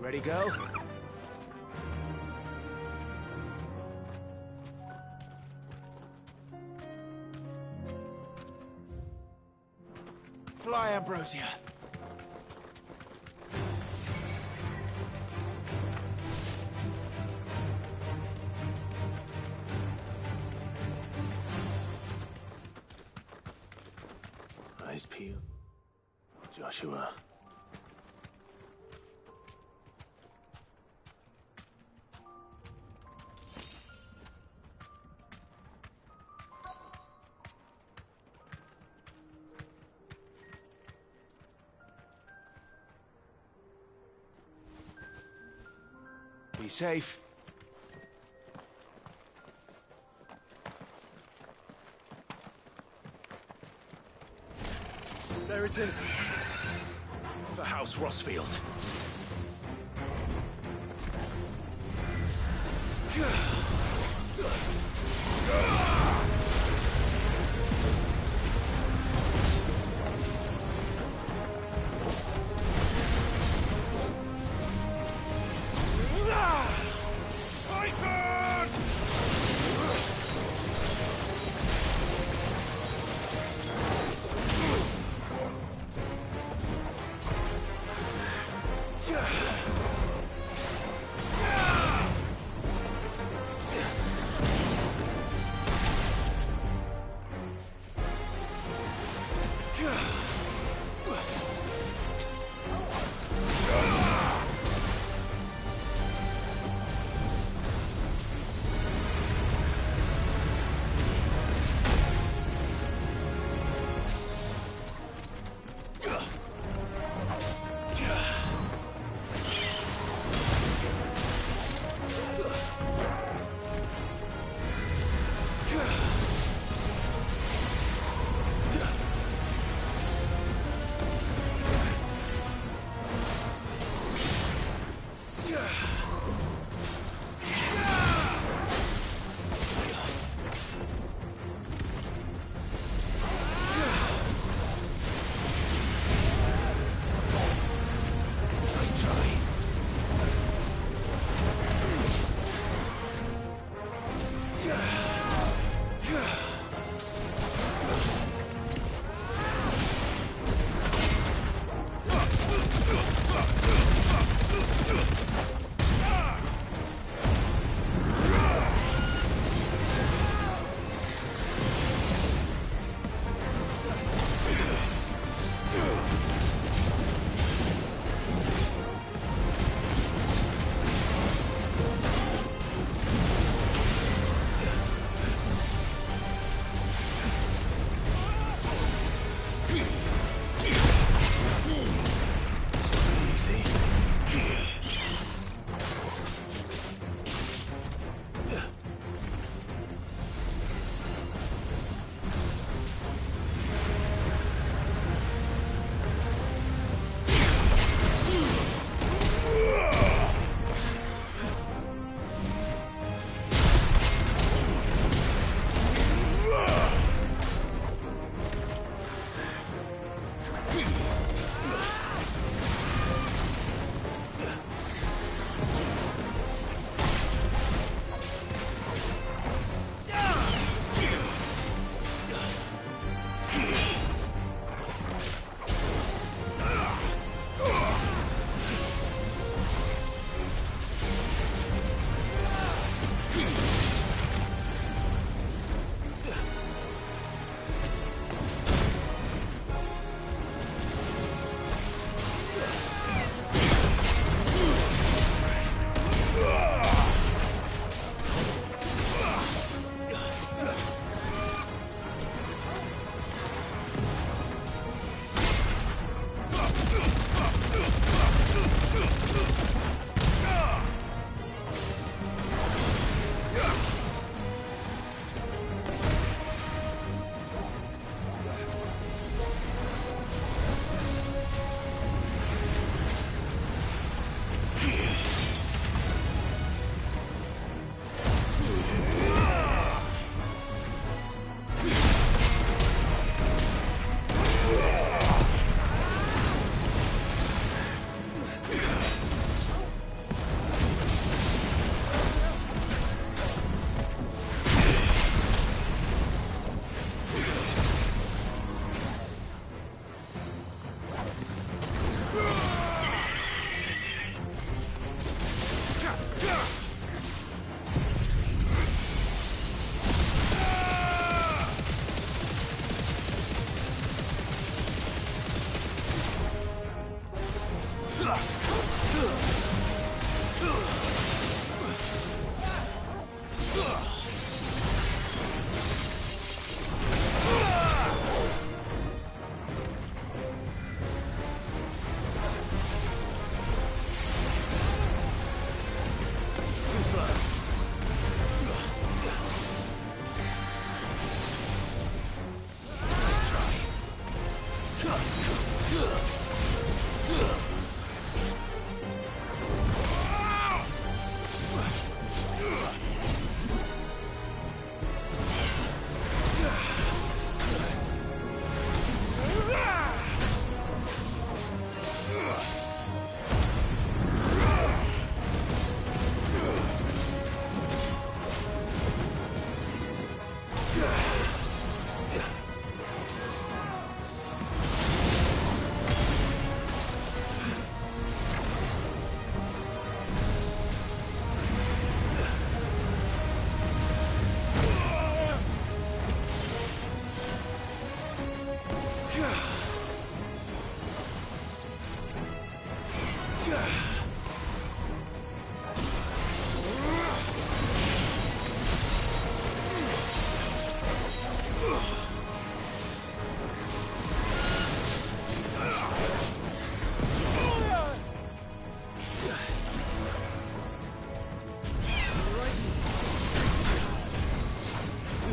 Ready, go? Fly, Ambrosia. Eyes peeled. Joshua. Be safe. There it is. For House Rossfield.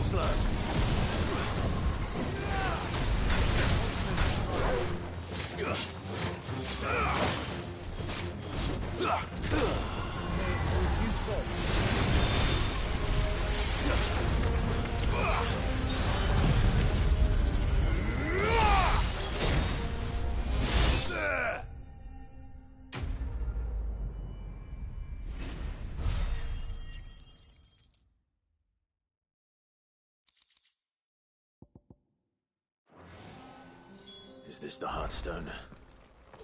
slow. Is this the Heartstone?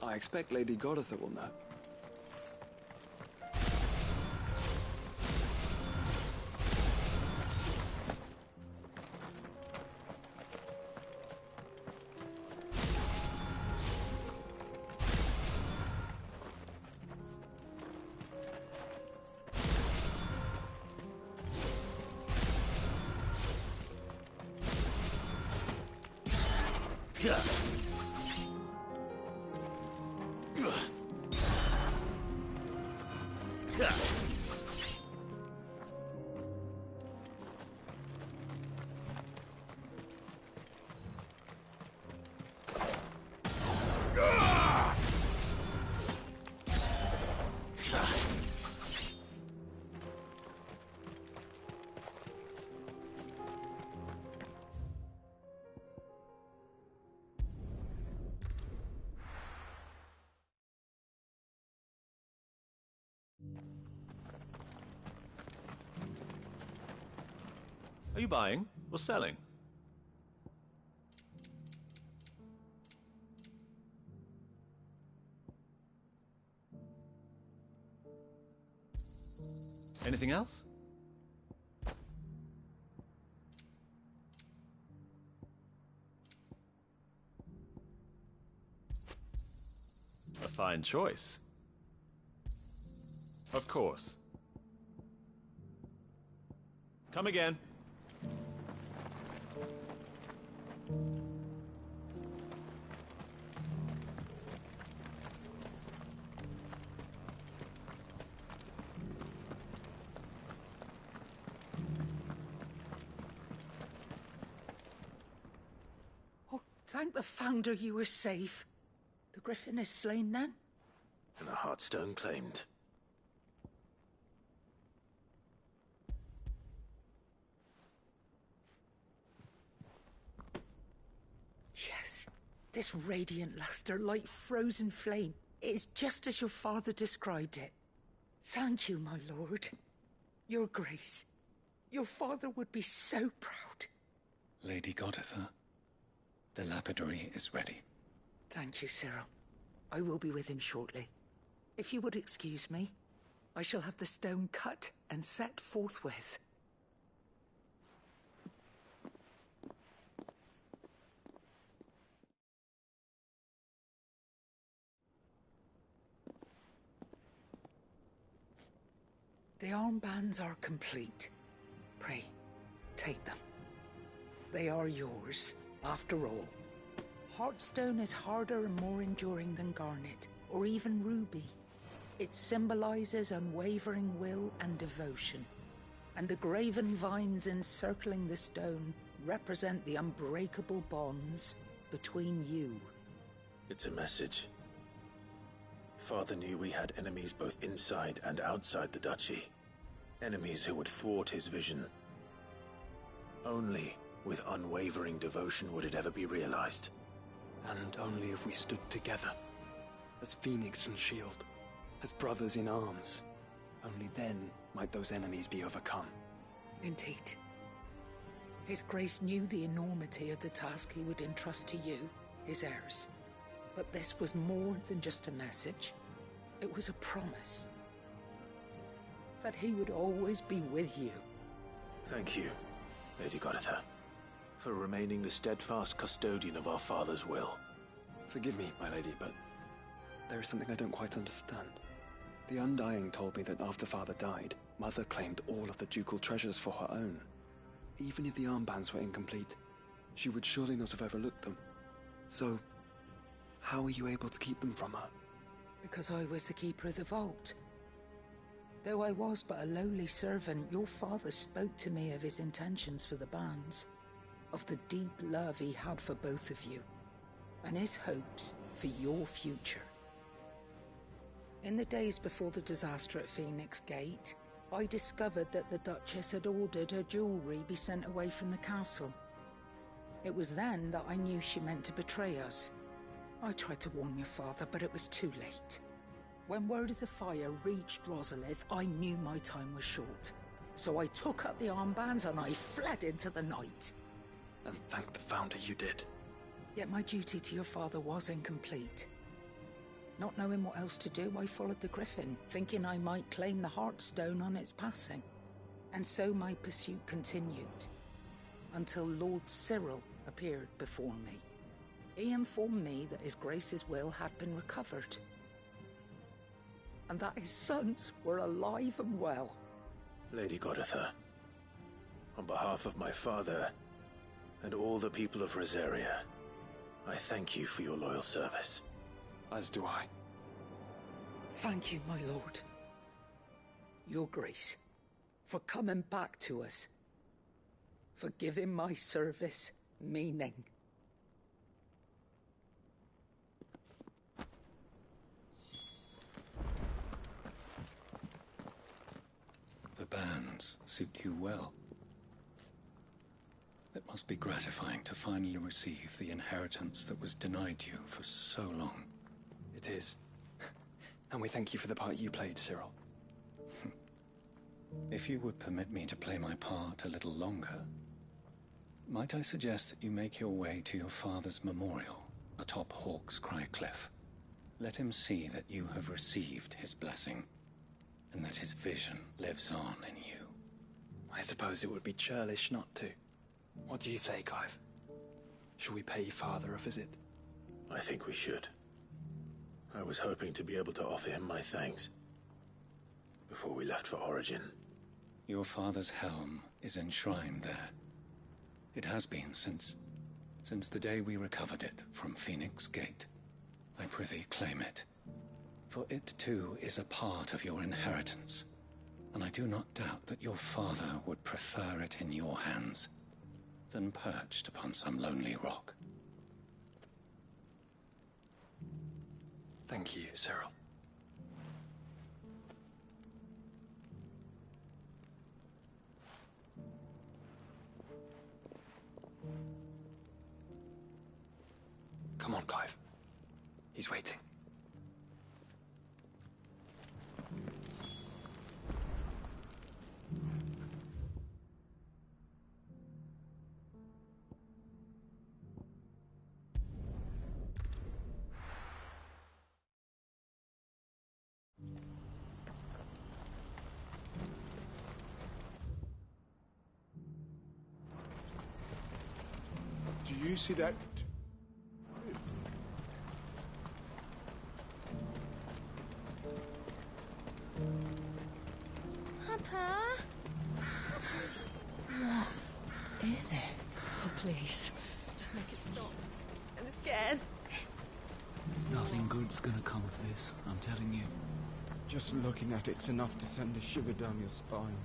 I expect Lady Goditha will know. Are you buying or selling? Anything else? A fine choice. Of course. Come again. Thank the Founder you were safe. The Griffin is slain then? And the Heartstone claimed. Yes. This radiant luster, like frozen flame. It is just as your father described it. Thank you, my lord. Your Grace. Your father would be so proud. Lady Goditha, the lapidary is ready. Thank you, Cyril. I will be with him shortly. If you would excuse me, I shall have the stone cut and set forthwith. The armbands are complete. Pray, take them. They are yours, after all. Heartstone is harder and more enduring than garnet, or even ruby. It symbolizes unwavering will and devotion. And the graven vines encircling the stone represent the unbreakable bonds between you. It's a message. Father knew we had enemies both inside and outside the duchy. Enemies who would thwart his vision. Only with unwavering devotion would it ever be realized. And only if we stood together, as Phoenix and Shield, as brothers in arms, only then might those enemies be overcome. Indeed. His Grace knew the enormity of the task he would entrust to you, his heirs. But this was more than just a message. It was a promise. That he would always be with you. Thank you, Lady Goditha, for remaining the steadfast custodian of our father's will. Forgive me, my lady, but there is something I don't quite understand. The Undying told me that after Father died, Mother claimed all of the ducal treasures for her own. Even if the armbands were incomplete, she would surely not have overlooked them. So, how were you able to keep them from her? Because I was the keeper of the vault. Though I was but a lowly servant, your father spoke to me of his intentions for the bands, of the deep love he had for both of you, and his hopes for your future. In the days before the disaster at Phoenix Gate, I discovered that the Duchess had ordered her jewellery be sent away from the castle. It was then that I knew she meant to betray us. I tried to warn your father, but it was too late. When word of the fire reached Rosalith, I knew my time was short. So I took up the armbands and I fled into the night. And thank the Founder you did. Yet my duty to your father was incomplete. Not knowing what else to do, I followed the Griffin, thinking I might claim the Heartstone on its passing. And so my pursuit continued, until Lord Cyril appeared before me. He informed me that His Grace's will had been recovered, and that his sons were alive and well. Lady Goditha, on behalf of my father and all the people of Rosaria, I thank you for your loyal service. As do I. Thank you, my lord. Your Grace, for coming back to us, for giving my service meaning. The bands suit you well. It must be gratifying to finally receive the inheritance that was denied you for so long. It is. And we thank you for the part you played, Cyril. If you would permit me to play my part a little longer, might I suggest that you make your way to your father's memorial atop Hawk's Cry Cliff? Let him see that you have received his blessing, and that his vision lives on in you. I suppose it would be churlish not to. What do you say, Clive? Shall we pay Father a visit? I think we should. I was hoping to be able to offer him my thanks before we left for Origin. Your father's helm is enshrined there. It has been since the day we recovered it from Phoenix Gate. I prithee claim it, for it too is a part of your inheritance, and I do not doubt that your father would prefer it in your hands than perched upon some lonely rock. Thank you, Cyril. Come on, Clive. He's waiting. Do you see that? Papa? What is it? Oh, please. Just make it stop. I'm scared. Nothing good's gonna come of this, I'm telling you. Just looking at it's enough to send a shiver down your spine.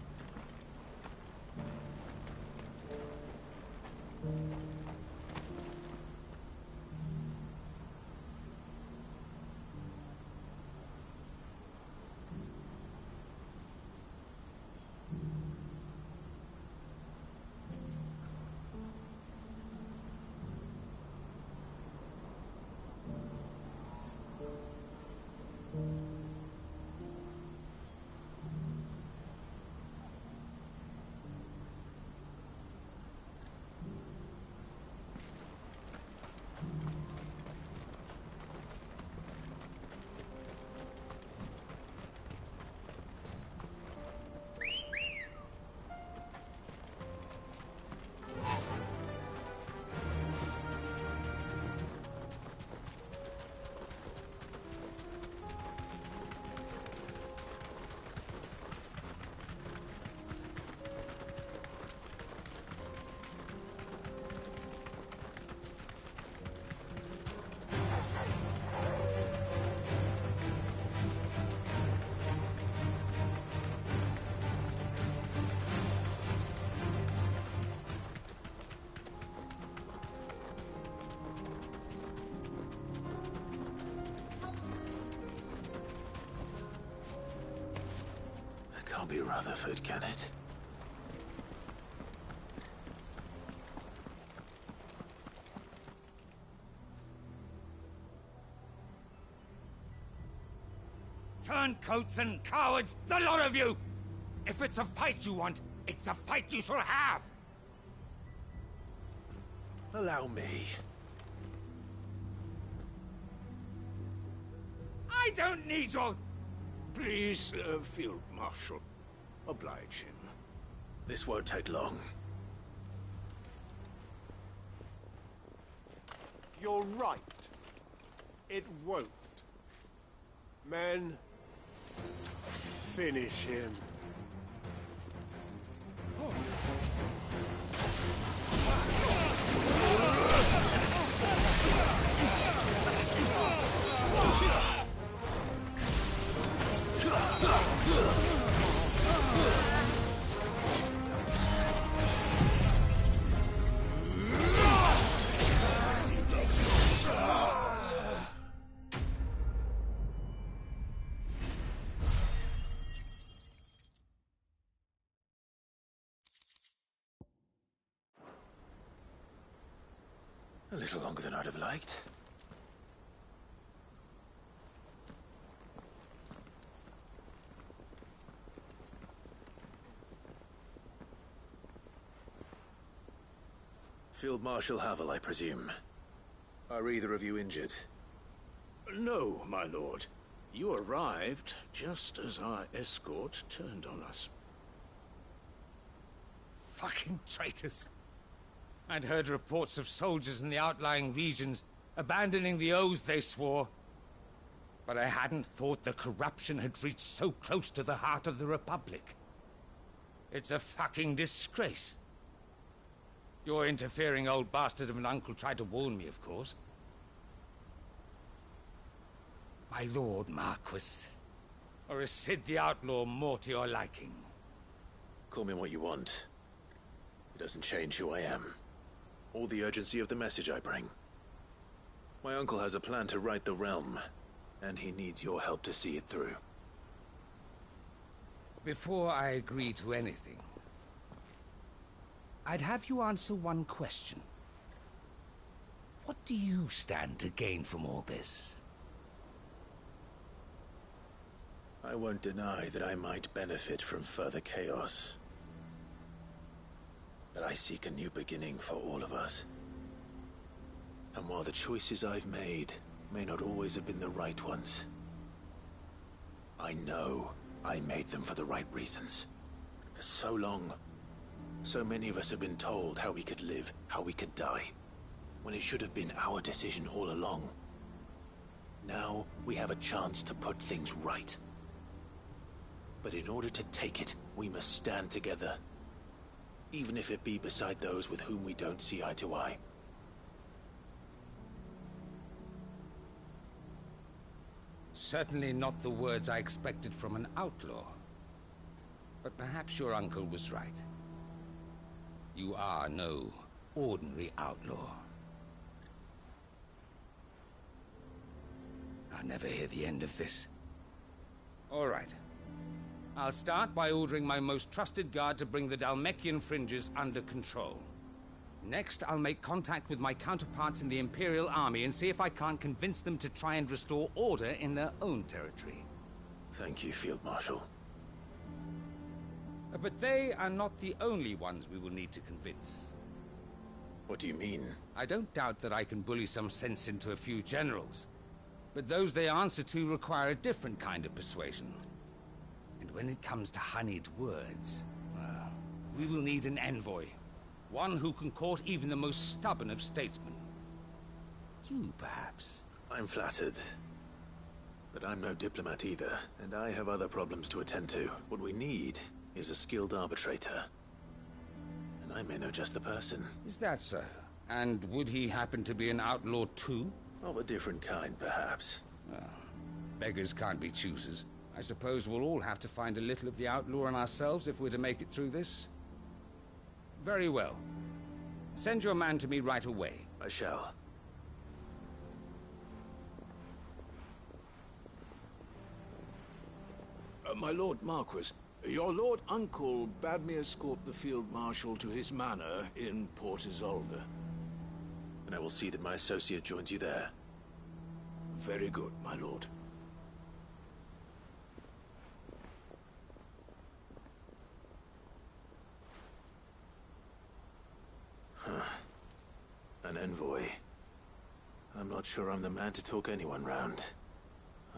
can't be Rutherford, can it? Turncoats and cowards, the lot of you! If it's a fight you want, it's a fight you shall have! Allow me. I don't need your... Please, Field Marshal, oblige him. This won't take long. You're right. It won't. Men, finish him. A little longer than I'd have liked. Field Marshal Havel, I presume. Are either of you injured? No, my lord. You arrived just as our escort turned on us. Fucking traitors. I'd heard reports of soldiers in the outlying regions abandoning the oaths they swore. But I hadn't thought the corruption had reached so close to the heart of the Republic. It's a fucking disgrace. Your interfering old bastard of an uncle tried to warn me, of course. My Lord Marquis. Or is Sid the Outlaw more to your liking? Call me what you want. It doesn't change who I am. Or the urgency of the message I bring. My uncle has a plan to right the realm, and he needs your help to see it through. Before I agree to anything, I'd have you answer one question. What do you stand to gain from all this? I won't deny that I might benefit from further chaos. But I seek a new beginning for all of us. And while the choices I've made may not always have been the right ones, I know I made them for the right reasons. For so long, so many of us have been told how we could live, how we could die, when it should have been our decision all along. Now we have a chance to put things right. But in order to take it, we must stand together. Even if it be beside those with whom we don't see eye to eye. Certainly not the words I expected from an outlaw. But perhaps your uncle was right. You are no ordinary outlaw. I'll never hear the end of this. All right. I'll start by ordering my most trusted guard to bring the Dalmekian fringes under control. Next, I'll make contact with my counterparts in the Imperial Army and see if I can't convince them to try and restore order in their own territory. Thank you, Field Marshal. But they are not the only ones we will need to convince. What do you mean? I don't doubt that I can bully some sense into a few generals. But those they answer to require a different kind of persuasion. And when it comes to honeyed words, well, we will need an envoy. One who can court even the most stubborn of statesmen. You, perhaps. I'm flattered. But I'm no diplomat either, and I have other problems to attend to. What we need is a skilled arbitrator. And I may know just the person. Is that so? And would he happen to be an outlaw too? Of a different kind, perhaps. Well, beggars can't be choosers. I suppose we'll all have to find a little of the outlaw in ourselves if we're to make it through this. Very well. Send your man to me right away. I shall. My Lord Marquis, Your Lord Uncle bade me escort the Field Marshal to his manor in Port Isolde. And I will see that my associate joins you there. Very good, my lord. An envoy. I'm not sure I'm the man to talk anyone round.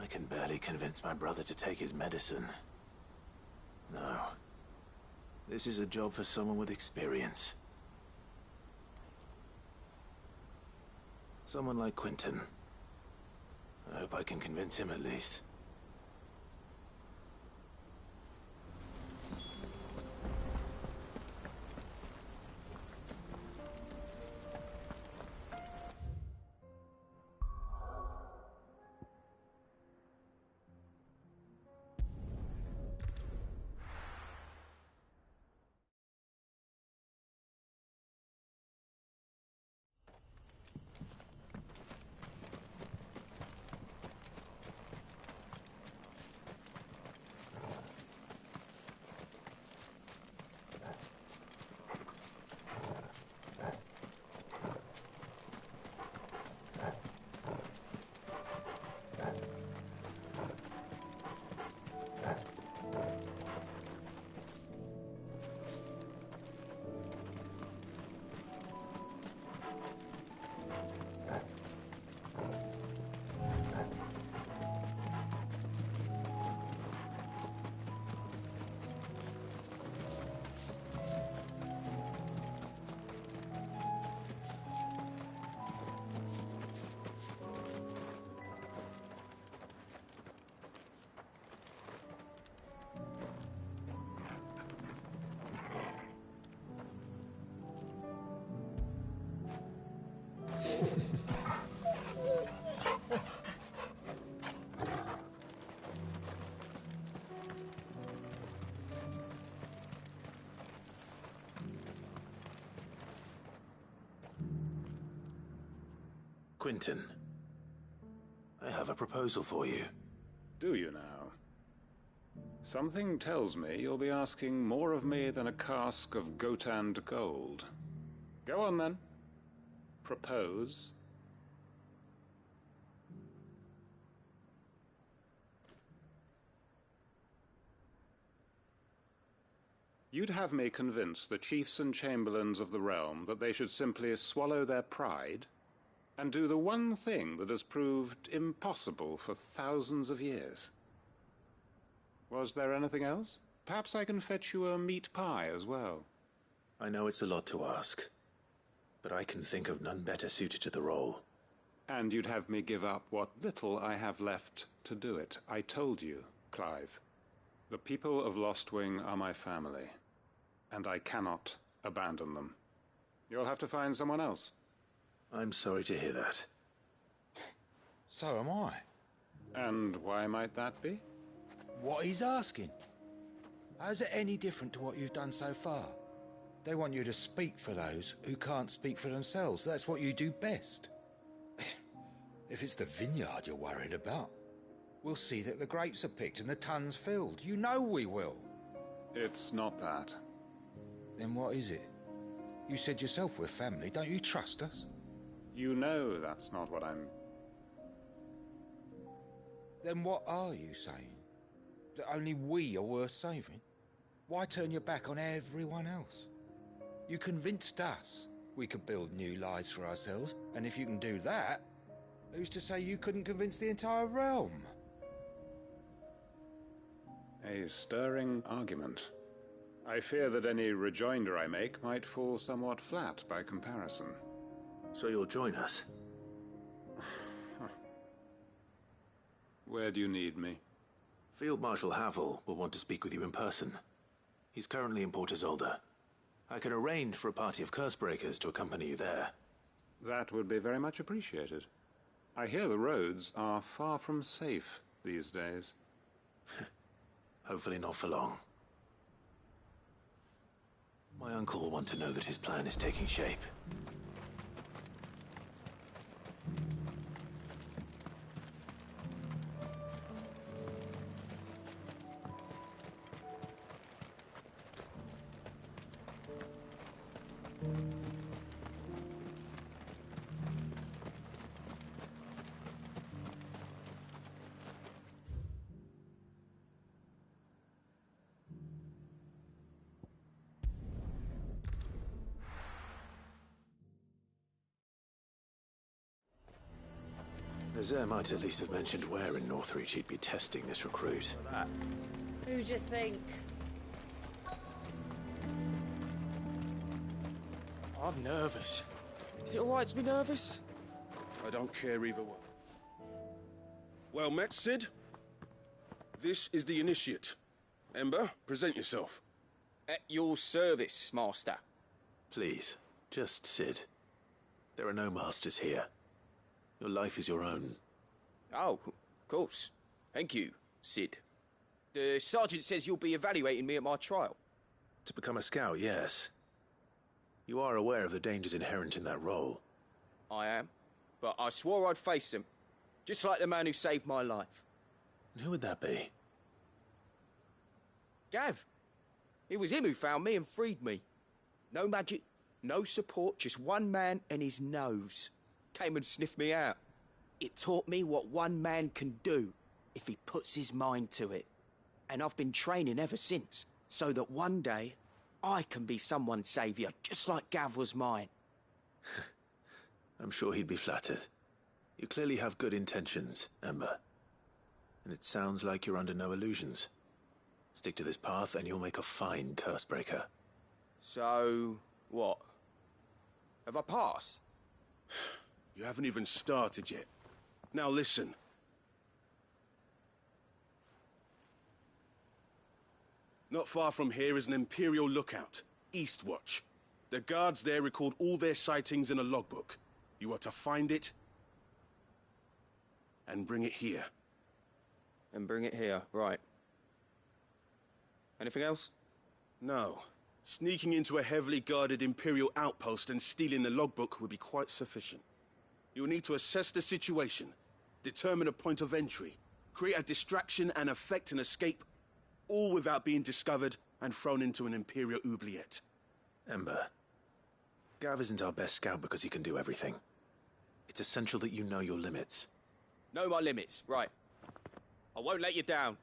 I can barely convince my brother to take his medicine. No. This is a job for someone with experience. Someone like Quentin. I hope I can convince him at least. Quentin, I have a proposal for you. Do you now? Something tells me you'll be asking more of me than a cask of Gotand gold. Go on then. Propose. You'd have me convince the chiefs and chamberlains of the realm that they should simply swallow their pride and do the one thing that has proved impossible for thousands of years. Was there anything else? Perhaps I can fetch you a meat pie as well. I know it's a lot to ask, but I can think of none better suited to the role. And you'd have me give up what little I have left to do it. I told you, Clive. The people of Lostwing are my family, and I cannot abandon them. You'll have to find someone else. I'm sorry to hear that. So am I. And why might that be? What he's asking. How's it any different to what you've done so far? They want you to speak for those who can't speak for themselves. That's what you do best. If it's the vineyard you're worried about, we'll see that the grapes are picked and the tons filled. You know we will. It's not that. Then what is it? You said yourself we're family. Don't you trust us? You know that's not what I'm... Then what are you saying? That only we are worth saving? Why turn your back on everyone else? You convinced us we could build new lives for ourselves, and if you can do that, who's to say you couldn't convince the entire realm? A stirring argument. I fear that any rejoinder I make might fall somewhat flat by comparison. So you'll join us? Where do you need me? Field Marshal Havel will want to speak with you in person. He's currently in Port Isolde. I can arrange for a party of Cursebreakers to accompany you there. That would be very much appreciated. I hear the roads are far from safe these days. Hopefully not for long. My uncle will want to know that his plan is taking shape. Lazare might at least have mentioned where in Northreach he'd be testing this recruit. Who do you think? I'm nervous. Is it alright to be nervous? I don't care either way. Well met, Sid. This is the Initiate. Ember, present yourself. At your service, Master. Please, just Sid. There are no masters here. Your life is your own. Oh, of course. Thank you, Sid. The Sergeant says you'll be evaluating me at my trial. To become a scout, yes. You are aware of the dangers inherent in that role. I am. But I swore I'd face them. Just like the man who saved my life. And who would that be? Gav. It was him who found me and freed me. No magic, no support, just one man and his nose. Came and sniffed me out. It taught me what one man can do if he puts his mind to it. And I've been training ever since, so that one day I can be someone's saviour, just like Gav was mine. I'm sure he'd be flattered. You clearly have good intentions, Ember. And it sounds like you're under no illusions. Stick to this path and you'll make a fine cursebreaker. So, what? Have I passed? You haven't even started yet. Now listen. Not far from here is an Imperial lookout, Eastwatch. The guards there record all their sightings in a logbook. You are to find it and bring it here. And bring it here, right. Anything else? No. Sneaking into a heavily guarded Imperial outpost and stealing the logbook would be quite sufficient. You'll need to assess the situation, determine a point of entry, create a distraction and effect an escape, all without being discovered and thrown into an Imperial oubliette. Ember, Gav isn't our best scout because he can do everything. It's essential that you know your limits. Know my limits, right. I won't let you down.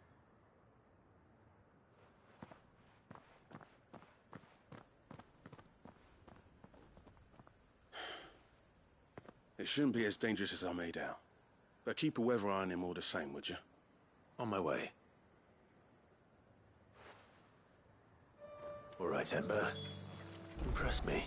It shouldn't be as dangerous as I made out. But keep a weather eye on him all the same, would you? On my way. All right, Ember. Impress me.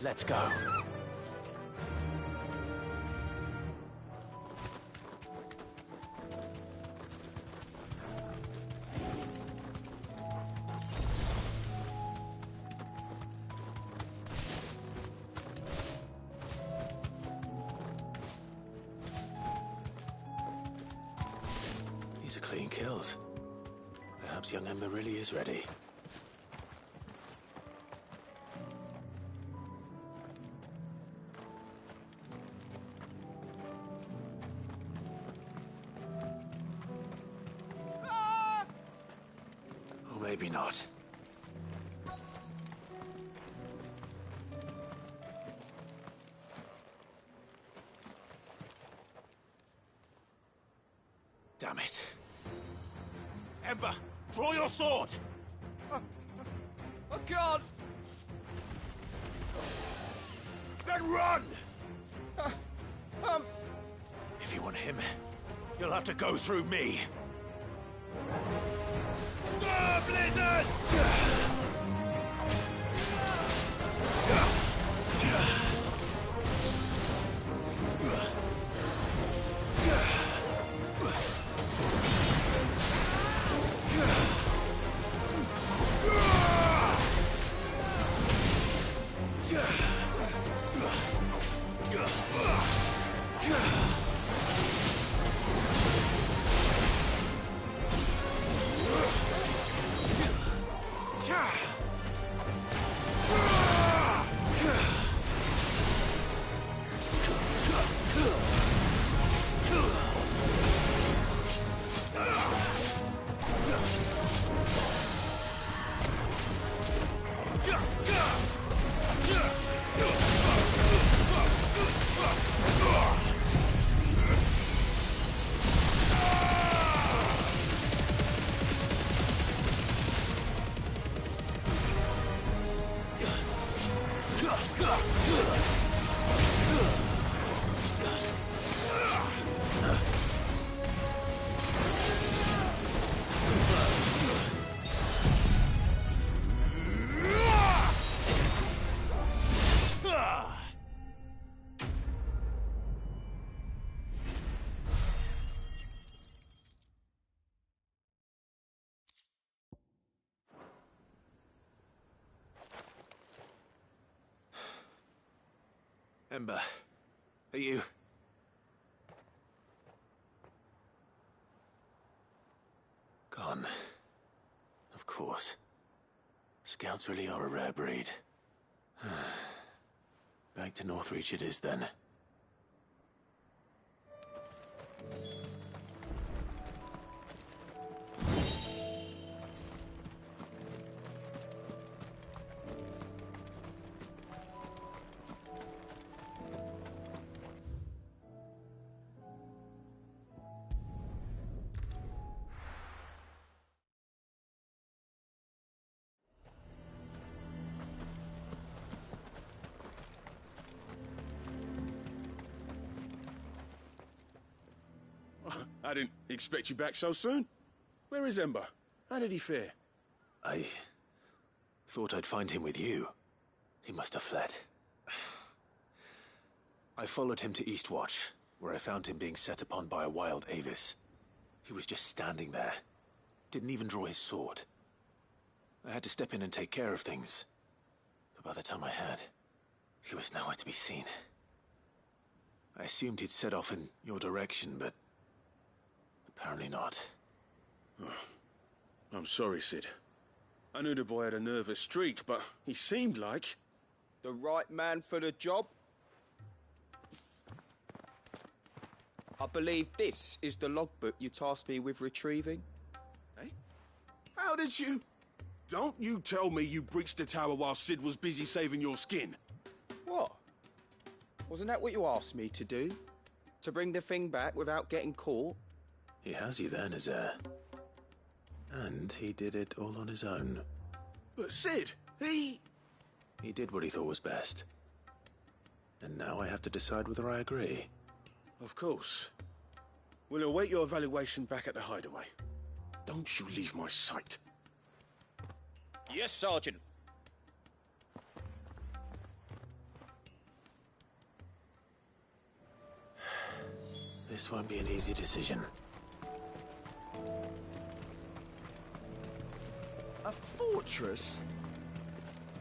Let's go. These are clean kills. Perhaps young Ember really is ready. Maybe not. Damn it. Ember, draw your sword! I can't! Then run! If you want him, you'll have to go through me. Blizzard! Ember, are you... Gone. Of course. Scouts really are a rare breed. Back to Northreach it is, then. I didn't expect you back so soon. Where is Ember? How did he fare? I thought I'd find him with you. He must have fled. I followed him to Eastwatch, where I found him being set upon by a wild Avis. He was just standing there. Didn't even draw his sword. I had to step in and take care of things. But by the time I had, he was nowhere to be seen. I assumed he'd set off in your direction, but apparently not. Oh, I'm sorry, Sid. I knew the boy had a nervous streak, but he seemed like... The right man for the job? I believe this is the logbook you tasked me with retrieving. Eh? How did you... Don't you tell me you breached the tower while Sid was busy saving your skin. What? Wasn't that what you asked me to do? To bring the thing back without getting caught? He has you there, Nazaire. And he did it all on his own. But Sid, he did what he thought was best. And now I have to decide whether I agree. Of course. We'll await your evaluation back at the hideaway. Don't you leave my sight. Yes, Sergeant. This won't be an easy decision. A fortress?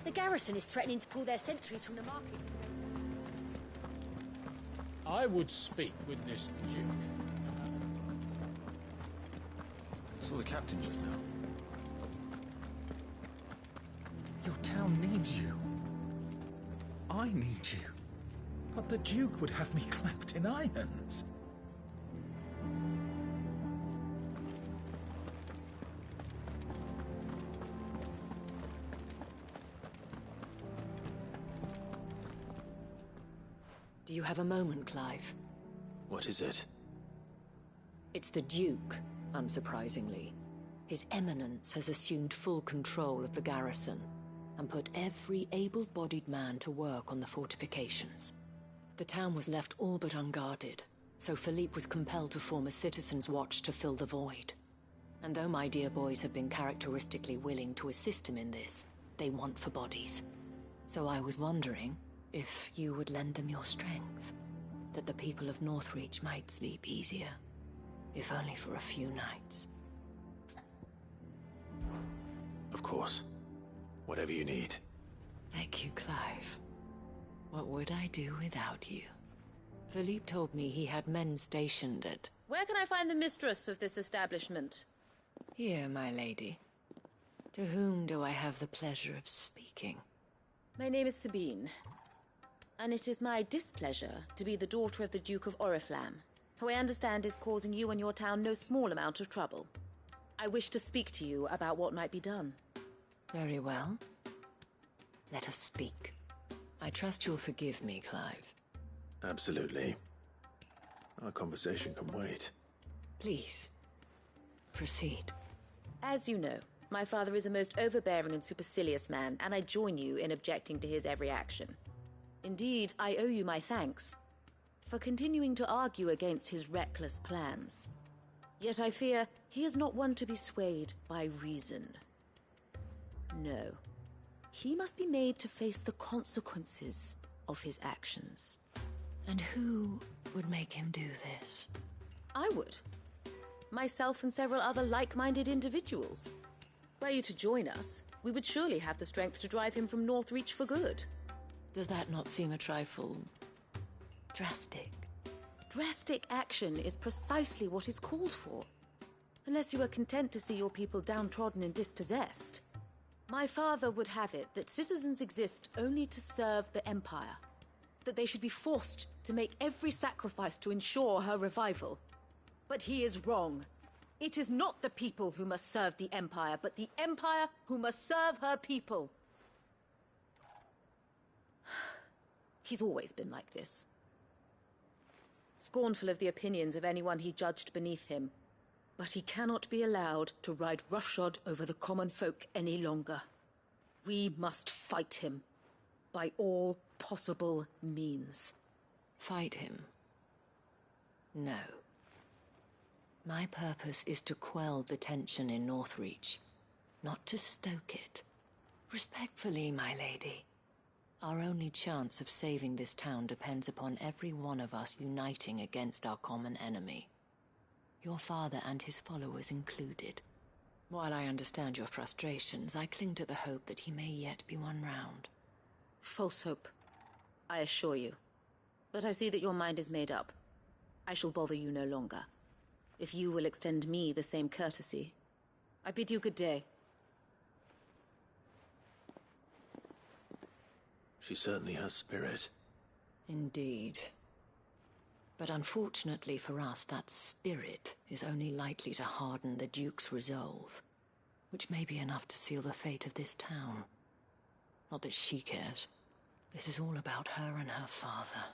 The garrison is threatening to pull their sentries from the markets. I would speak with this Duke. Saw the captain just now. Your town needs you. I need you. But the Duke would have me clapped in irons. Do you have a moment, Clive? What is it? It's the Duke, unsurprisingly. His Eminence has assumed full control of the garrison and put every able-bodied man to work on the fortifications. The town was left all but unguarded, so Philippe was compelled to form a citizens' watch to fill the void. And though my dear boys have been characteristically willing to assist him in this, they want for bodies. So I was wondering if you would lend them your strength, that the people of Northreach might sleep easier, if only for a few nights. Of course. Whatever you need. Thank you, Clive. What would I do without you? Philippe told me he had men stationed at... Where can I find the mistress of this establishment? Here, my lady. To whom do I have the pleasure of speaking? My name is Sabine, and it is my displeasure to be the daughter of the Duke of Oriflamme, who I understand is causing you and your town no small amount of trouble. I wish to speak to you about what might be done. Very well. Let us speak. I trust you'll forgive me, Clive. Absolutely. Our conversation can wait. Please, proceed. As you know, my father is a most overbearing and supercilious man, and I join you in objecting to his every action. Indeed, I owe you my thanks for continuing to argue against his reckless plans. Yet I fear he is not one to be swayed by reason. No. He must be made to face the consequences of his actions. And who would make him do this? I would. Myself and several other like-minded individuals. Were you to join us, we would surely have the strength to drive him from Northreach for good. Does that not seem a trifle Drastic. Drastic action is precisely what is called for. Unless you are content to see your people downtrodden and dispossessed. My father would have it that citizens exist only to serve the Empire. That they should be forced to make every sacrifice to ensure her revival. But he is wrong. It is not the people who must serve the Empire, but the Empire who must serve her people. He's always been like this. Scornful of the opinions of anyone he judged beneath him. But he cannot be allowed to ride roughshod over the common folk any longer. We must fight him. By all possible means. Fight him? No. My purpose is to quell the tension in Northreach, not to stoke it. Respectfully, my lady. Our only chance of saving this town depends upon every one of us uniting against our common enemy. Your father and his followers included. While I understand your frustrations, I cling to the hope that he may yet be won round. False hope, I assure you. But I see that your mind is made up. I shall bother you no longer. If you will extend me the same courtesy, I bid you good day. She certainly has spirit. Indeed. But unfortunately for us, that spirit is only likely to harden the Duke's resolve, which may be enough to seal the fate of this town. Not that she cares. This is all about her and her father.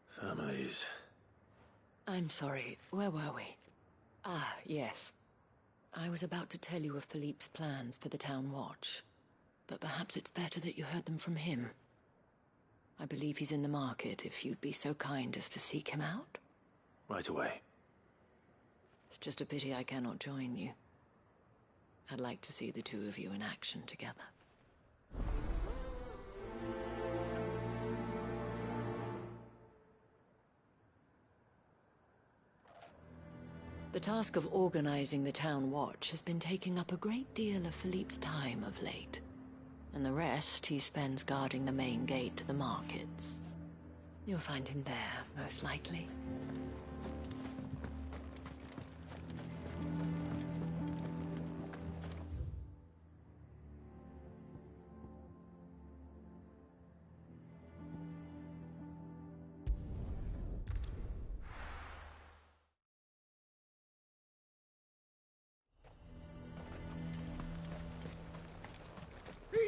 Families. I'm sorry, where were we? Ah, yes. I was about to tell you of Philippe's plans for the town watch, but perhaps it's better that you heard them from him. I believe he's in the market, if you'd be so kind as to seek him out. Right away. It's just a pity I cannot join you. I'd like to see the two of you in action together. The task of organizing the town watch has been taking up a great deal of Philippe's time of late. And the rest he spends guarding the main gate to the markets. You'll find him there, most likely.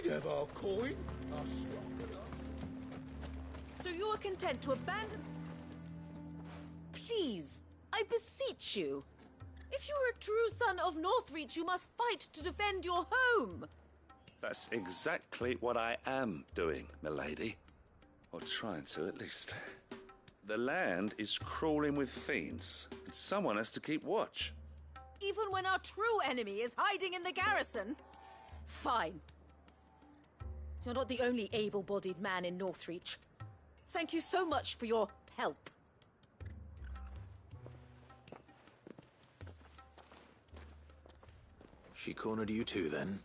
He'd have our coin, our stock and our... So you are content to abandon... Please, I beseech you. If you are a true son of Northreach, you must fight to defend your home. That's exactly what I am doing, milady. Or trying to, at least. The land is crawling with fiends, and someone has to keep watch. Even when our true enemy is hiding in the garrison? Fine. You're not the only able-bodied man in Northreach. Thank you so much for your help. She cornered you too, then?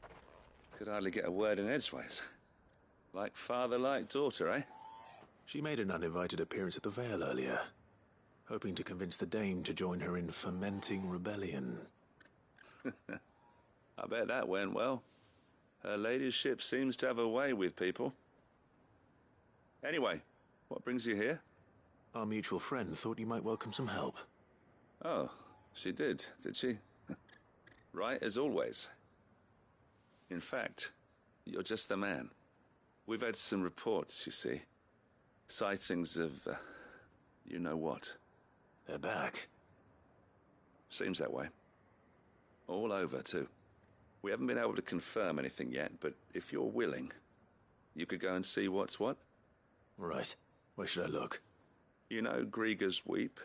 Could hardly get a word in edgeways. Like father, like daughter, eh? She made an uninvited appearance at the Vale earlier, hoping to convince the Dame to join her in fomenting rebellion. I bet that went well. Her ladyship seems to have a way with people. Anyway, what brings you here? Our mutual friend thought you might welcome some help. Oh, she did she? Right as always. In fact, you're just the man. We've had some reports, you see. Sightings of, you know what. They're back. Seems that way. All over, too. We haven't been able to confirm anything yet, but if you're willing, you could go and see what's what. Right. Where should I look? You know Grieger's Weep?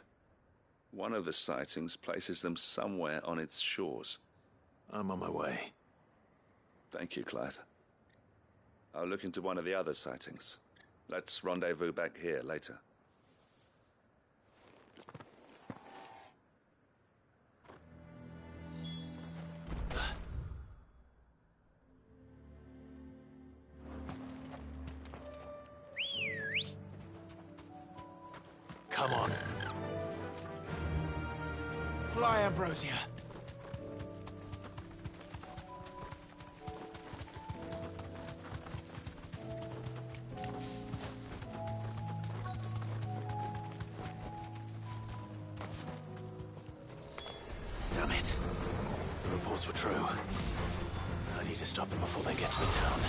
One of the sightings places them somewhere on its shores. I'm on my way. Thank you, Clive. I'll look into one of the other sightings. Let's rendezvous back here later. Come on. Fly, Ambrosia. Damn it. The reports were true. I need to stop them before they get to the town.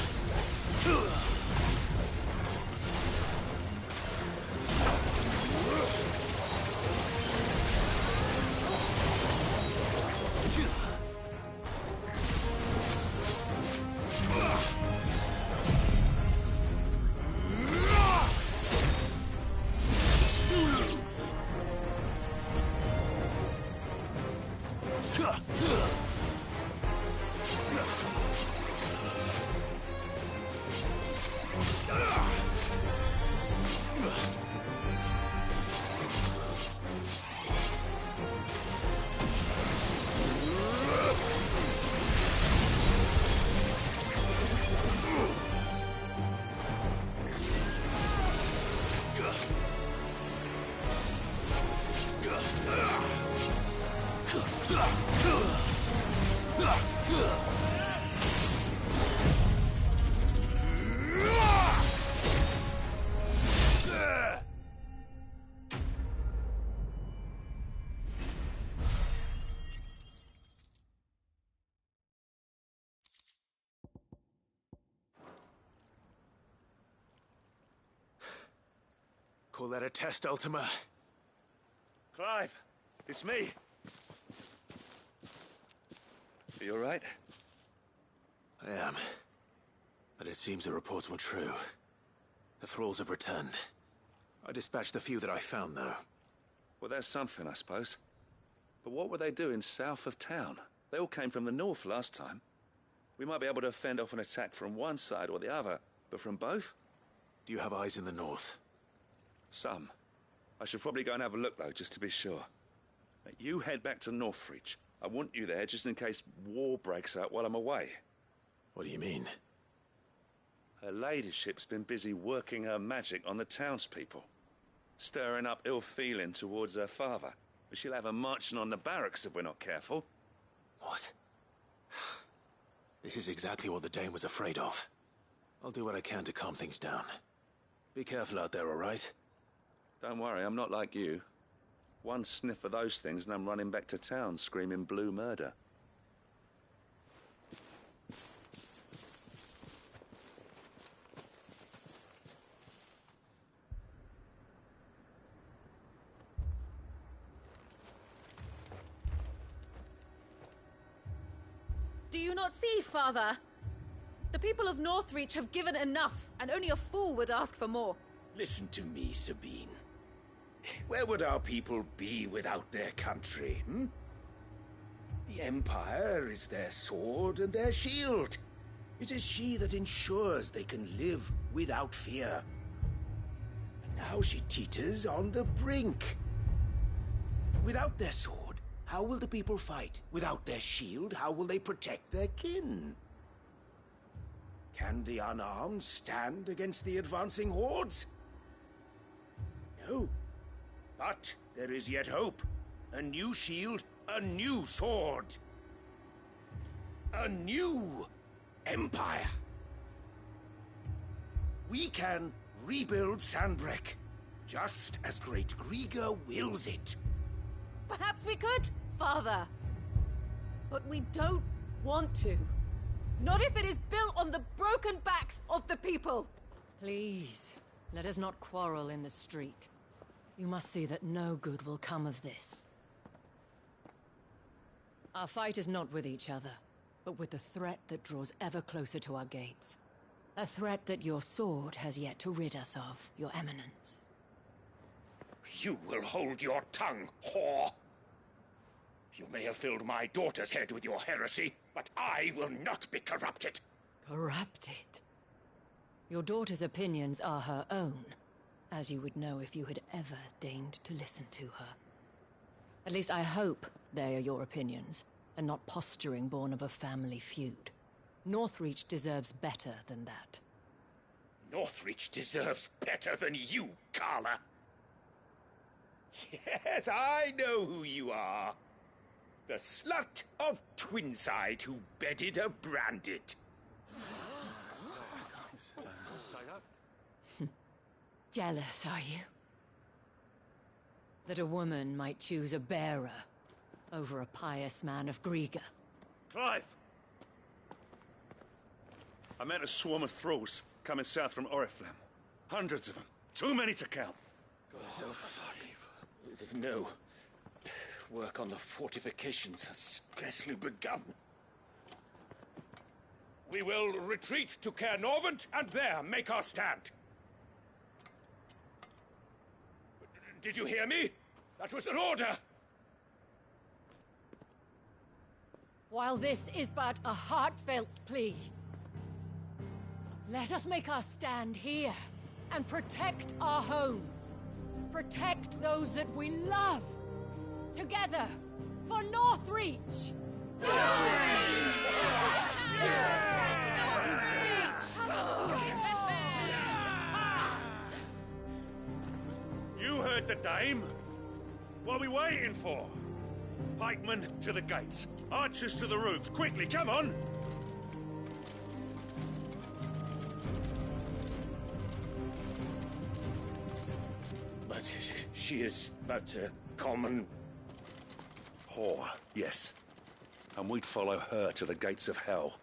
Call that a test, Ultima? Clive, it's me. Are you all right? I am. But it seems the reports were true. The thralls have returned. I dispatched the few that I found, though. Well, that's something, I suppose. But what were they doing south of town? They all came from the north last time. We might be able to fend off an attack from one side or the other, but from both? Do you have eyes in the north? Some. I should probably go and have a look, though, just to be sure. You head back to Northreach. I want you there just in case war breaks out while I'm away. What do you mean? Her ladyship's been busy working her magic on the townspeople, stirring up ill feeling towards her father. But she'll have her marching on the barracks if we're not careful. What? This is exactly what the Dane was afraid of. I'll do what I can to calm things down. Be careful out there, all right? Don't worry, I'm not like you. One sniff of those things and I'm running back to town screaming blue murder. Do you not see, Father? The people of Northreach have given enough, and only a fool would ask for more. Listen to me, Sabine. Where would our people be without their country, hmm? The Empire is their sword and their shield. It is she that ensures they can live without fear. And now she teeters on the brink. Without their sword, how will the people fight? Without their shield, how will they protect their kin? Can the unarmed stand against the advancing hordes? No. But there is yet hope. A new shield, a new sword. A new empire. We can rebuild Sandbreck, just as Great Grieger wills it. Perhaps we could, Father. But we don't want to. Not if it is built on the broken backs of the people. Please, let us not quarrel in the street. You must see that no good will come of this. Our fight is not with each other, but with the threat that draws ever closer to our gates. A threat that your sword has yet to rid us of, Your Eminence. You will hold your tongue, whore! You may have filled my daughter's head with your heresy, but I will not be corrupted. Corrupted? Your daughter's opinions are her own, as you would know if you had ever deigned to listen to her. At least I hope they are your opinions, and not posturing born of a family feud. Northreach deserves better than that. Northreach deserves better than you, Carla. Yes, I know who you are. The slut of Twinside who bedded a Brandit. Jealous, are you? That a woman might choose a bearer over a pious man of Griega? Clive! I met a swarm of thralls coming south from Oriflamme. Hundreds of them. Too many to count. No. Work on the fortifications has scarcely begun. We will retreat to Caer Norvent and there make our stand. Did you hear me? That was an order! While this is but a heartfelt plea, let us make our stand here and protect our homes. Protect those that we love. Together, for Northreach! You heard the dame. What are we waiting for? Pikemen to the gates. Archers to the roofs. Quickly, come on! But she is but a common... whore, yes. And we'd follow her to the gates of hell.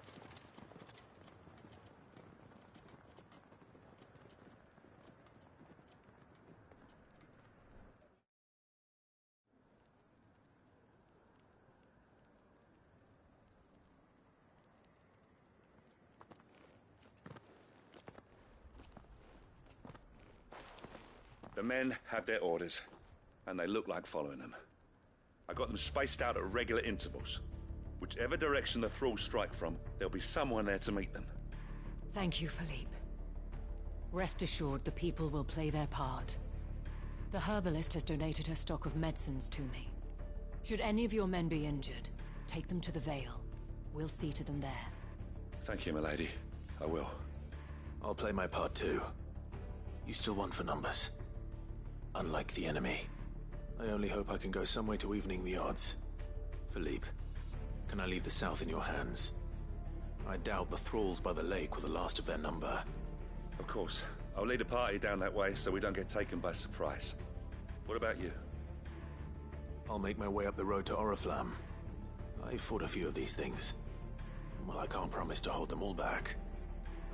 The men have their orders, and they look like following them. I got them spaced out at regular intervals. Whichever direction the thralls strike from, there'll be someone there to meet them. Thank you, Philippe. Rest assured, the people will play their part. The herbalist has donated her stock of medicines to me. Should any of your men be injured, take them to the Vale. We'll see to them there. Thank you, milady. I will. I'll play my part too. You still want for numbers. Unlike the enemy. I only hope I can go some way to evening the odds. Philippe, can I leave the south in your hands? I doubt the thralls by the lake were the last of their number. Of course. I'll lead a party down that way so we don't get taken by surprise. What about you? I'll make my way up the road to Oriflamme. I've fought a few of these things. And while I can't promise to hold them all back,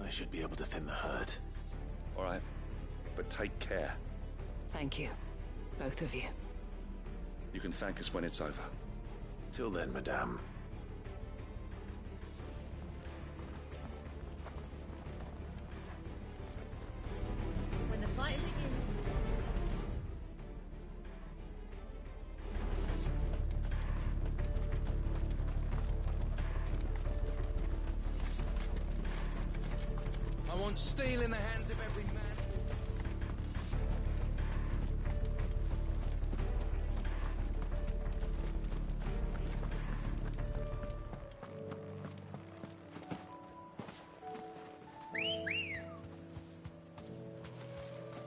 I should be able to thin the herd. All right. But take care. Thank you. Both of you. You can thank us when it's over. Till then, madame. When the fighting begins... I want steel in the hands of every man.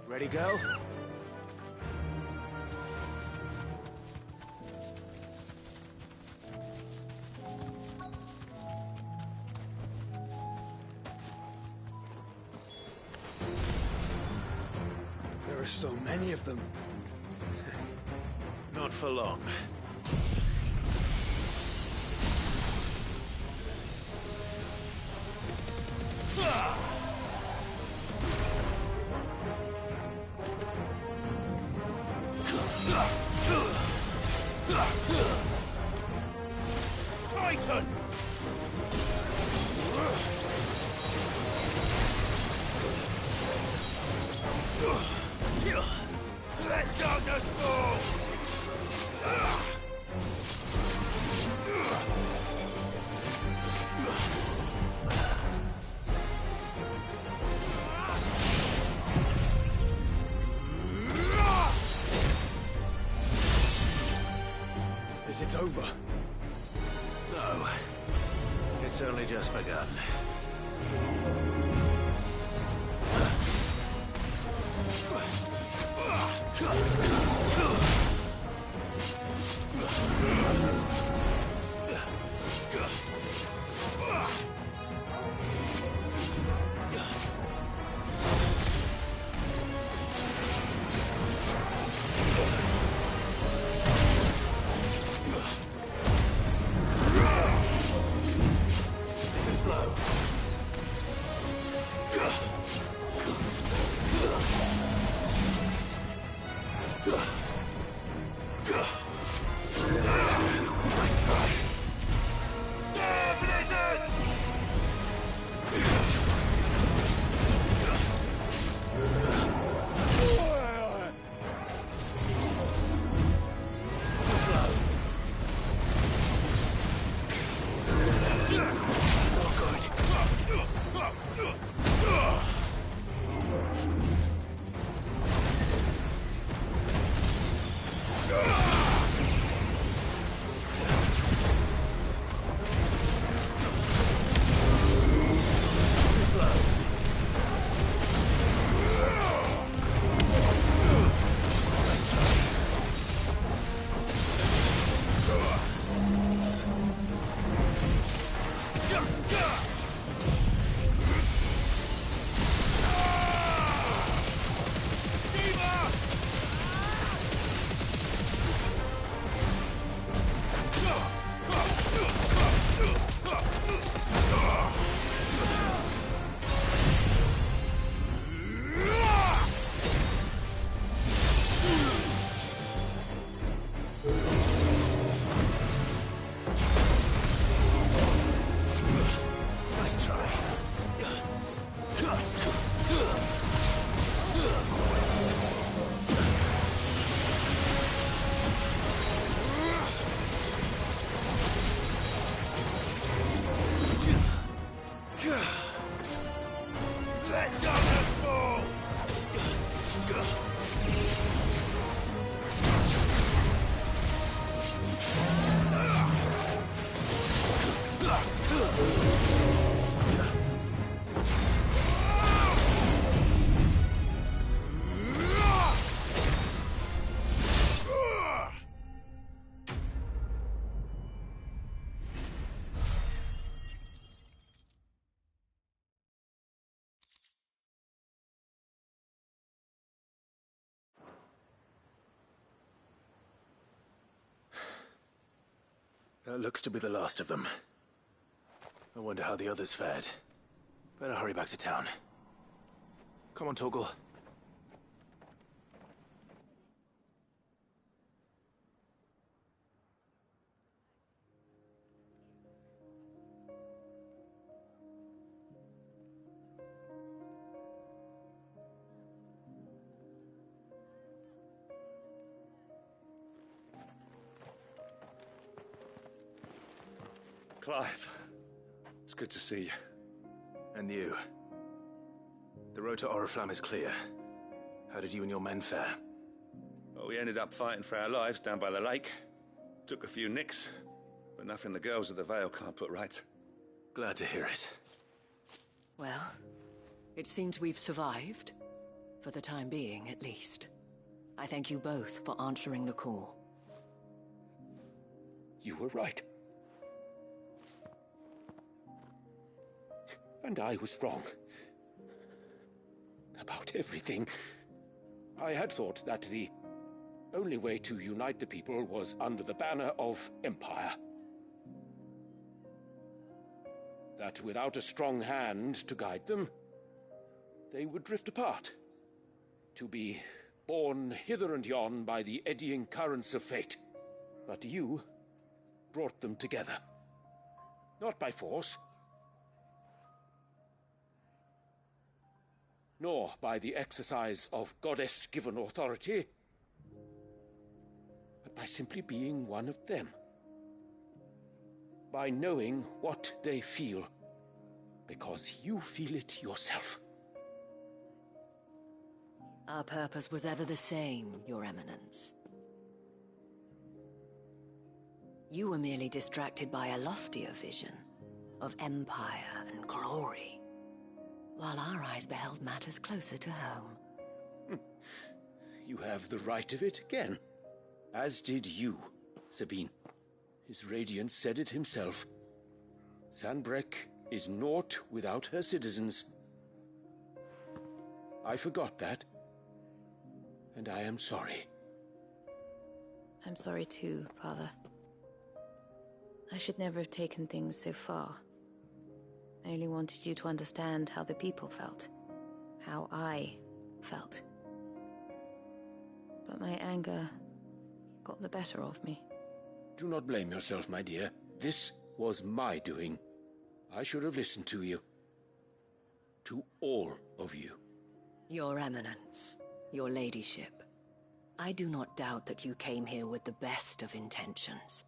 Ready, go? There are so many of them. Not for long. Titan! Let darkness fall! Is it over? No. It's only just begun. That looks to be the last of them. I wonder how the others fared. Better hurry back to town. Come on, Torgal. Clive, it's good to see you. And you. The road to Oriflamme is clear. How did you and your men fare? Well, we ended up fighting for our lives down by the lake. Took a few nicks, but nothing the girls of the Vale can't put right. Glad to hear it. Well, it seems we've survived. For the time being, at least. I thank you both for answering the call. You were right. And I was wrong. About everything. I had thought that the only way to unite the people was under the banner of Empire. That without a strong hand to guide them, they would drift apart. To be borne hither and yon by the eddying currents of fate. But you brought them together. Not by force, nor by the exercise of goddess-given authority, but by simply being one of them. By knowing what they feel, because you feel it yourself. Our purpose was ever the same, Your Eminence. You were merely distracted by a loftier vision of empire and glory, while our eyes beheld matters closer to home. You have the right of it again, as did you, Sabine. His Radiance said it himself. Sanbreque is naught without her citizens. I forgot that, and I am sorry. I'm sorry too, Father. I should never have taken things so far. I only wanted you to understand how the people felt. How I felt. But my anger got the better of me. Do not blame yourself, my dear. This was my doing. I should have listened to you. To all of you. Your Eminence, your Ladyship, I do not doubt that you came here with the best of intentions.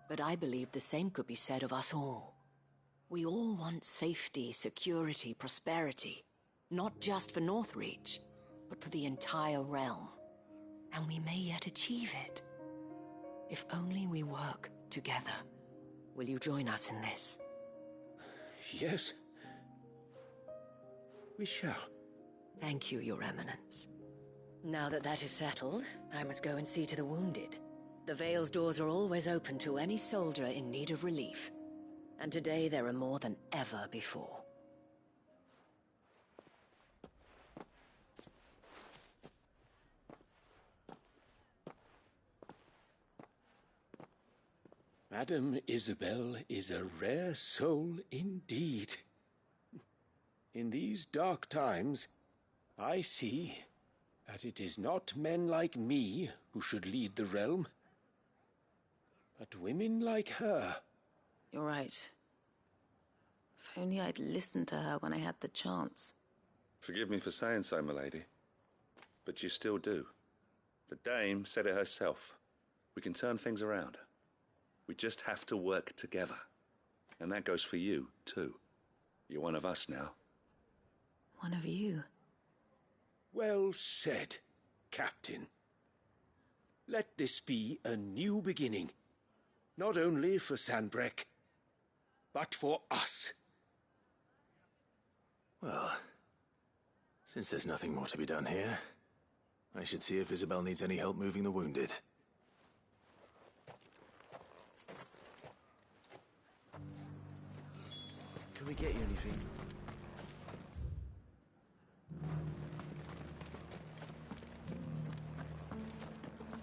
But I believe the same could be said of us all. We all want safety, security, prosperity. Not just for Northreach, but for the entire realm. And we may yet achieve it. If only we work together. Will you join us in this? Yes. We shall. Thank you, Your Eminence. Now that that is settled, I must go and see to the wounded. The Vale's doors are always open to any soldier in need of relief. And today there are more than ever before. Madame Isabel is a rare soul indeed. In these dark times, I see that it is not men like me who should lead the realm, but women like her. You're right. If only I'd listened to her when I had the chance. Forgive me for saying so, milady, but you still do. The Dame said it herself. We can turn things around. We just have to work together. And that goes for you, too. You're one of us now. One of you? Well said, Captain. Let this be a new beginning. Not only for Sanbreque, but for us. Well, since there's nothing more to be done here, I should see if Isabel needs any help moving the wounded. Can we get you anything?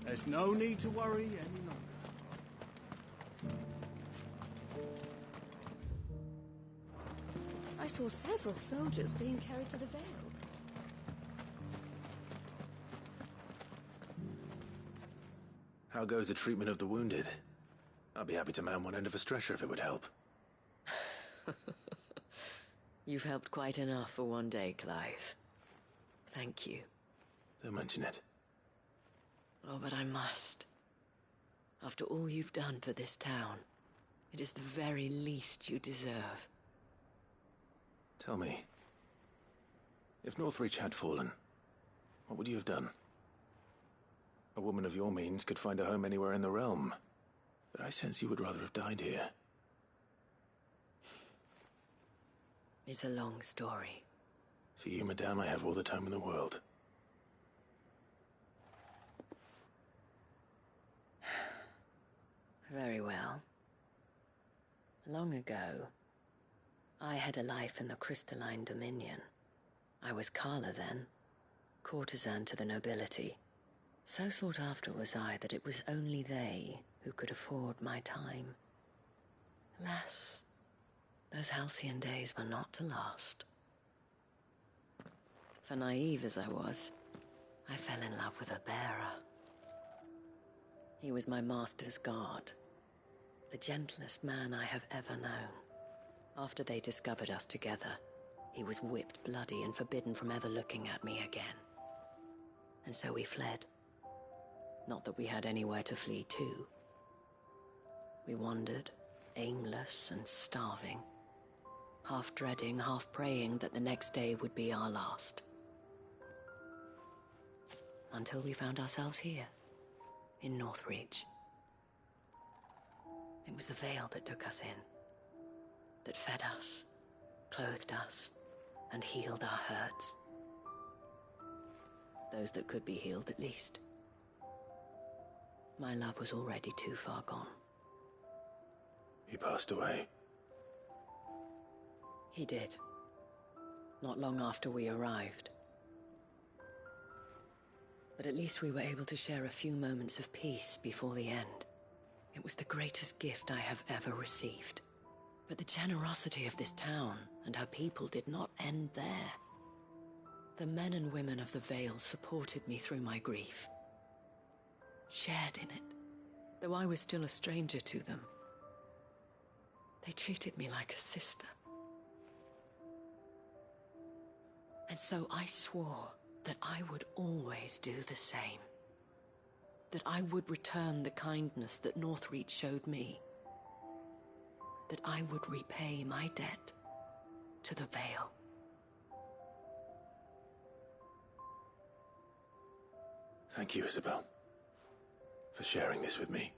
There's no need to worry any longer. I saw several soldiers being carried to the Vale. How goes the treatment of the wounded? I'd be happy to man one end of a stretcher if it would help. You've helped quite enough for one day, Clive. Thank you. Don't mention it. Oh, but I must. After all you've done for this town, it is the very least you deserve. Tell me, if Northreach had fallen, what would you have done? A woman of your means could find a home anywhere in the realm, but I sense you would rather have died here. It's a long story. For you, madame, I have all the time in the world. Very well. Long ago, I had a life in the Crystalline Dominion. I was Carla then, courtesan to the nobility. So sought after was I that it was only they who could afford my time. Alas, those halcyon days were not to last. For naive as I was, I fell in love with a bearer. He was my master's guard, the gentlest man I have ever known. After they discovered us together, he was whipped bloody and forbidden from ever looking at me again. And so we fled. Not that we had anywhere to flee to. We wandered, aimless and starving, half dreading, half praying that the next day would be our last. Until we found ourselves here, in Northreach. It was the Vale that took us in, that fed us, clothed us, and healed our hurts. Those that could be healed, at least. My love was already too far gone. He passed away. He did. Not long after we arrived. But at least we were able to share a few moments of peace before the end. It was the greatest gift I have ever received. But the generosity of this town and her people did not end there. The men and women of the Vale supported me through my grief. Shared in it, though I was still a stranger to them. They treated me like a sister. And so I swore that I would always do the same. That I would return the kindness that Northreach showed me. That I would repay my debt to the Vale. Thank you, Isabel, for sharing this with me.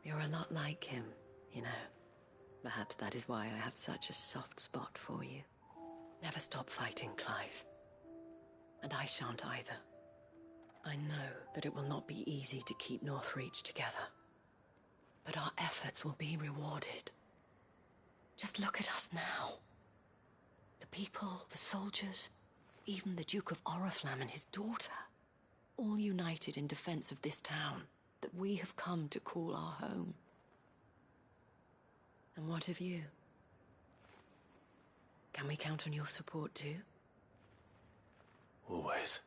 You're a lot like him, you know. Perhaps that is why I have such a soft spot for you. Never stop fighting, Clive. And I shan't either. I know that it will not be easy to keep Northreach together. But our efforts will be rewarded. Just look at us now. The people, the soldiers, even the Duke of Oriflamme and his daughter. All united in defense of this town that we have come to call our home. And what of you? Can we count on your support too? Always.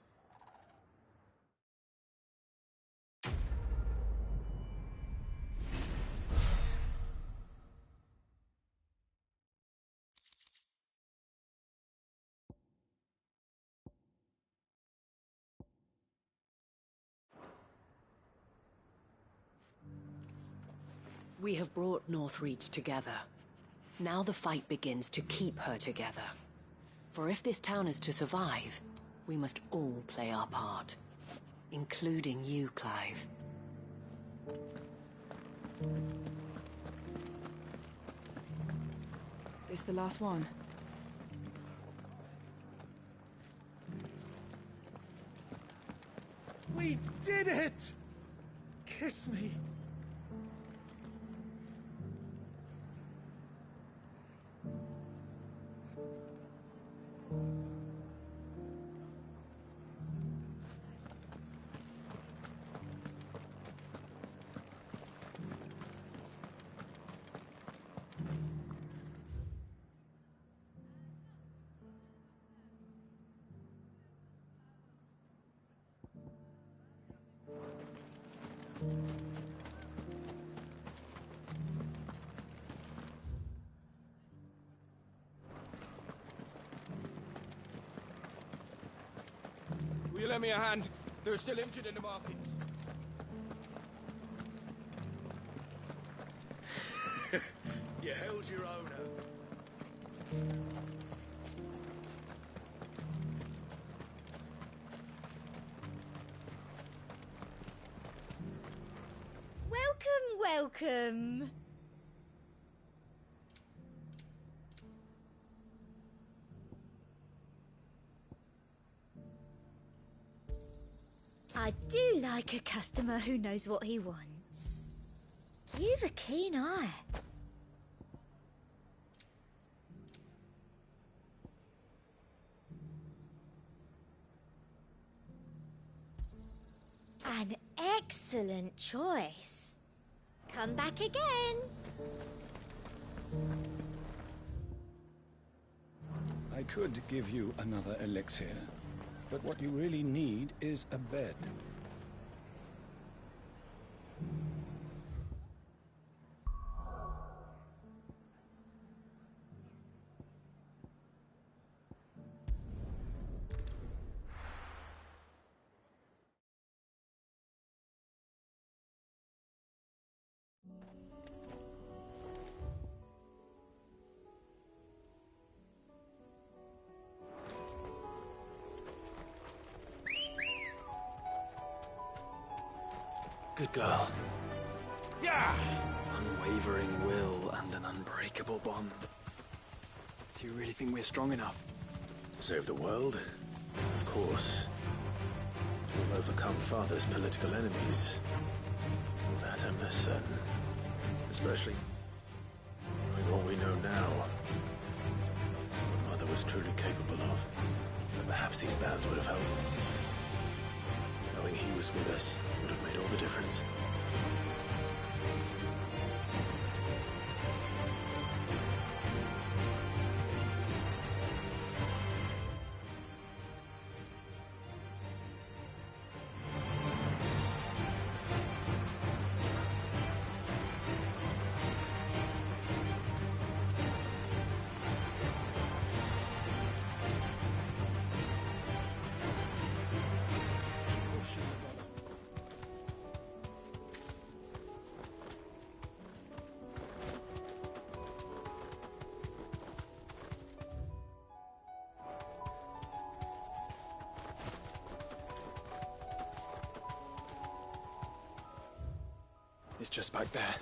We have brought Northreach together. Now the fight begins to keep her together. For if this town is to survive, we must all play our part. Including you, Clive. This the last one? We did it! Kiss me. Will you lend me a hand? There are still injured in the markets. You held your owner. Welcome. I do like a customer who knows what he wants. You've a keen eye. An excellent choice. Come back again. I could give you another elixir, but what you really need is a bed. Good girl. Yeah! Unwavering will and an unbreakable bond. Do you really think we're strong enough? Save the world? Of course. Although overcome Father's political enemies. Of that I'm less certain. Especially knowing what we know now. What Mother was truly capable of. And perhaps these bands would have helped. Knowing he was with us would have made all the difference. It's just back there.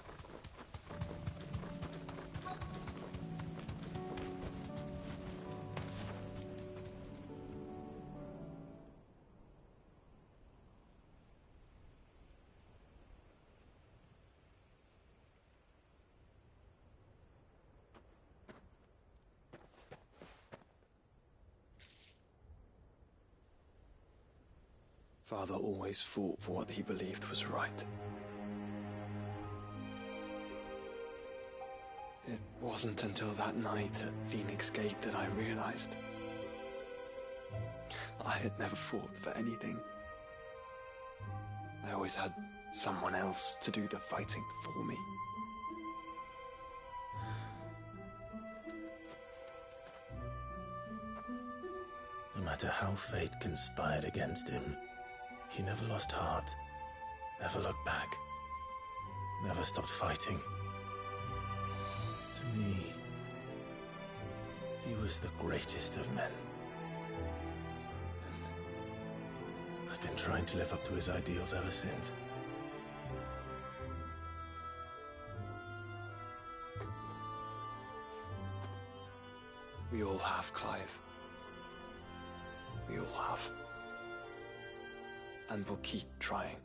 Father always fought for what he believed was right. It wasn't until that night at Phoenix Gate that I realized I had never fought for anything. I always had someone else to do the fighting for me. No matter how fate conspired against him, he never lost heart, never looked back, never stopped fighting. To me, he was the greatest of men. And I've been trying to live up to his ideals ever since. We all have, Clive. We all have. And we'll keep trying.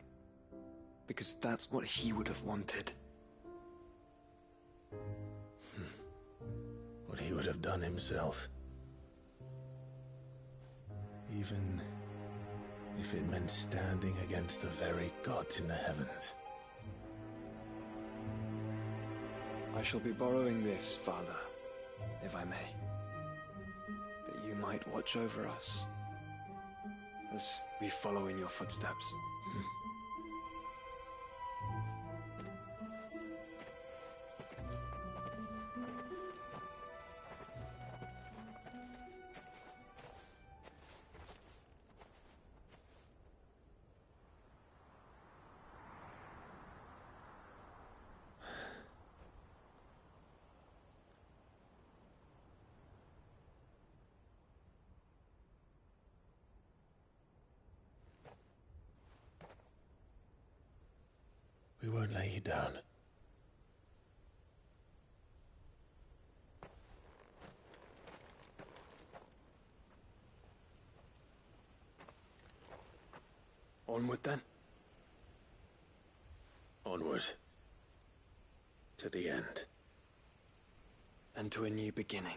Because that's what he would have wanted. What he would have done himself. Even if it meant standing against the very gods in the heavens. I shall be borrowing this, Father, if I may. That you might watch over us as we follow in your footsteps. We won't lay you down. Onward then? Onward. To the end. And to a new beginning.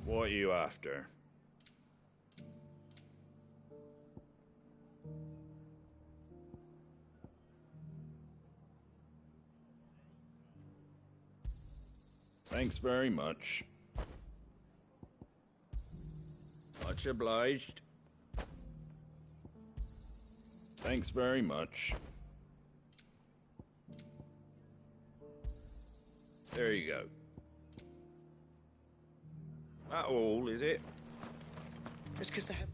What are you after? Thanks very much. Much obliged. Thanks very much. There you go. That all, is it? Just because they have...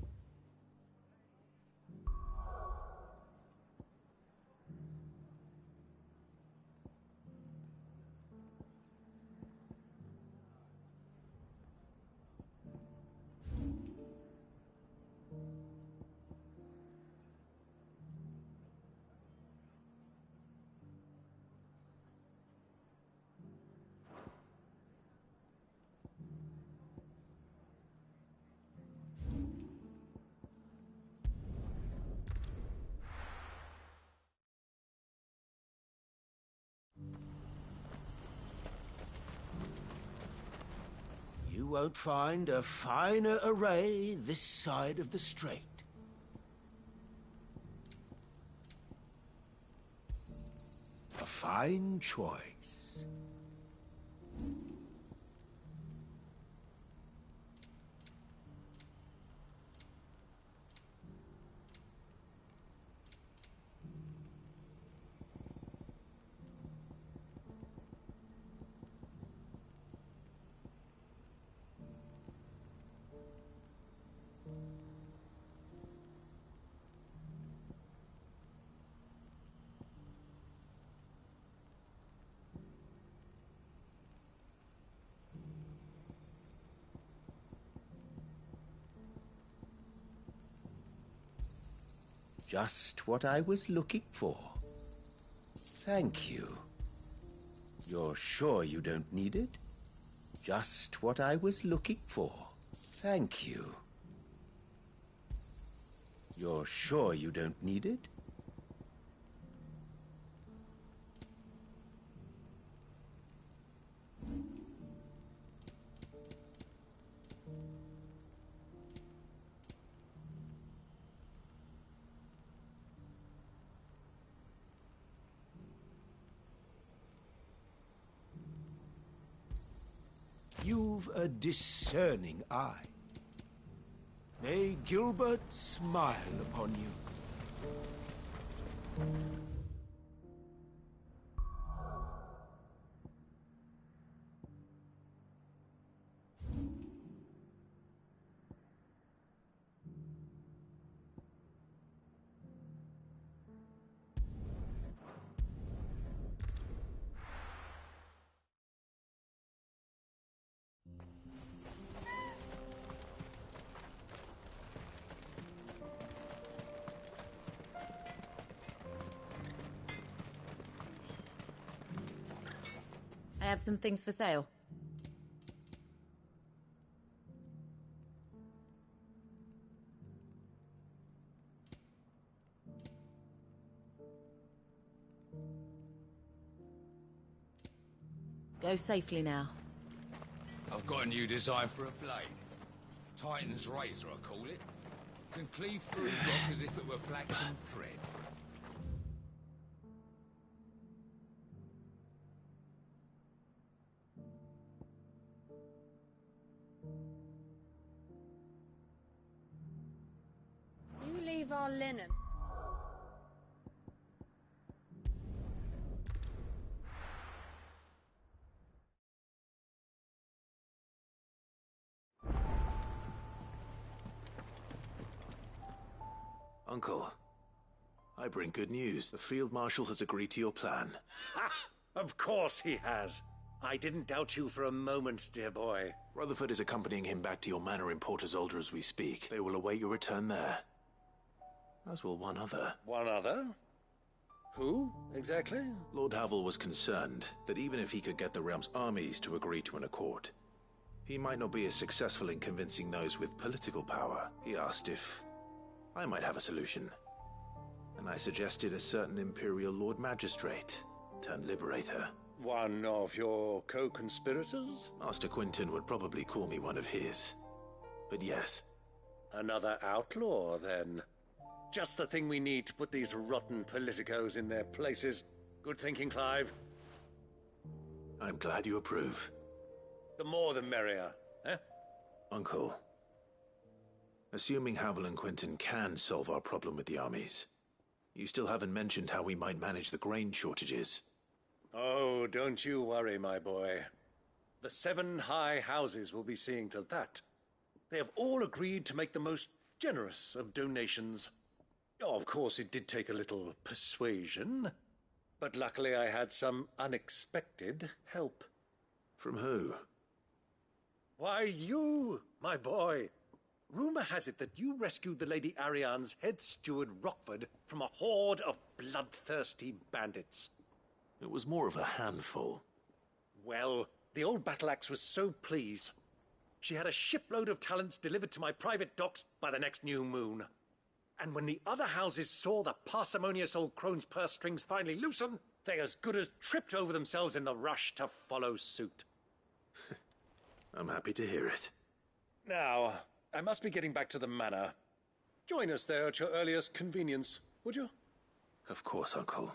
You won't find a finer array this side of the strait. A fine choice. Just what I was looking for. Thank you. You're sure you don't need it? Just what I was looking for. Thank you. You're sure you don't need it? You've a discerning eye. May Gilbert smile upon you. I have some things for sale. Go safely now. I've got a new design for a blade. Titan's Razor, I call it. Can cleave through rock as if it were flaxen thread. You leave our linen. Uncle, I bring good news. The Field Marshal has agreed to your plan. Ha! Of course he has. I didn't doubt you for a moment, dear boy. Rutherford is accompanying him back to your manor in Porter's Alder as we speak. They will await your return there. As will one other. One other? Who, exactly? Lord Havel was concerned that even if he could get the realm's armies to agree to an accord, he might not be as successful in convincing those with political power. He asked if I might have a solution, and I suggested a certain Imperial Lord Magistrate turned Liberator. One of your co-conspirators? Master Quinton would probably call me one of his. But yes. Another outlaw, then. Just the thing we need to put these rotten politicos in their places. Good thinking, Clive. I'm glad you approve. The more the merrier, eh? Uncle, assuming Havel and Quinton can solve our problem with the armies, you still haven't mentioned how we might manage the grain shortages. Oh, don't you worry, my boy. The 7 high houses will be seeing to that. They have all agreed to make the most generous of donations. Oh, of course, it did take a little persuasion, but luckily I had some unexpected help. From who? Why, you, my boy. Rumor has it that you rescued the Lady Ariane's head steward Rockford from a horde of bloodthirsty bandits. It was more of a handful. Well, the old battle axe was so pleased. She had a shipload of talents delivered to my private docks by the next new moon. And when the other houses saw the parsimonious old crone's purse strings finally loosen, they as good as tripped over themselves in the rush to follow suit. I'm happy to hear it. Now, I must be getting back to the manor. Join us there at your earliest convenience, would you? Of course, Uncle.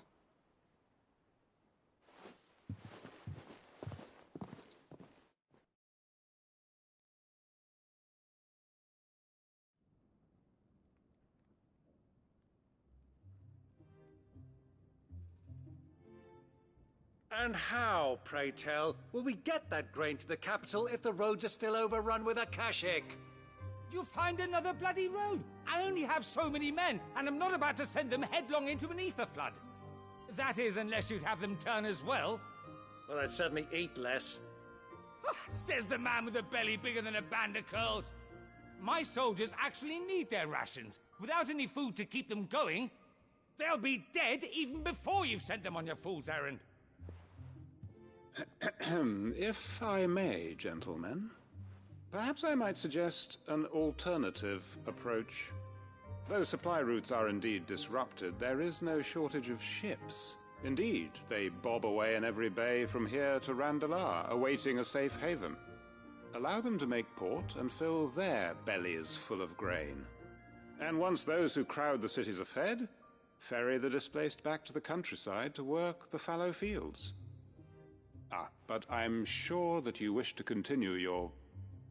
And how, pray tell, will we get that grain to the capital if the roads are still overrun with Akashic? You'll find another bloody road. I only have so many men, and I'm not about to send them headlong into an ether flood. That is, unless you'd have them turn as well. Well, I'd certainly eat less. Says the man with a belly bigger than a band of curls. My soldiers actually need their rations. Without any food to keep them going, they'll be dead even before you've sent them on your fool's errand. If I may, gentlemen, perhaps I might suggest an alternative approach. Though supply routes are indeed disrupted, there is no shortage of ships. Indeed, they bob away in every bay from here to Randalar, awaiting a safe haven. Allow them to make port and fill their bellies full of grain. And once those who crowd the cities are fed, ferry the displaced back to the countryside to work the fallow fields. But I'm sure that you wish to continue your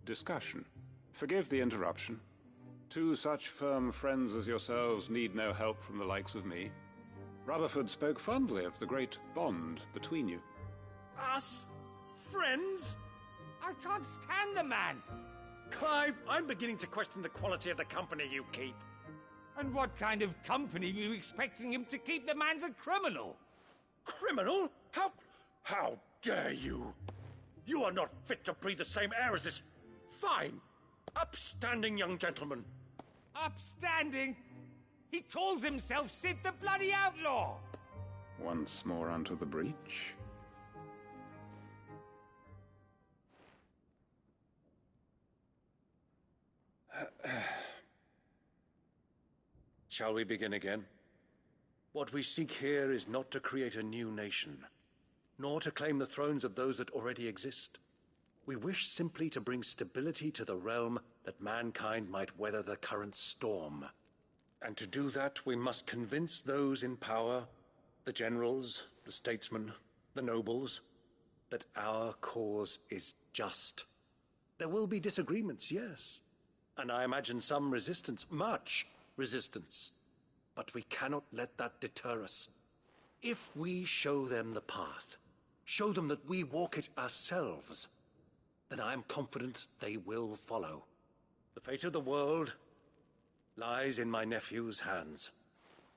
discussion. Forgive the interruption. 2 such firm friends as yourselves need no help from the likes of me. Rutherford spoke fondly of the great bond between you. Us? Friends? I can't stand the man! Clive, I'm beginning to question the quality of the company you keep. And what kind of company were you expecting him to keep? The man's a criminal! Criminal? How dare you? You are not fit to breathe the same air as this fine, upstanding young gentleman. Upstanding? He calls himself Sid the Bloody Outlaw! Once more unto the breach. Shall we begin again? What we seek here is not to create a new nation, nor to claim the thrones of those that already exist. We wish simply to bring stability to the realm that mankind might weather the current storm. And to do that, we must convince those in power, the generals, the statesmen, the nobles, that our cause is just. There will be disagreements, yes, and I imagine some resistance, much resistance. But we cannot let that deter us. If we show them the path, show them that we walk it ourselves, then I am confident they will follow. The fate of the world lies in my nephew's hands,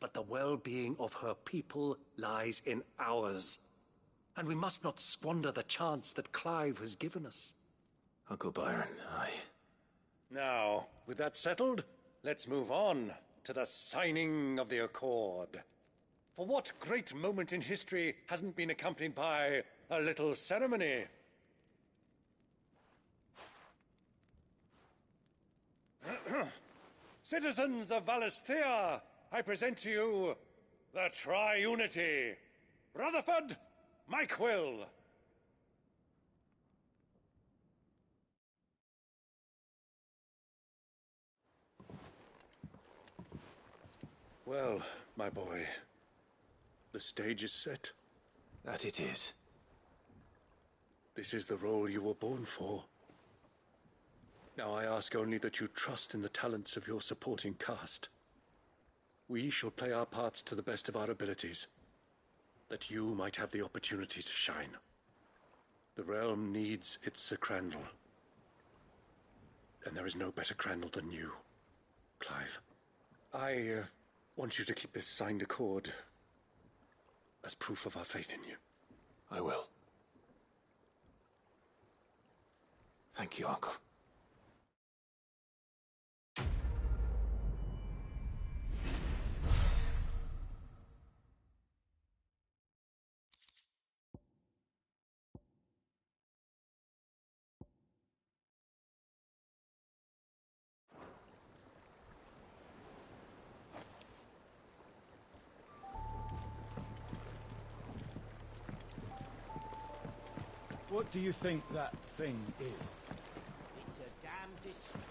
but the well-being of her people lies in ours. And we must not squander the chance that Clive has given us. Uncle Byron, Now, with that settled, let's move on to the signing of the Accord. For what great moment in history hasn't been accompanied by a little ceremony? Citizens of Valisthea, I present to you the Tri-Unity. Rutherford, my quill! Well, my boy, the stage is set. That it is. This is the role you were born for. Now I ask only that you trust in the talents of your supporting cast. We shall play our parts to the best of our abilities, that you might have the opportunity to shine. The realm needs its Sir Crandall. And there is no better Crandall than you, Clive. I want you to keep this signed accord as proof of our faith in you. I will. Thank you, Uncle. What do you think that thing is? It's a damn distraction.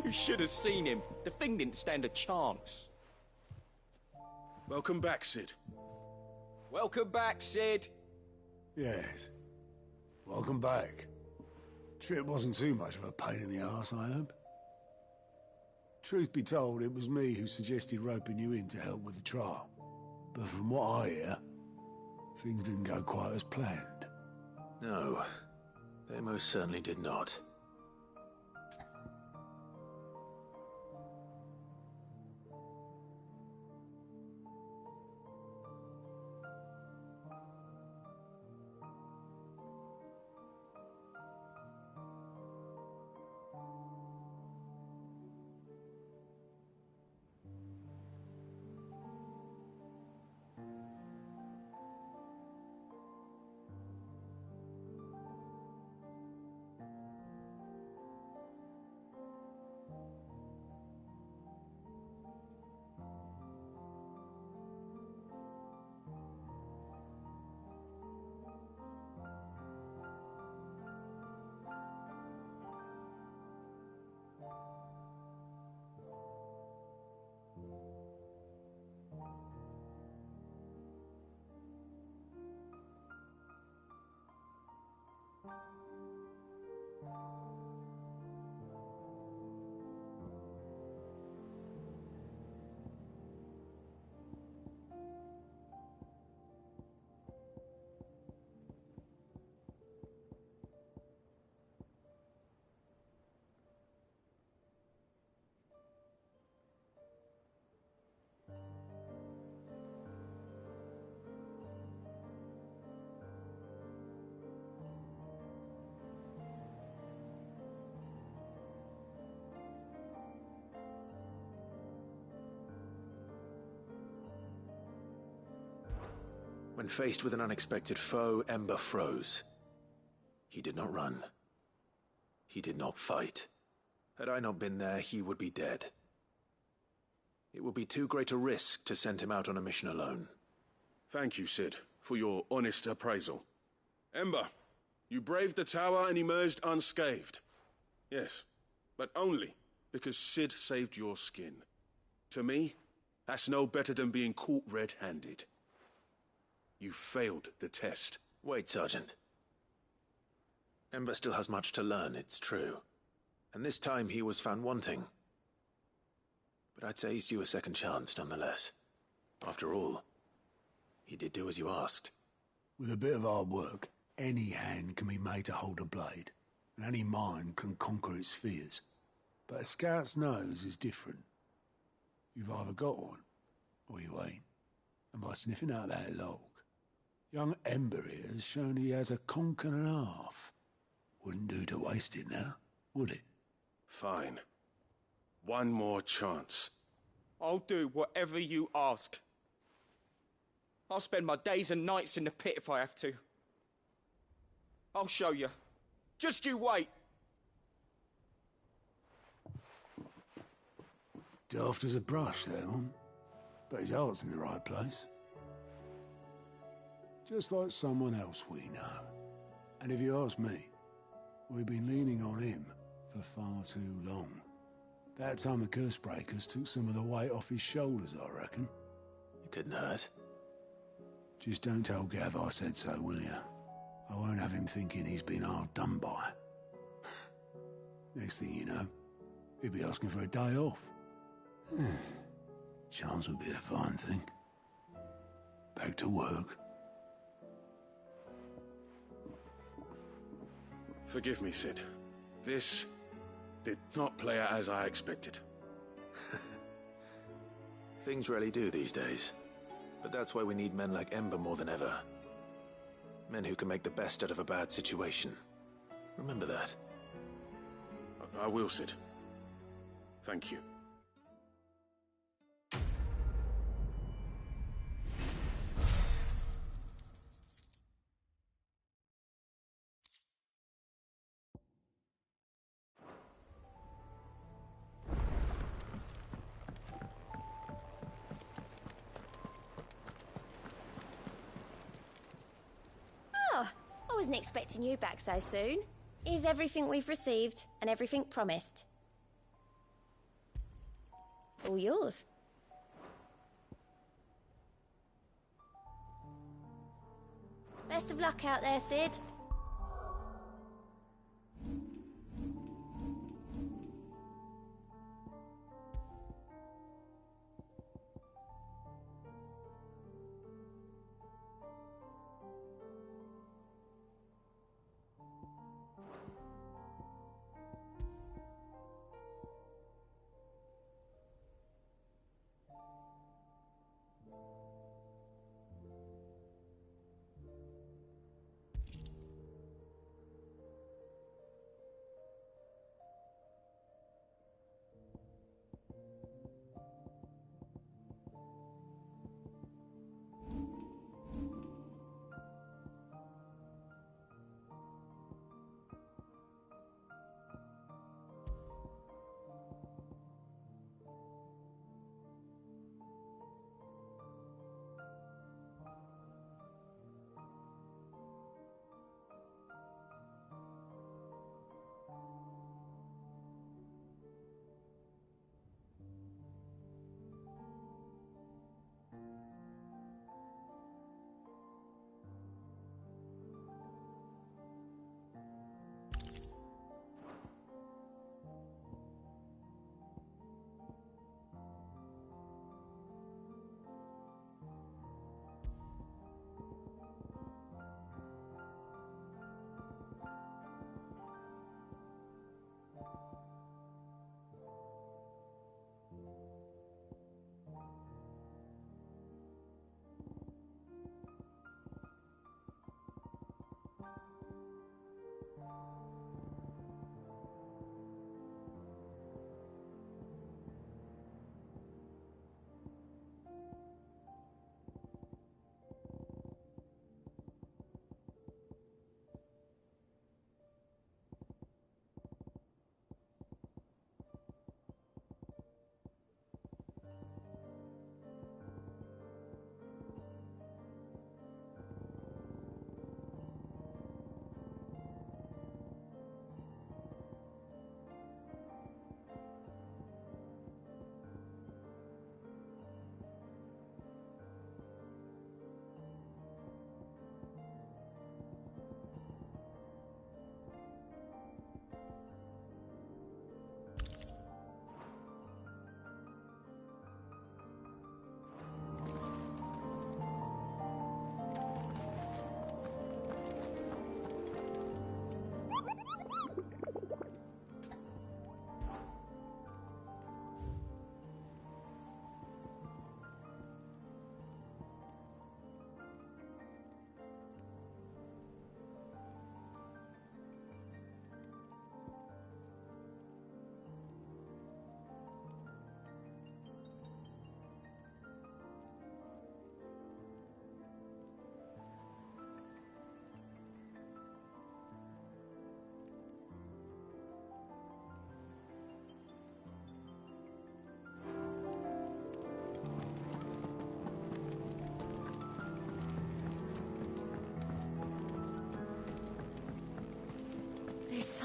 You should have seen him. The thing didn't stand a chance. Welcome back, Sid. Welcome back, Sid. Yes. Welcome back. Trip wasn't too much of a pain in the arse, I hope. Truth be told, it was me who suggested roping you in to help with the trial. But from what I hear, things didn't go quite as planned. No, they most certainly did not. When faced with an unexpected foe, Ember froze. He did not run. He did not fight. Had I not been there, he would be dead. It would be too great a risk to send him out on a mission alone. Thank you, Sid, for your honest appraisal. Ember, you braved the tower and emerged unscathed. Yes, but only because Sid saved your skin. To me, that's no better than being caught red-handed. You failed the test. Wait, Sergeant. Ember still has much to learn, it's true. And this time he was found wanting. But I'd say he's due a second chance, nonetheless. After all, he did do as you asked. With a bit of hard work, any hand can be made to hold a blade, and any mind can conquer its fears. But a scout's nose is different. You've either got one, or you ain't. And by sniffing out that log, young Ember here has shown he has a conch and a half. Wouldn't do to waste it now, would it? Fine. One more chance. I'll do whatever you ask. I'll spend my days and nights in the pit if I have to. I'll show you. Just you wait. Daft as a brush, that one. But his heart's in the right place. Just like someone else we know. And if you ask me, we've been leaning on him for far too long. That time the curse breakers took some of the weight off his shoulders, I reckon. It couldn't hurt. Just don't tell Gav I said so, will you? I won't have him thinking he's been hard done by. Next thing you know, he'll be asking for a day off. Chance would be a fine thing. Back to work. Forgive me, Sid. This did not play out as I expected. Things really do these days. But that's why we need men like Ember more than ever. Men who can make the best out of a bad situation. Remember that. I will, Sid. Thank you. I wasn't expecting you back so soon. Here's everything we've received and everything promised. All yours. Best of luck out there, Sid.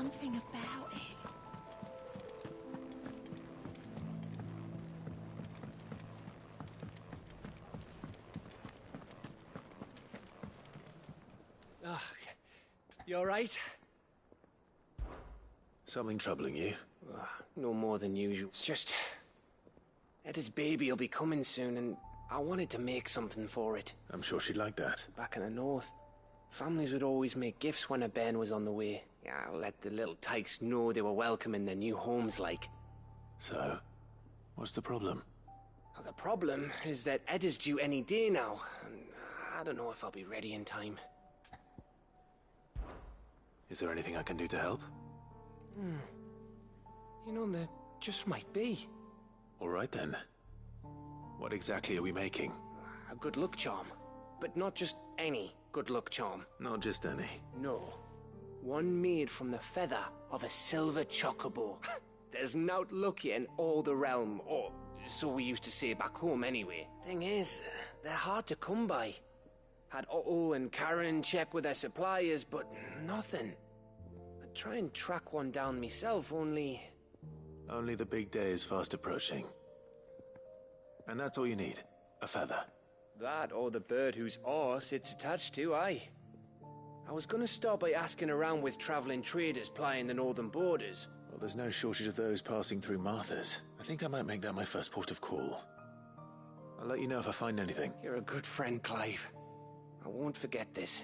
something about it. You alright? Something troubling you? No more than usual. It's just... Etta's baby will be coming soon, and I wanted to make something for it. I'm sure she'd like that. Back in the north, families would always make gifts when a bairn was on the way. Yeah, let the little tykes know they were welcome in their new homes, like. So, what's the problem? Well, the problem is that Etta's due any day now, and I don't know if I'll be ready in time. Is there anything I can do to help? You know, there just might be. All right then. What exactly are we making? A good luck charm. But not just any good luck charm. Not just any. No. One made from the feather of a silver chocobo. There's naught luckier in all the realm, or so we used to say back home anyway. Thing is, they're hard to come by. Had Otto and Karen check with their suppliers, but nothing. I'd try and track one down myself, only... Only the big day is fast approaching. And that's all you need. A feather. That or the bird whose horse it's attached to, aye. I was gonna start by asking around with traveling traders plying the northern borders. Well, there's no shortage of those passing through Martha's. I think I might make that my first port of call. I'll let you know if I find anything. You're a good friend, Clive. I won't forget this.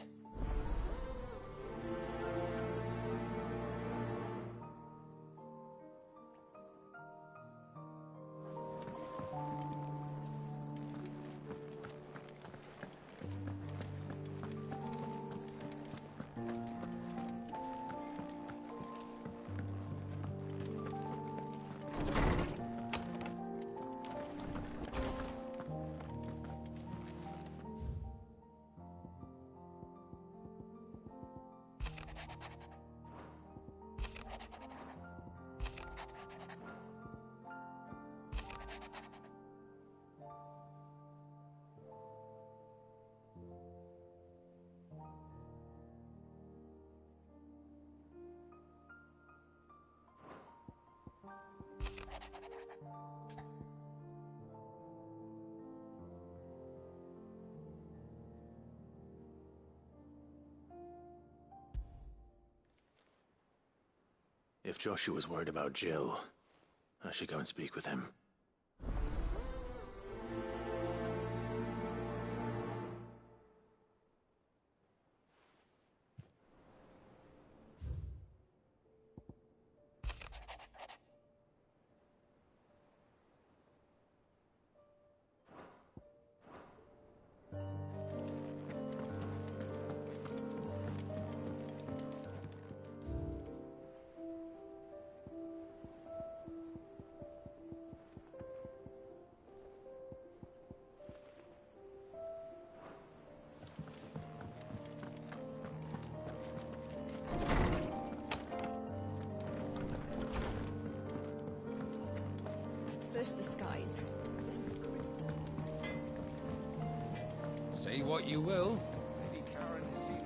If Joshua's worried about Jill, I should go and speak with him. First the skies. Say what you will, Lady Karen has seen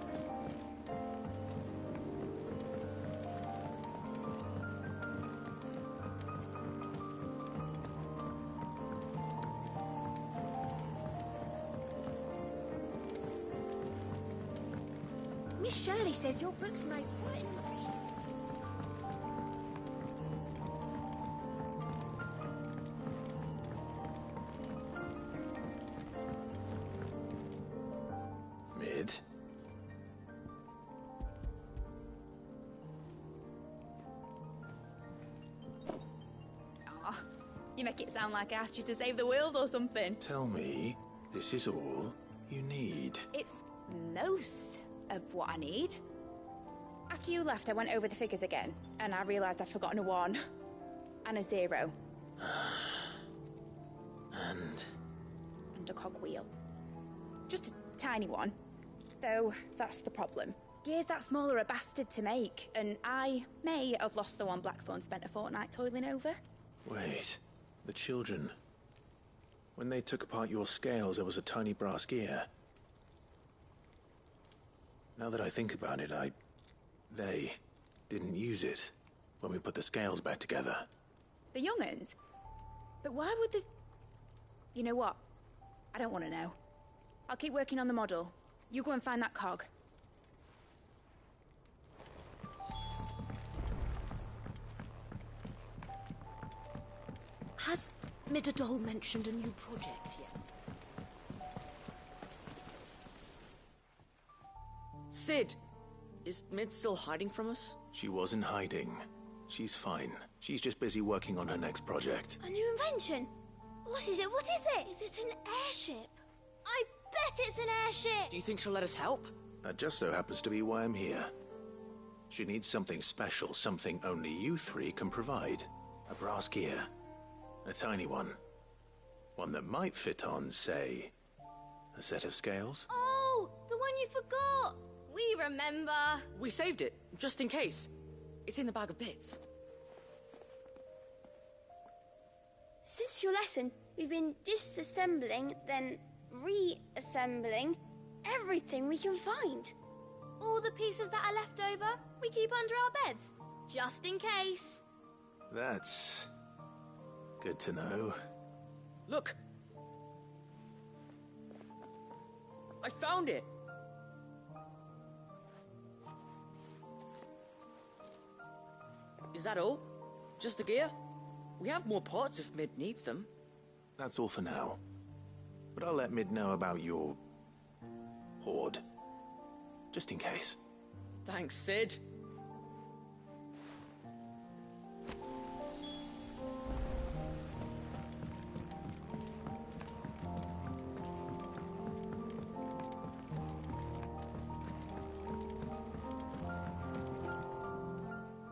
Miss Shirley says your book's made quite an impression. Mid? Aw, you make it sound like I asked you to save the world or something. Tell me, this is all you need. It's most of what I need. After you left, I went over the figures again, and I realised I'd forgotten a 1 and a 0. And a cogwheel. Just a tiny one. Though, that's the problem. Gears that small are a bastard to make, and I may have lost the one Blackthorn spent a fortnight toiling over. Wait, the children. When they took apart your scales, there was a tiny brass gear. Now that I think about it, they didn't use it when we put the scales back together. The young'uns? But why would the... You know what? I don't want to know. I'll keep working on the model. You go and find that cog. Has Midadol mentioned a new project yet? Sid! Is Mid still hiding from us? She wasn't hiding. She's fine. She's just busy working on her next project. A new invention? What is it? What is it? Is it an airship? I bet it's an airship! Do you think she'll let us help? That just so happens to be why I'm here. She needs something special, something only you three can provide. A brass gear. A tiny one. One that might fit on, say, a set of scales? Oh, the one you forgot! We remember! We saved it, just in case. It's in the bag of bits. Since your lesson, we've been disassembling, then reassembling everything we can find. All the pieces that are left over, we keep under our beds, just in case. That's good to know. Look! I found it! Is that all? Just the gear? We have more parts if Mid needs them. That's all for now. But I'll let Mid know about your hoard. Just in case. Thanks, Sid.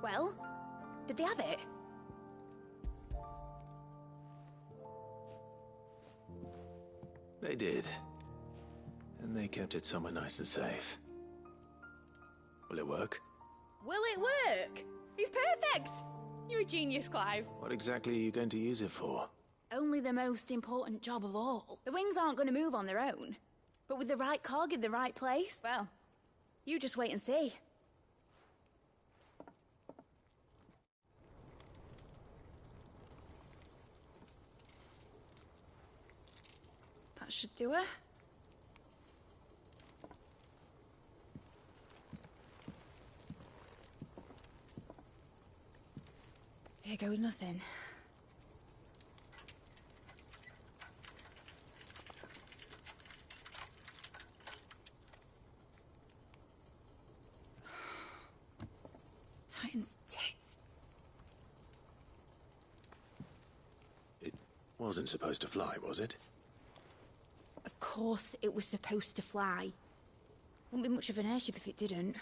Well, did they have it? They did. And they kept it somewhere nice and safe. Will it work? Will it work? He's perfect! You're a genius, Clive. What exactly are you going to use it for? Only the most important job of all. The wings aren't going to move on their own. But with the right cog in the right place, well, you just wait and see. That should do it. Here goes nothing. Titan's tits. It wasn't supposed to fly, was it? Of course it was supposed to fly. Wouldn't be much of an airship if it didn't.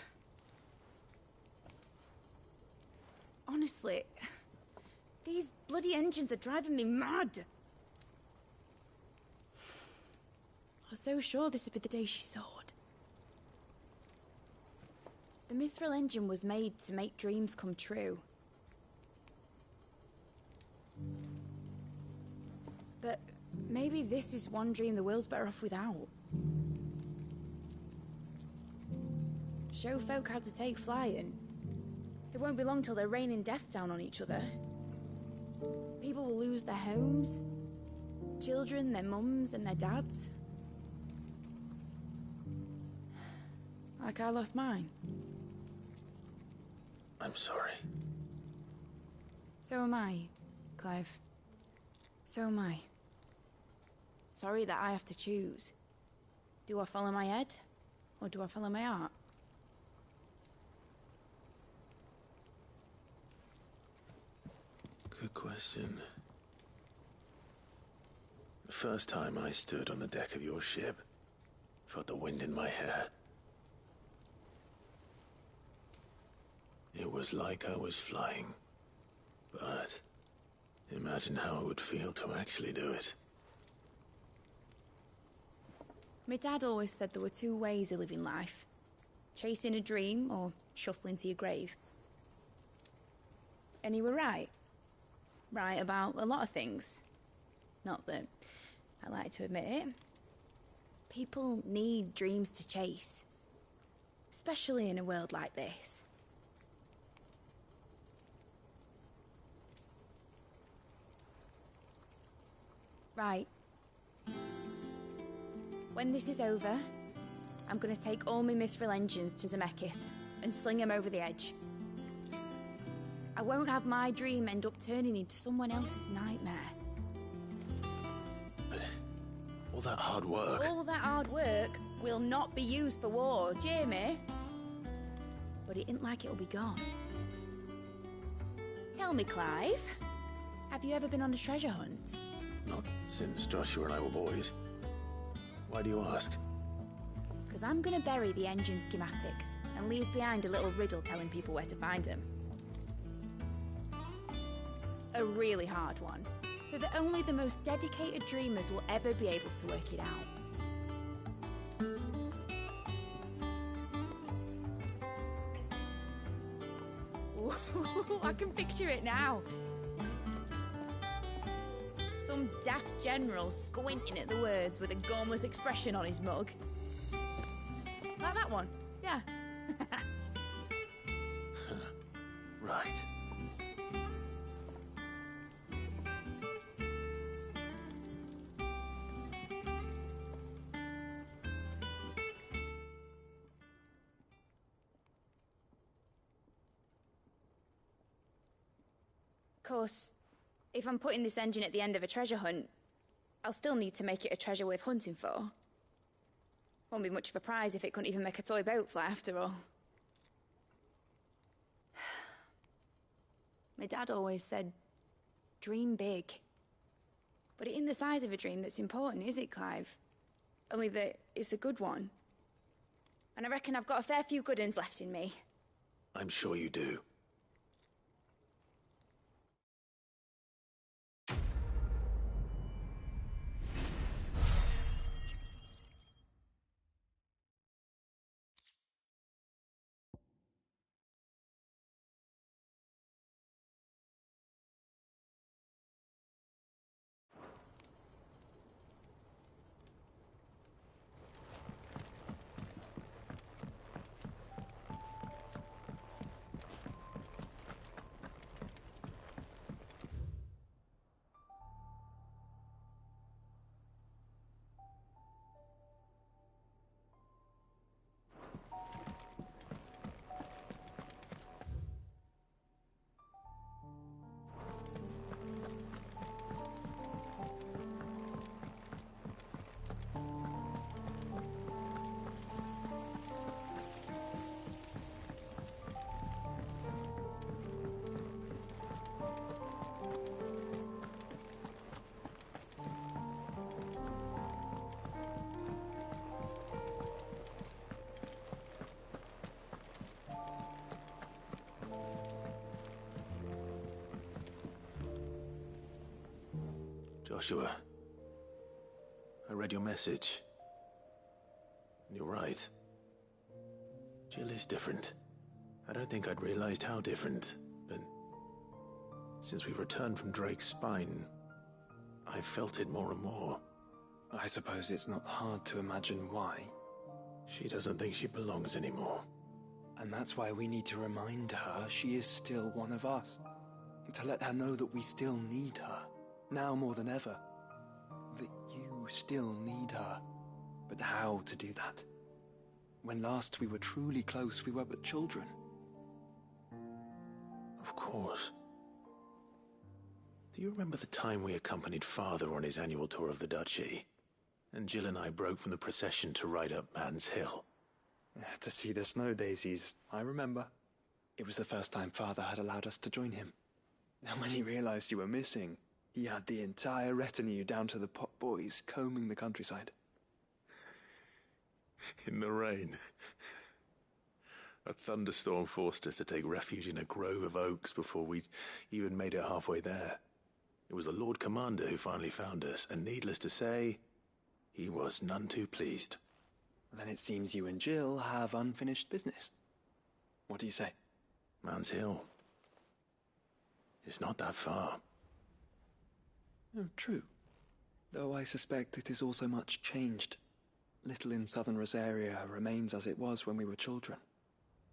Honestly, these bloody engines are driving me mad. I was so sure this would be the day she soared. The Mithril engine was made to make dreams come true. But maybe this is one dream the world's better off without. Show folk how to take flying. It won't be long till they're raining death down on each other. People will lose their homes. Children, their mums and their dads. Like I lost mine. I'm sorry. So am I, Clive. So am I. Sorry that I have to choose. Do I follow my head, or do I follow my heart? Good question. The first time I stood on the deck of your ship, felt the wind in my hair. It was like I was flying. But imagine how it would feel to actually do it. My dad always said there were two ways of living life. Chasing a dream or shuffling to your grave. And he were right. Right about a lot of things. Not that I like to admit it. People need dreams to chase. Especially in a world like this. Right. When this is over, I'm gonna take all my mithril engines to Zemeckis and sling them over the edge. I won't have my dream end up turning into someone else's nightmare. But all that hard work... All that hard work will not be used for war, Jamie. But it ain't like it'll be gone. Tell me, Clive, have you ever been on a treasure hunt? Not since Joshua and I were boys. Why do you ask? Because I'm gonna bury the engine schematics and leave behind a little riddle telling people where to find them. A really hard one, so that only the most dedicated dreamers will ever be able to work it out. Ooh, I can picture it now. Some daft general squinting at the words with a gormless expression on his mug. Like that one, yeah. Right. Of course, if I'm putting this engine at the end of a treasure hunt, I'll still need to make it a treasure worth hunting for. Won't be much of a prize if it couldn't even make a toy boat fly after all. My dad always said, dream big. But it ain't the size of a dream that's important, is it, Clive? Only that it's a good one. And I reckon I've got a fair few good uns left in me. I'm sure you do. Joshua, I read your message. And you're right. Jill is different. I don't think I'd realized how different, but since we returned from Drake's spine, I've felt it more and more. I suppose it's not hard to imagine why. She doesn't think she belongs anymore. And that's why we need to remind her she is still one of us. To let her know that we still need her. Now more than ever. That you still need her. But how to do that? When last we were truly close, we were but children. Of course. Do you remember the time we accompanied Father on his annual tour of the Duchy? And Jill and I broke from the procession to ride up Man's Hill. To see the snow daisies, I remember. It was the first time Father had allowed us to join him. And when he realized you were missing, he had the entire retinue down to the pot boys combing the countryside. In the rain. A thunderstorm forced us to take refuge in a grove of oaks before we'd even made it halfway there. It was the Lord Commander who finally found us, and needless to say, he was none too pleased. Then it seems you and Jill have unfinished business. What do you say? Man's Hill. It's not that far. Oh, true. Though I suspect it is also much changed. Little in southern Rosaria remains as it was when we were children.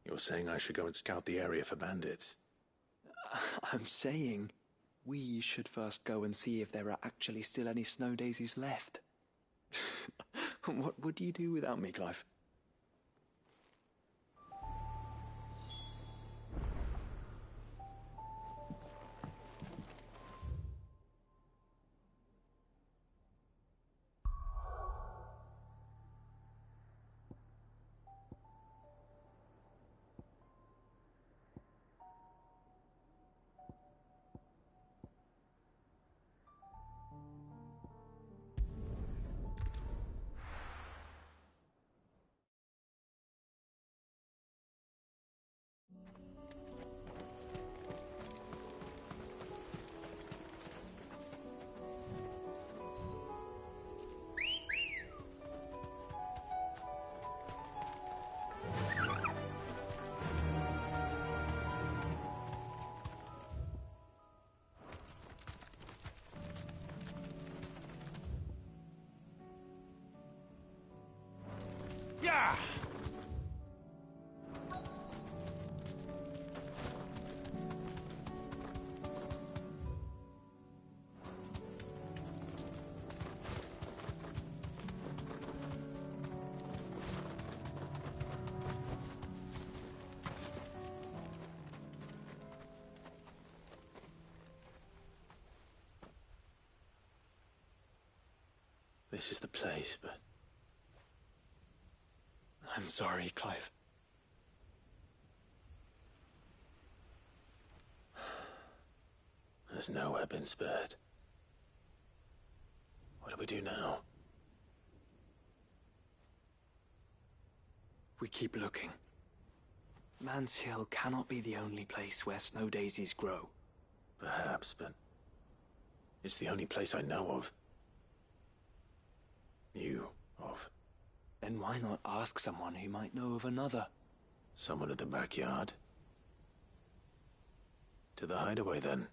You're saying I should go and scout the area for bandits? I'm saying We should first go and see if there are actually still any snow daisies left. What would you do without me, Clive? Yeah! This is the place, but... I'm sorry, Clive. There's nowhere been spared. What do we do now? We keep looking. Man's Hill cannot be the only place where snow daisies grow. Perhaps, but... it's the only place I know of. Knew of. Then why not ask someone who might know of another? Someone in the backyard? To the hideaway, then.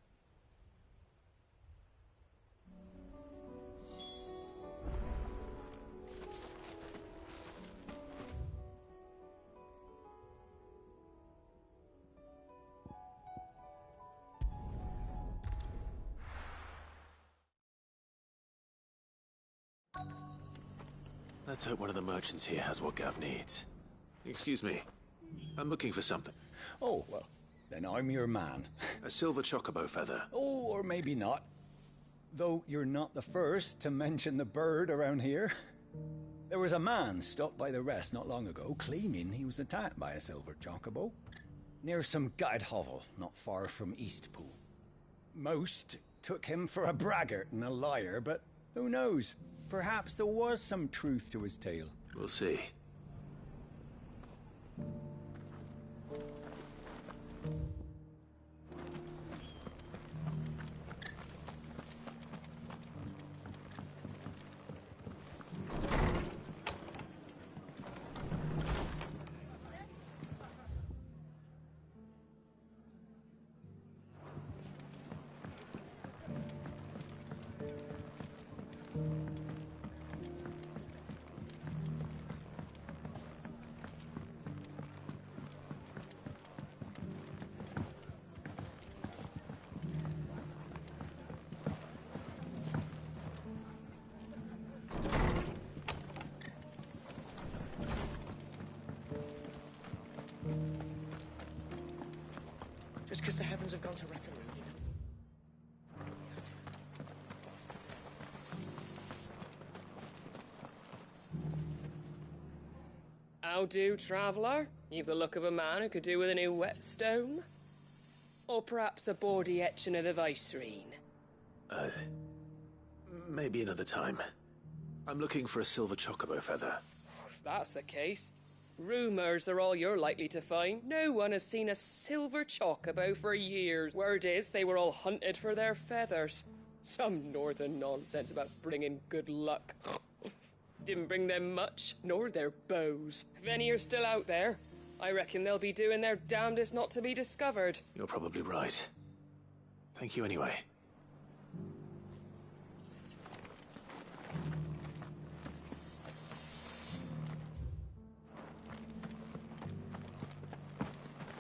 Let's hope one of the merchants here has what Gav needs. Excuse me. I'm looking for something. Oh, well, then I'm your man. A silver chocobo feather. Oh, or maybe not. Though you're not the first to mention the bird around here. There was a man stopped by the rest not long ago, claiming he was attacked by a silver chocobo. Near some gated hovel, not far from Eastpool. Most took him for a braggart and a liar, but who knows? Perhaps there was some truth to his tale. We'll see. Just because the heavens have gone to Rackaroon, you know. How do, traveller? You've the look of a man who could do with a new whetstone. Or perhaps a bawdy etching of the Vicerine. Maybe another time. I'm looking for a silver chocobo feather. If that's the case, rumours are all you're likely to find. No one has seen a silver chocobo for years. Word is they were all hunted for their feathers. Some northern nonsense about bringing good luck. Didn't bring them much, nor their bows. If any are still out there, I reckon they'll be doing their damnedest not to be discovered. You're probably right. Thank you anyway.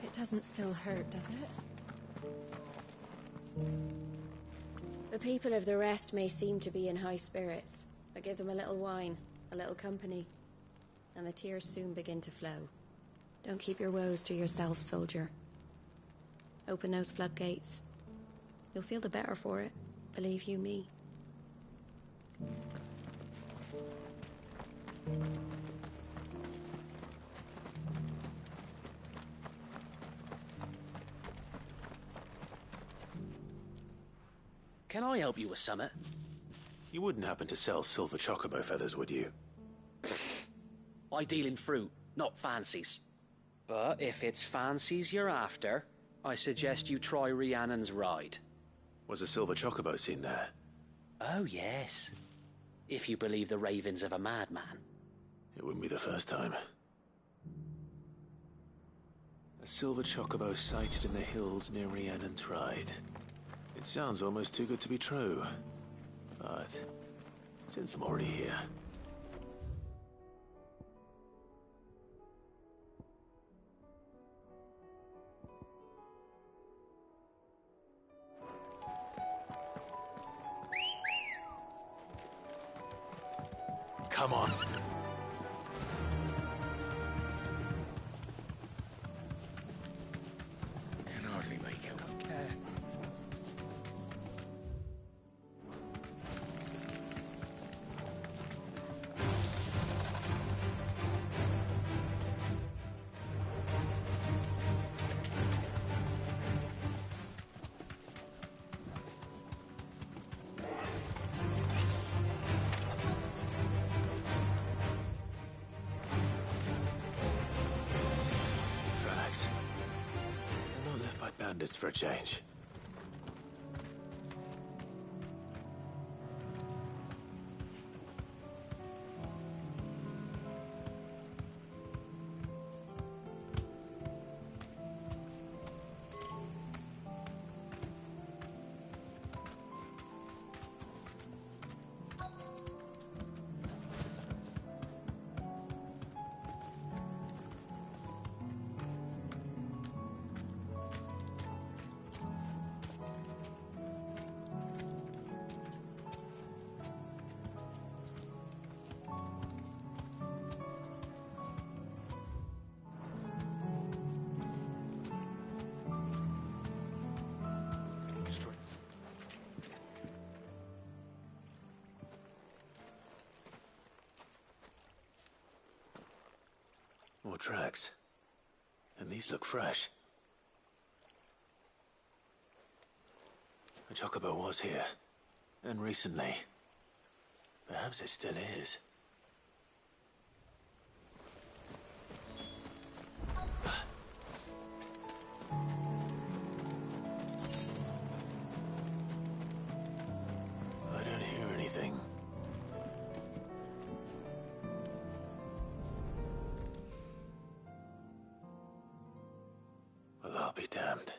It doesn't still hurt, does it? people of the rest may seem to be in high spirits, but give them a little wine, a little company, and the tears soon begin to flow. Don't keep your woes to yourself, soldier. Open those floodgates. You'll feel the better for it, believe you me. Can I help you with summit? You wouldn't happen to sell silver chocobo feathers, would you? I deal in fruit, not fancies. But if it's fancies you're after, I suggest you try Rhiannon's ride. Was a silver chocobo seen there? Oh, yes. If you believe the ravings of a madman. It wouldn't be the first time. A silver chocobo sighted in the hills near Rhiannon's ride. It sounds almost too good to be true. But since I'm already here... Come on. Can hardly make out of care. Tracks. They're not left by bandits for a change. More tracks. And these look fresh. The chocobo was here. And recently. Perhaps it still is. I don't hear anything. Well, I'll be damned.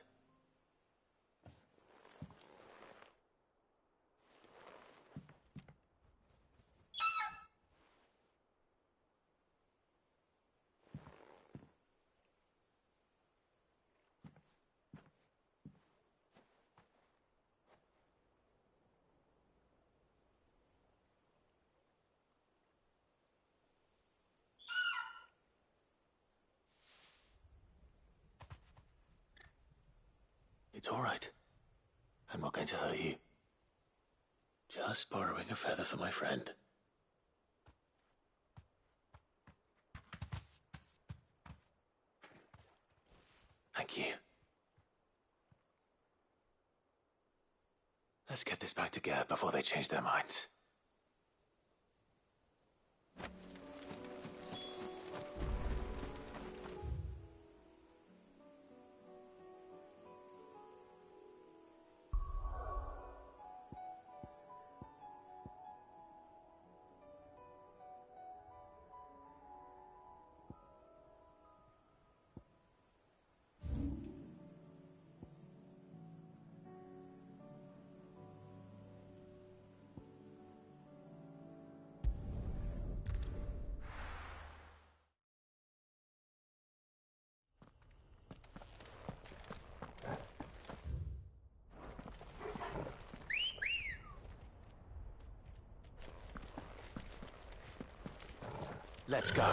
It's all right. I'm not going to hurt you. Just borrowing a feather for my friend. Thank you. Let's get this back to Gav before they change their minds. Let's go.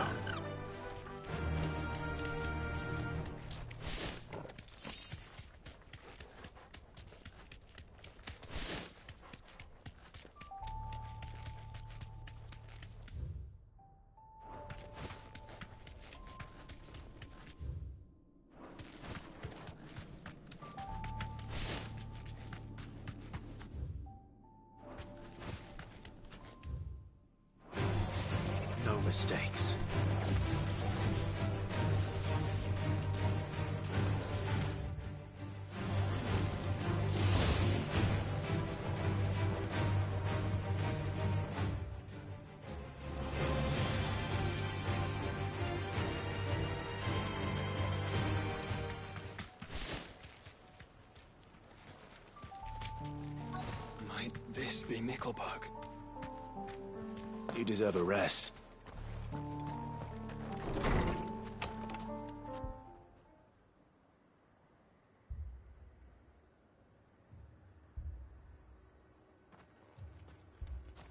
No mistakes. Might this be Mickelberg? You deserve a rest.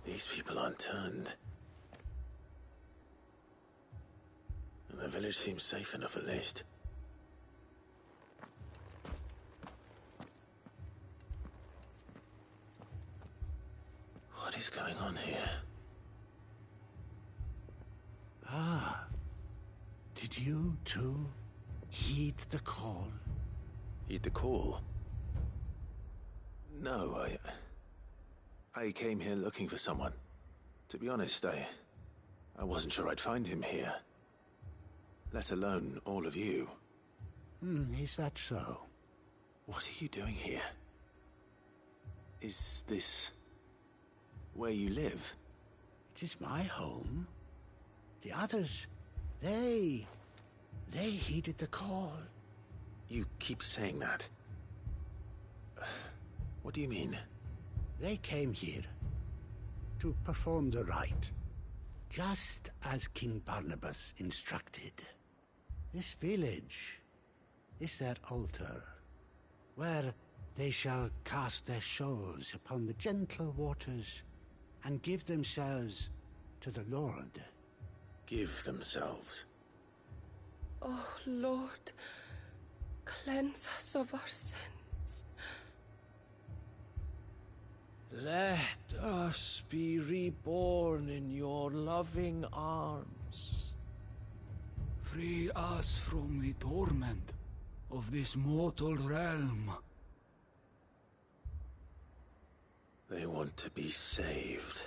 These people aren't turned. And the village seems safe enough at least. What is going on here? Ah. Did you, too, heed the call? Heed the call? No, I came here looking for someone. To be honest, I wasn't sure I'd find him here. Let alone all of you. Is that so? What are you doing here? Is this where you live? It is my home. The others, they heeded the call. You keep saying that. What do you mean? They came here to perform the rite, just as King Barnabas instructed. This village is their altar, where they shall cast their souls upon the gentle waters and give themselves to the Lord. Give themselves? Oh, Lord, cleanse us of our sins. Let us be reborn in your loving arms. Free us from the torment of this mortal realm. They want to be saved.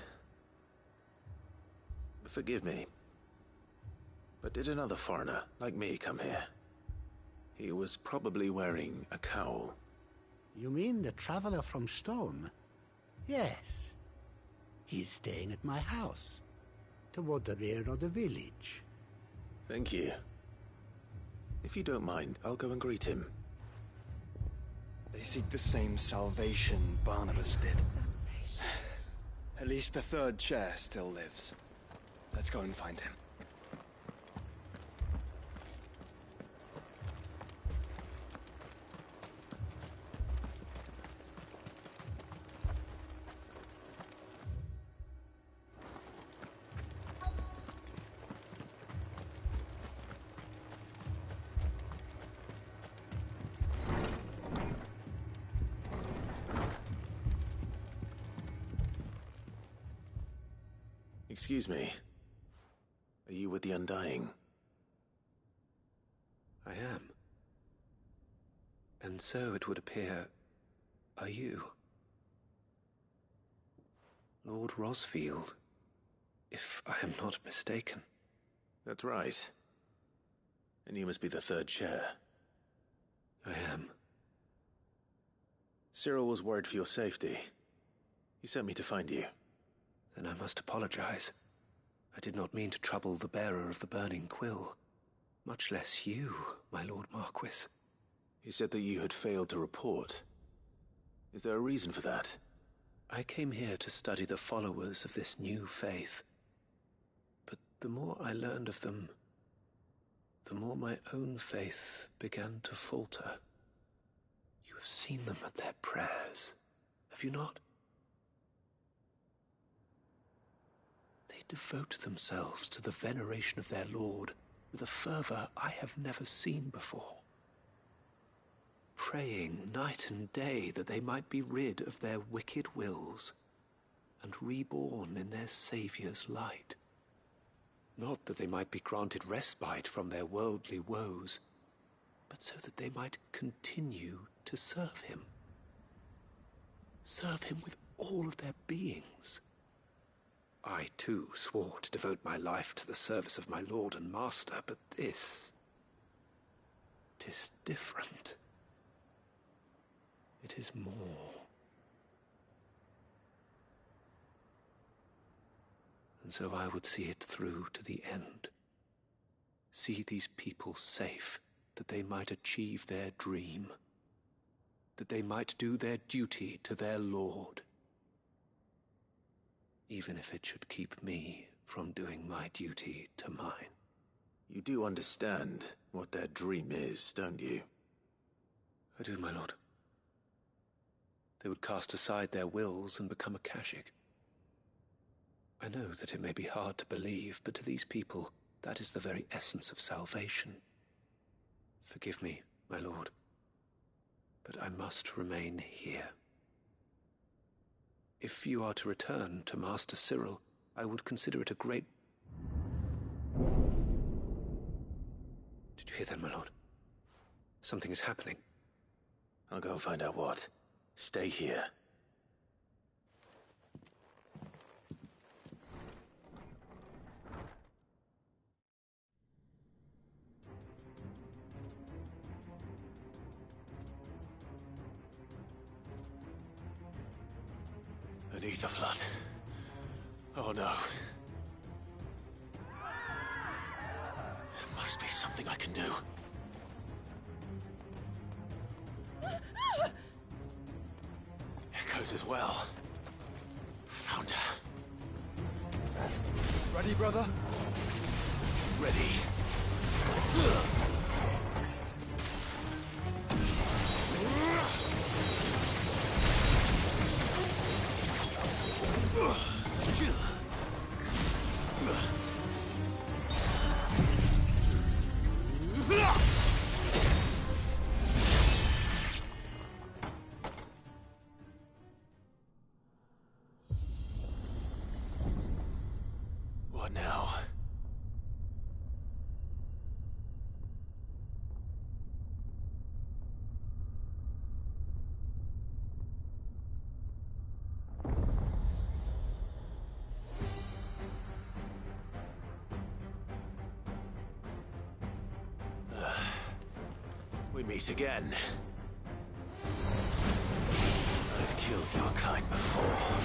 Forgive me, but did another foreigner like me come here? He was probably wearing a cowl. You mean the traveler from Stone? Yes. He's staying at my house, toward the rear of the village. Thank you. If you don't mind, I'll go and greet him. They seek the same salvation Barnabas did. At least the third chair still lives. Let's go and find him. Excuse me. Are you with the Undying? I am. And so it would appear, are you? Lord Rosfield, if I am not mistaken. That's right. And you must be the third chair. I am. Cyril was worried for your safety. He sent me to find you. Then I must apologize. I did not mean to trouble the bearer of the burning quill. Much less you, my Lord Marquis. He said that you had failed to report. Is there a reason for that? I came here to study the followers of this new faith. But the more I learned of them, the more my own faith began to falter. You have seen them at their prayers, have you not? They devote themselves to the veneration of their lord with a fervor I have never seen before, praying night and day that they might be rid of their wicked wills and reborn in their Saviour's light. Not that they might be granted respite from their worldly woes, but so that they might continue to serve him. Serve him with all of their beings. I, too, swore to devote my life to the service of my Lord and Master, but this... 'tis different. It is more. And so I would see it through to the end. See these people safe, that they might achieve their dream, that they might do their duty to their Lord, even if it should keep me from doing my duty to mine. You do understand what their dream is, don't you? I do, my lord. They would cast aside their wills and become Akashic. I know that it may be hard to believe, but to these people, that is the very essence of salvation. Forgive me, my lord, but I must remain here. If you are to return to Master Cyril, I would consider it a great... Did you hear that, my lord? Something is happening. I'll go and find out what. Stay here. Beneath the flood. Oh no. There must be something I can do. Echoes as well. Found her. Ready, brother? Ready. What now? We meet again. I've killed your kind before.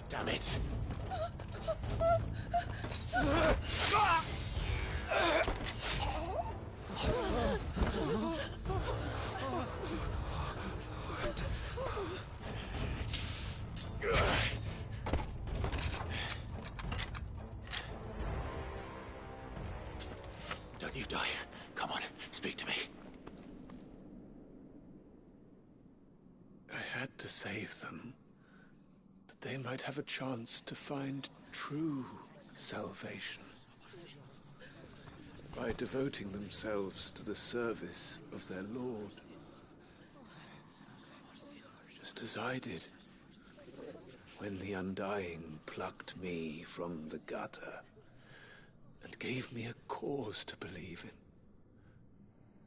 Damn it! Don't you die. Come on, speak to me. I had to save them, that they might have a chance to find true salvation by devoting themselves to the service of their Lord, just as I did when the Undying plucked me from the gutter and gave me a cause to believe in,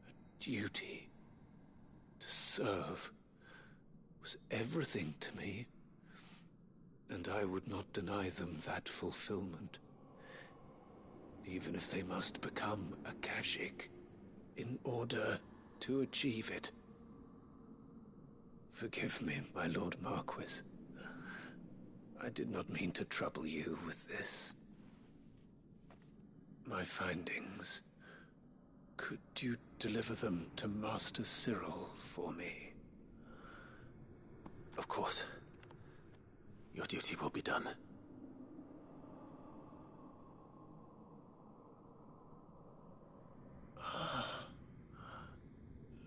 a duty to serve was everything to me, and I would not deny them that fulfillment, even if they must become a Kashik in order to achieve it. Forgive me, my Lord Marquis. I did not mean to trouble you with this. My findings. Could you deliver them to Master Cyril for me? Of course. Your duty will be done.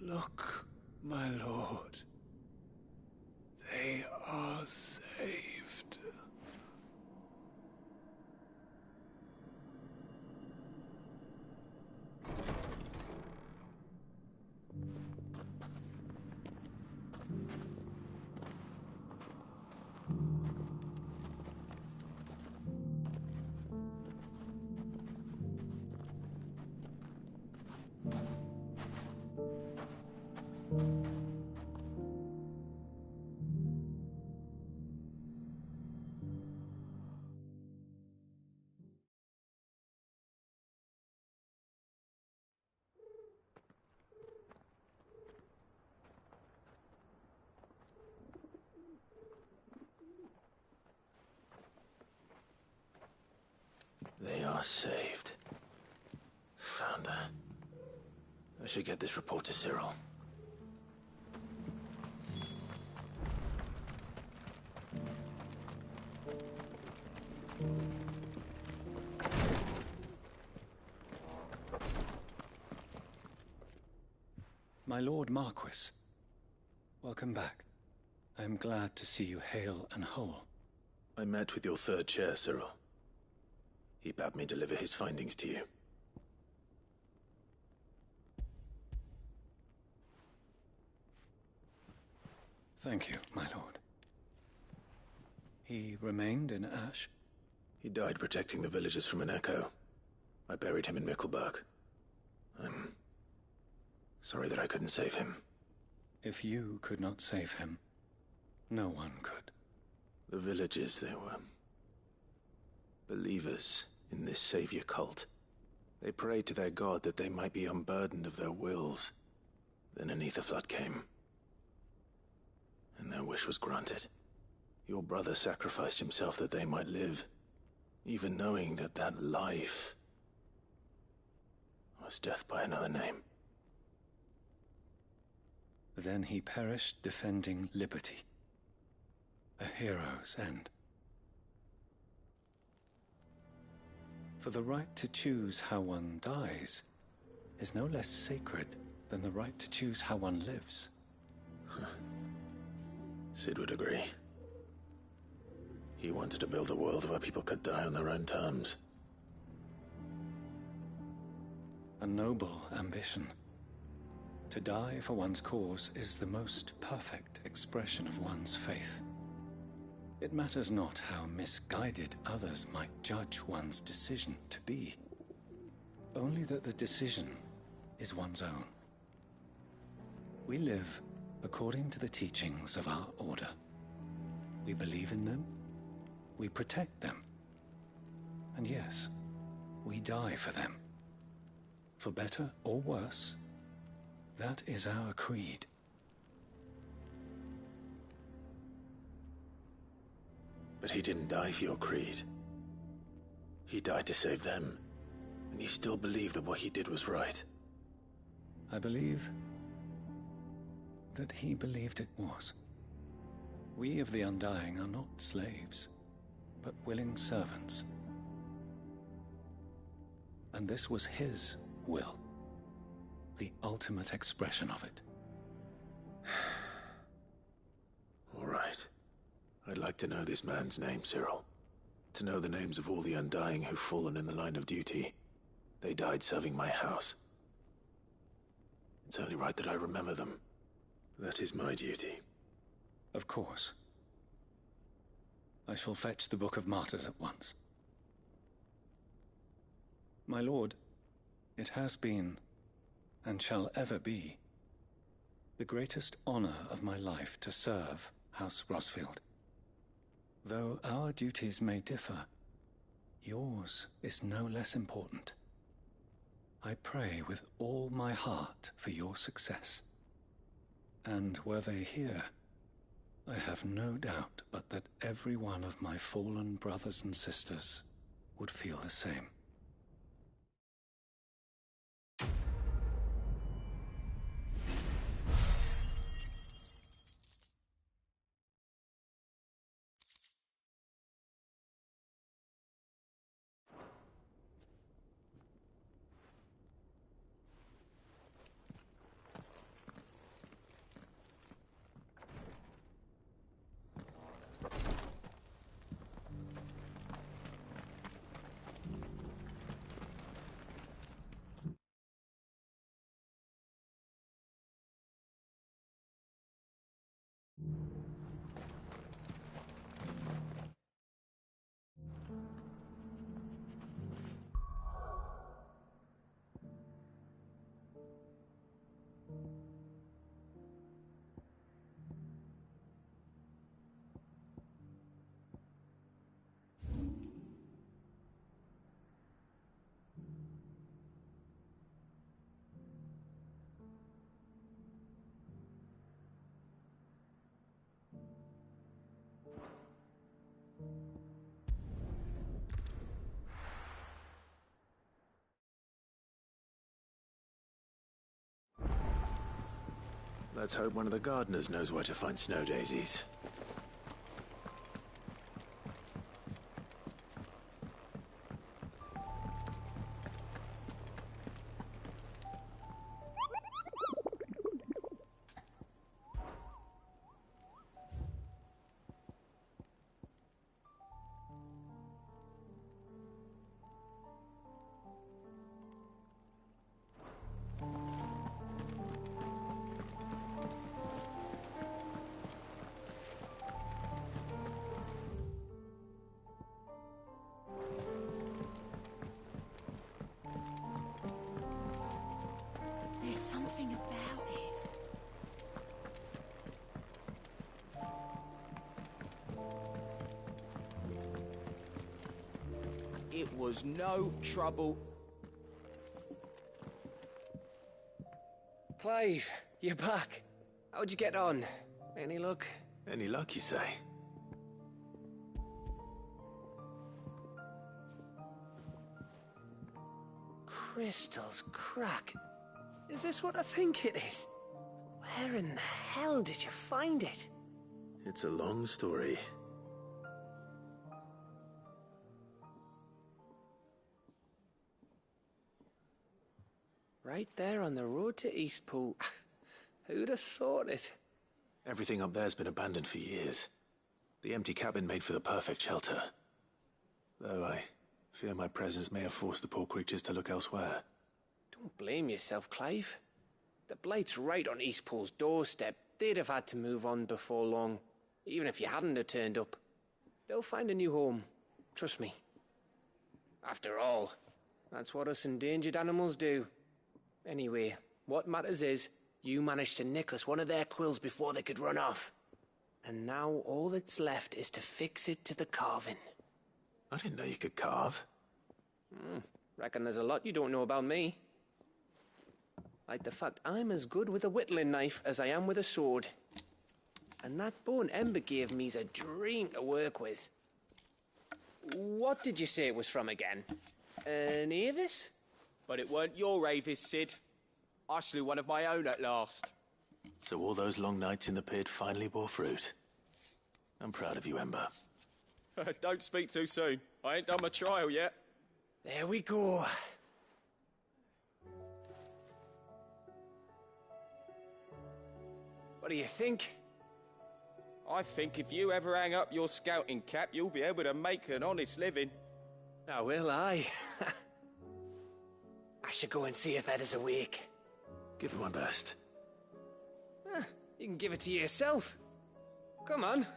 Look, my lord. They are saved. They are saved. Found her. I should get this report to Cyril. My Lord Marquis, welcome back. I am glad to see you hale and whole. I met with your third chair, Cyril. He bade me deliver his findings to you. Thank you, my lord. He remained in Ash? He died protecting the villagers from an echo. I buried him in Mickelberg. I'm sorry that I couldn't save him. If you could not save him, no one could. The villagers, they were believers in this savior cult. They prayed to their god that they might be unburdened of their wills. Then an ether flood came, and their wish was granted. Your brother sacrificed himself that they might live, even knowing that that life was death by another name. Then he perished defending liberty. A hero's end. For the right to choose how one dies is no less sacred than the right to choose how one lives. Sid would agree. He wanted to build a world where people could die on their own terms. a noble ambition. To die for one's cause is the most perfect expression of one's faith. It matters not how misguided others might judge one's decision to be, only that the decision is one's own. We live according to the teachings of our order. We believe in them, we protect them, and yes, we die for them. For better or worse, that is our creed. But he didn't die for your creed. He died to save them. And you still believe that what he did was right? I believe that he believed it was. We of the Undying are not slaves, but willing servants. And this was his will, the ultimate expression of it. All right. I'd like to know this man's name, Cyril. To know the names of all the Undying who've fallen in the line of duty. They died serving my house. It's only right that I remember them. That is my duty. Of course. I shall fetch the Book of Martyrs at once. My lord, it has been, and shall ever be, the greatest honor of my life to serve House Rosfield. Though our duties may differ, yours is no less important. I pray with all my heart for your success. And were they here, I have no doubt but that every one of my fallen brothers and sisters would feel the same. Let's hope one of the gardeners knows where to find snow daisies. There's something about it. It was no trouble. Clive, you're back. How'd you get on? Any luck? Any luck, you say? Crystal's crack. Is this what I think it is? Where in the hell did you find it? It's a long story. Right there on the road to Eastpool. Who'd have thought it? Everything up there's been abandoned for years. The empty cabin made for the perfect shelter. Though I fear my presence may have forced the poor creatures to look elsewhere. Don't blame yourself, Clive. The Blight's right on Eastpool's doorstep. They'd have had to move on before long, even if you hadn't have turned up. They'll find a new home, trust me. After all, that's what us endangered animals do. Anyway, what matters is, you managed to nick us one of their quills before they could run off. And now all that's left is to fix it to the carving. I didn't know you could carve. Reckon there's a lot you don't know about me. Like the fact I'm as good with a whittling knife as I am with a sword. And that bone Ember gave me's a dream to work with. What did you say it was from again? An Avis? But it weren't your Avis, Sid. I slew one of my own at last. So all those long nights in the pit finally bore fruit. I'm proud of you, Ember. Don't speak too soon. I ain't done my trial yet. There we go. What do you think? I think if you ever hang up your scouting cap, you'll be able to make an honest living. Oh, will I? I should go and see if Ed is awake. Give it one best. You can give it to yourself. Come on.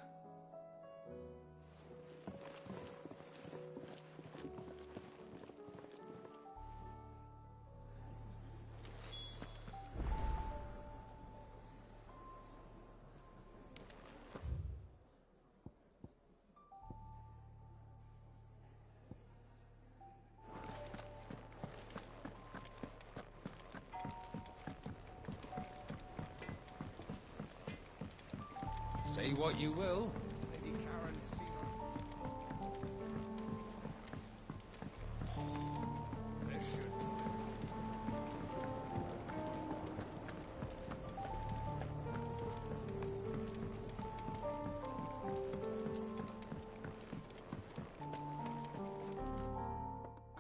Say what you will, Lady Karen has seen Bless your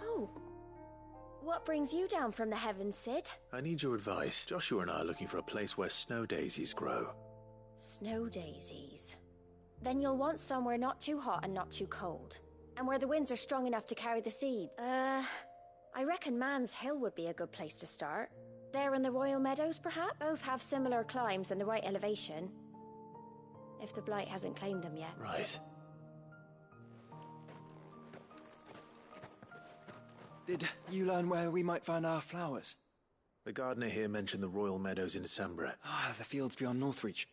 Oh. What brings you down from the heavens, Sid? I need your advice. Joshua and I are looking for a place where snow daisies grow. Snow daisies. Then you'll want somewhere not too hot and not too cold. And where the winds are strong enough to carry the seeds. I reckon Man's Hill would be a good place to start. There in the Royal Meadows, perhaps? Both have similar climbs and the right elevation. If the Blight hasn't claimed them yet. Right. Did you learn where we might find our flowers? The gardener here mentioned the Royal Meadows in December. The fields beyond Northreach.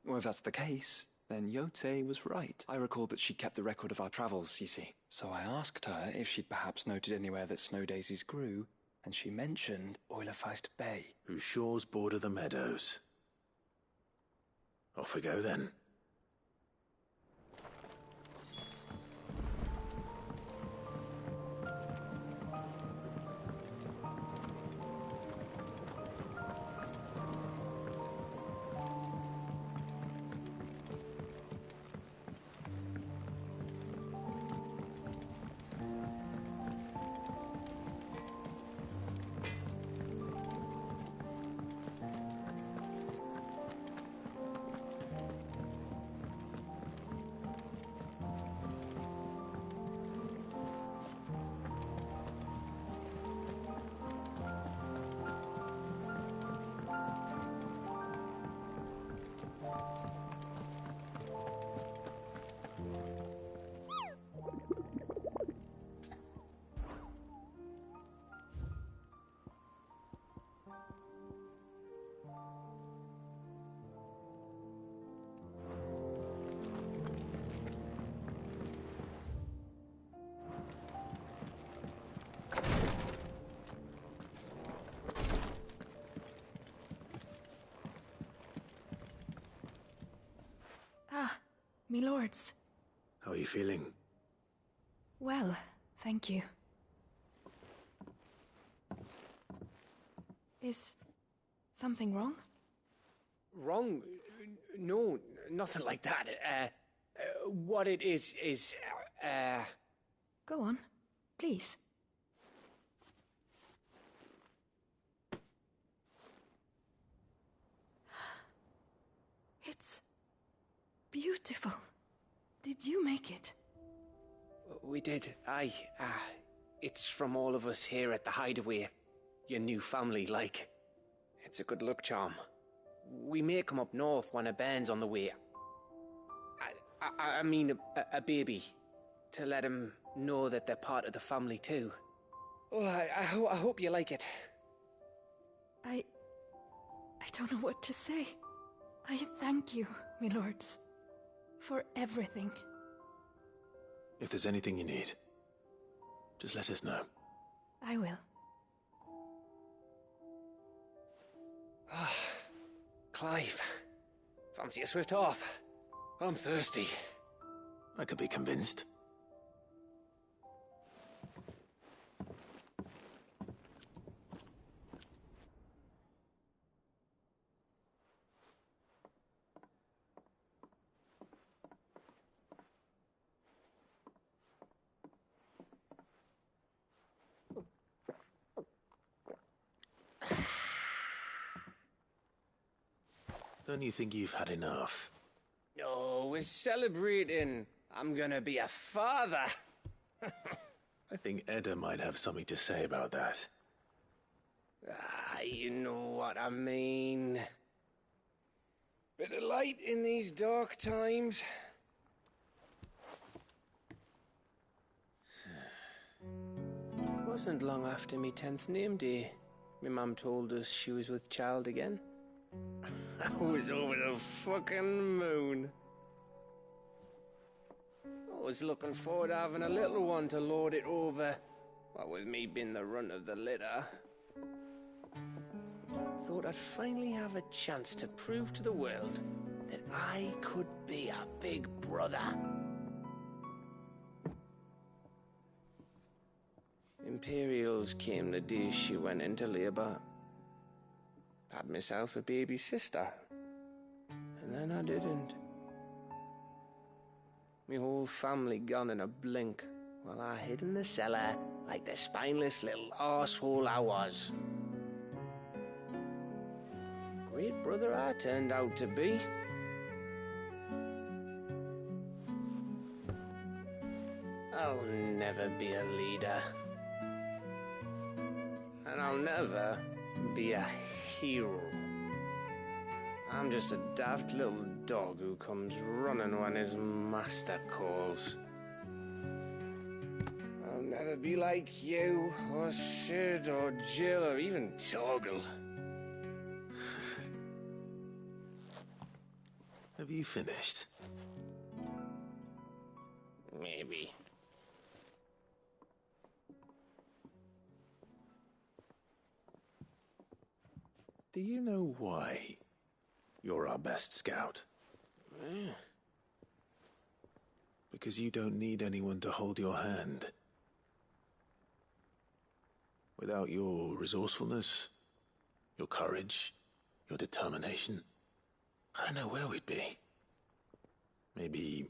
Well, if that's the case, then Yote was right. I recalled that she kept a record of our travels, you see. So I asked her if she'd perhaps noted anywhere that snow daisies grew, and she mentioned Oilerfeist Bay. Whose shores border the meadows. Off we go then. Me lords. How are you feeling? Well, thank you. Is something wrong? Wrong? No, nothing like that. What it is... Go on, please. It's beautiful. Did you make it? We did. Aye. It's from all of us here at the Hideaway. your new family, like. It's a good luck charm. We may come up north when a band's on the way. I mean a baby. To let him know that they're part of the family too. Oh, I hope you like it. I don't know what to say. I thank you, my lords, for everything. If there's anything you need, just let us know. I will. Clive, fancy a swift off? I'm thirsty. I could be convinced. Don't you think you've had enough? Oh, we're celebrating. I'm gonna be a father. I think Edda might have something to say about that. You know what I mean. Bit of light in these dark times. Wasn't long after me 10th name day, my mum told us she was with child again. I was over the fucking moon. I was looking forward to having a little one to lord it over, what with me being the runt of the litter. Thought I'd finally have a chance to prove to the world that I could be a big brother. Imperials came the day she went into labour. Had myself a baby sister, and then I didn't. My whole family gone in a blink, while I hid in the cellar like the spineless little arsehole I was. Great brother I turned out to be. I'll never be a leader. And I'll never be a hero. I'm just a daft little dog who comes running when his master calls. I'll never be like you, or Sid, or Jill, or even Torgal. Have you finished? Maybe. Do you know why you're our best scout? Because you don't need anyone to hold your hand. Without your resourcefulness, your courage, your determination, I don't know where we'd be. Maybe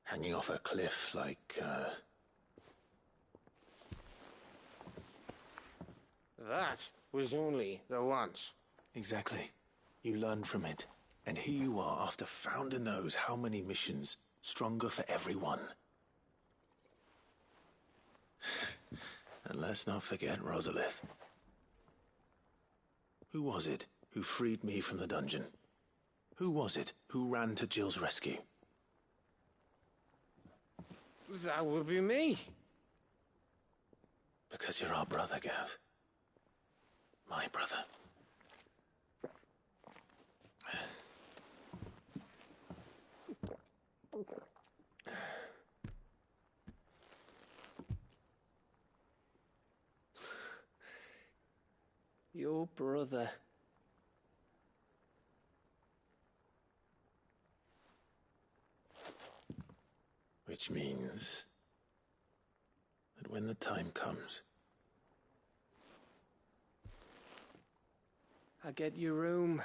hanging off a cliff like, That was only the once. Exactly. You learned from it. And here you are, after Founder knows how many missions, stronger for everyone. And let's not forget Rosalith. Who was it who freed me from the dungeon? Who was it who ran to Jill's rescue? That would be me. Because you're our brother, Gav. My brother. Your brother. Which means that when the time comes, I get your room.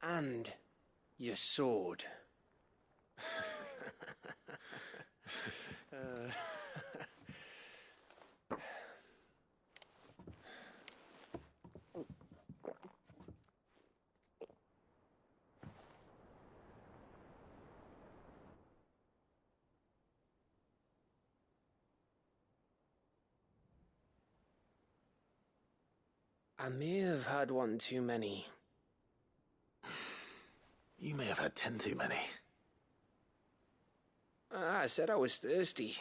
And your sword. I may have had one too many. You may have had 10 too many. I said I was thirsty.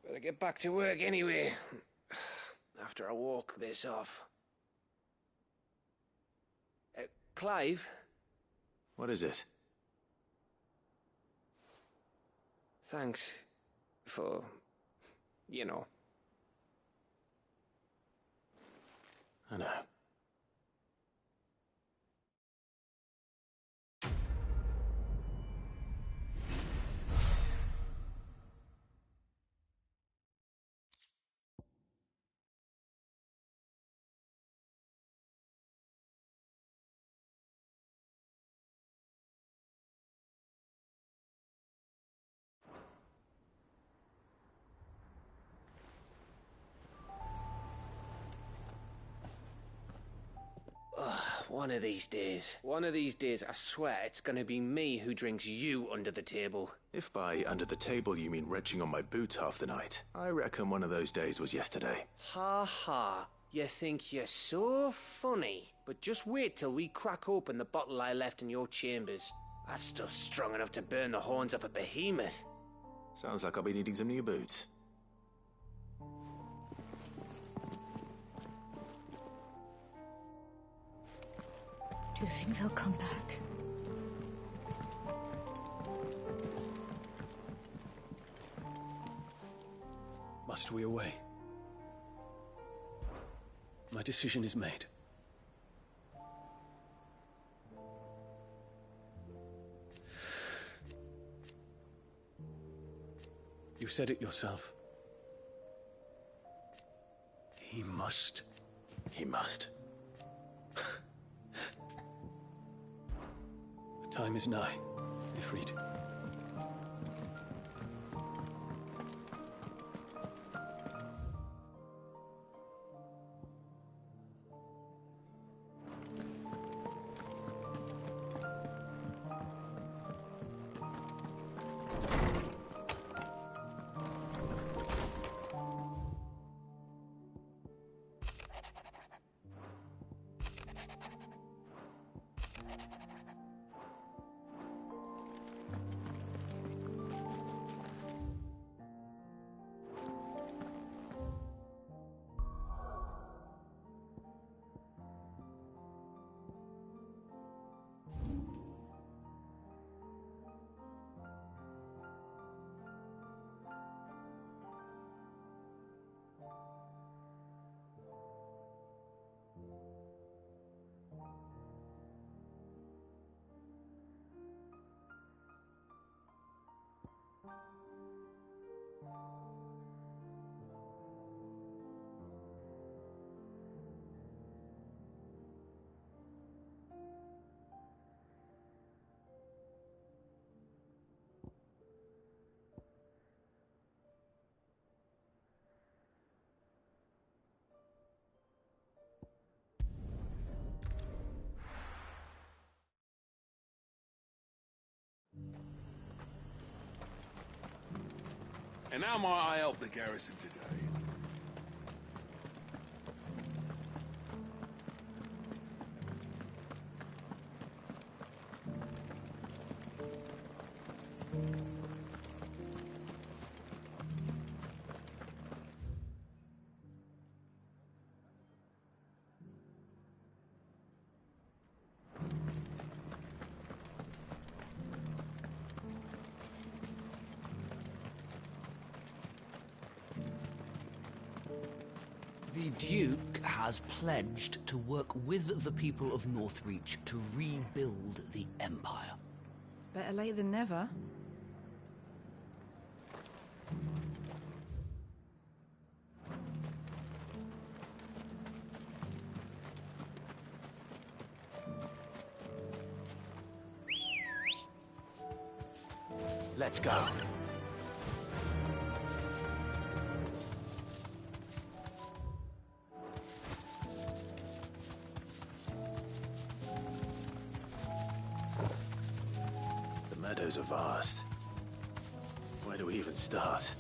Better get back to work anyway, after I walk this off. Clive? What is it? Thanks for, you know. I know. One of these days, I swear it's gonna be me who drinks you under the table. If by under the table you mean retching on my boots half the night, I reckon one of those days was yesterday. Ha ha. You think you're so funny. But just wait till we crack open the bottle I left in your chambers. That stuff's strong enough to burn the horns off a behemoth. Sounds like I'll be needing some new boots. Do you think they'll come back? Must we away? My decision is made. You said it yourself. He must. He must. The time is nigh, Ifrit. And how might I help the garrison today? The Duke has pledged to work with the people of Northreach to rebuild the Empire. Better late than never. Let's go. The meadows are vast. Where do we even start?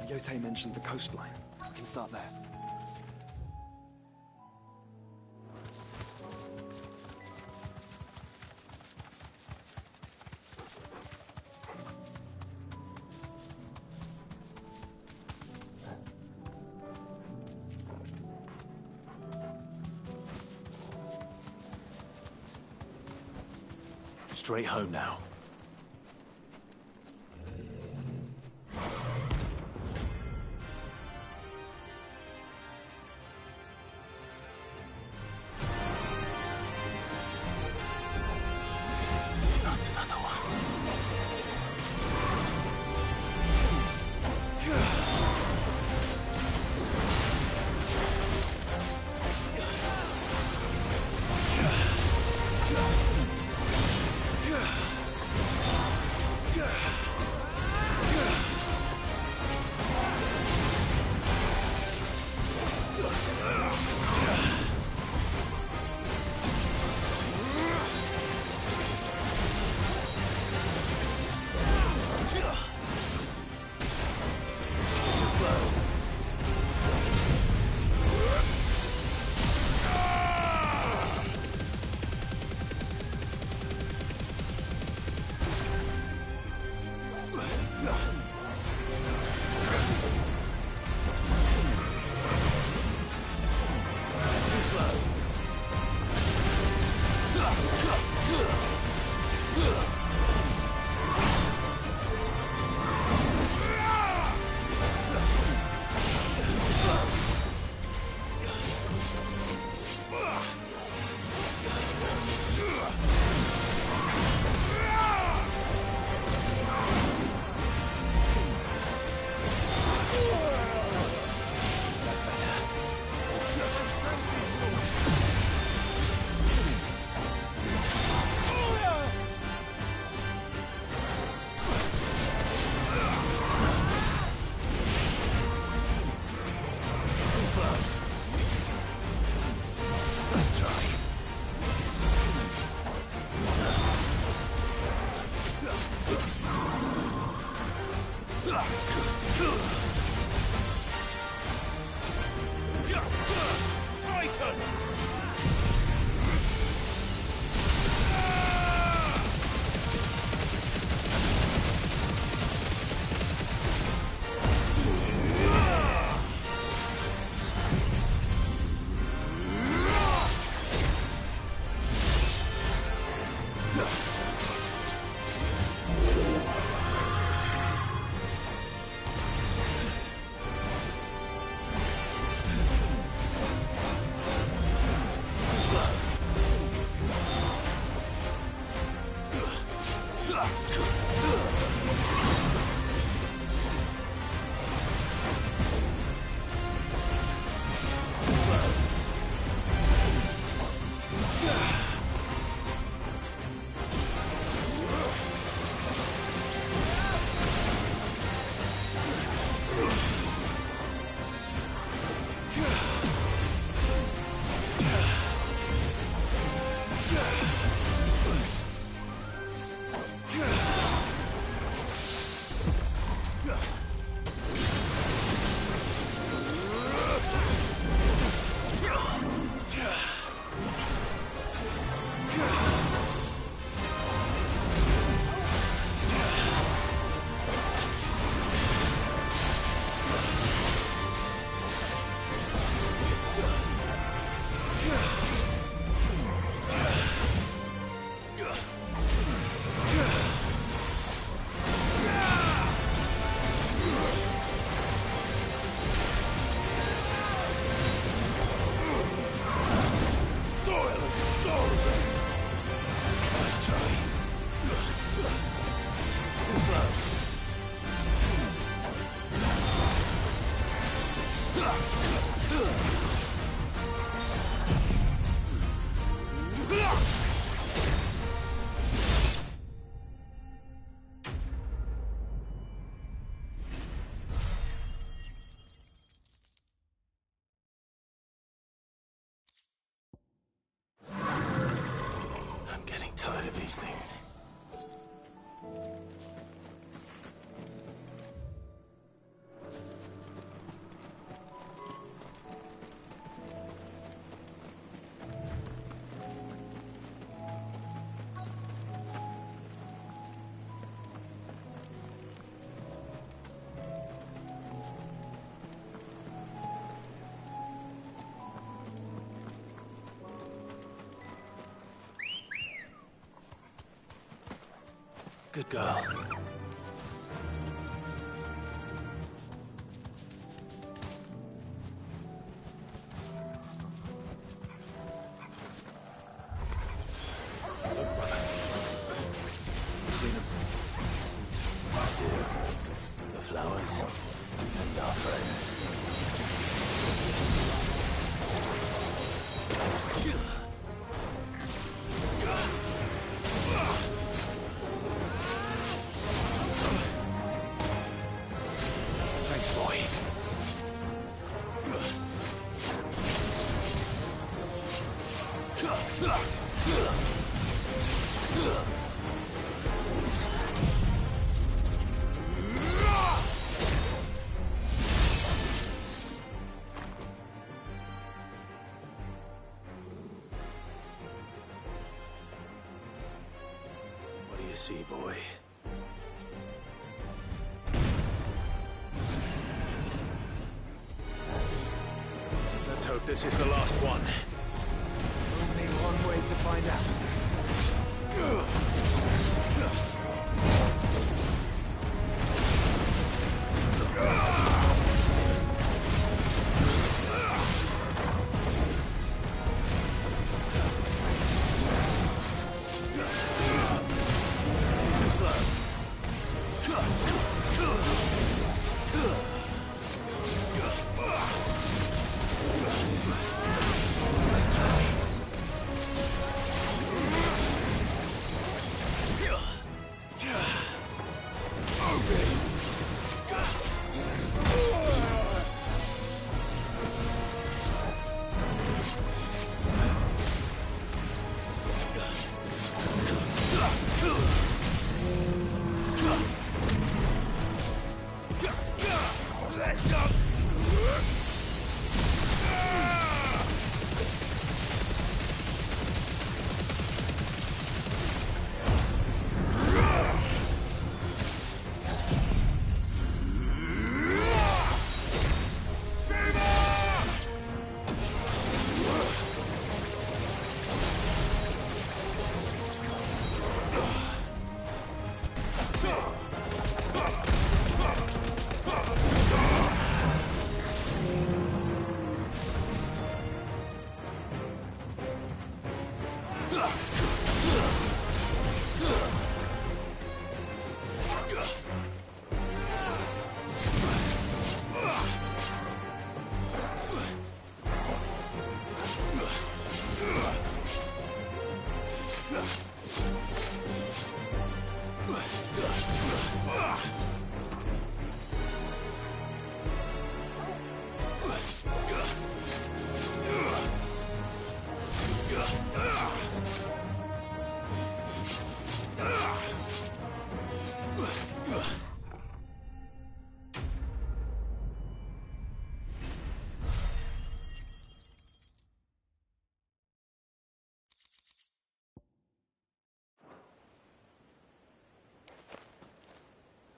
Yote mentioned the coastline. We can start there. Straight home now. Not another one. these things. Good girl. Look, brother. You see them? I do. The flowers and our friends. Thanks, boy. What do you see, boy? Let's hope this is the last one. Only one way to find out. Too slow. Let's try.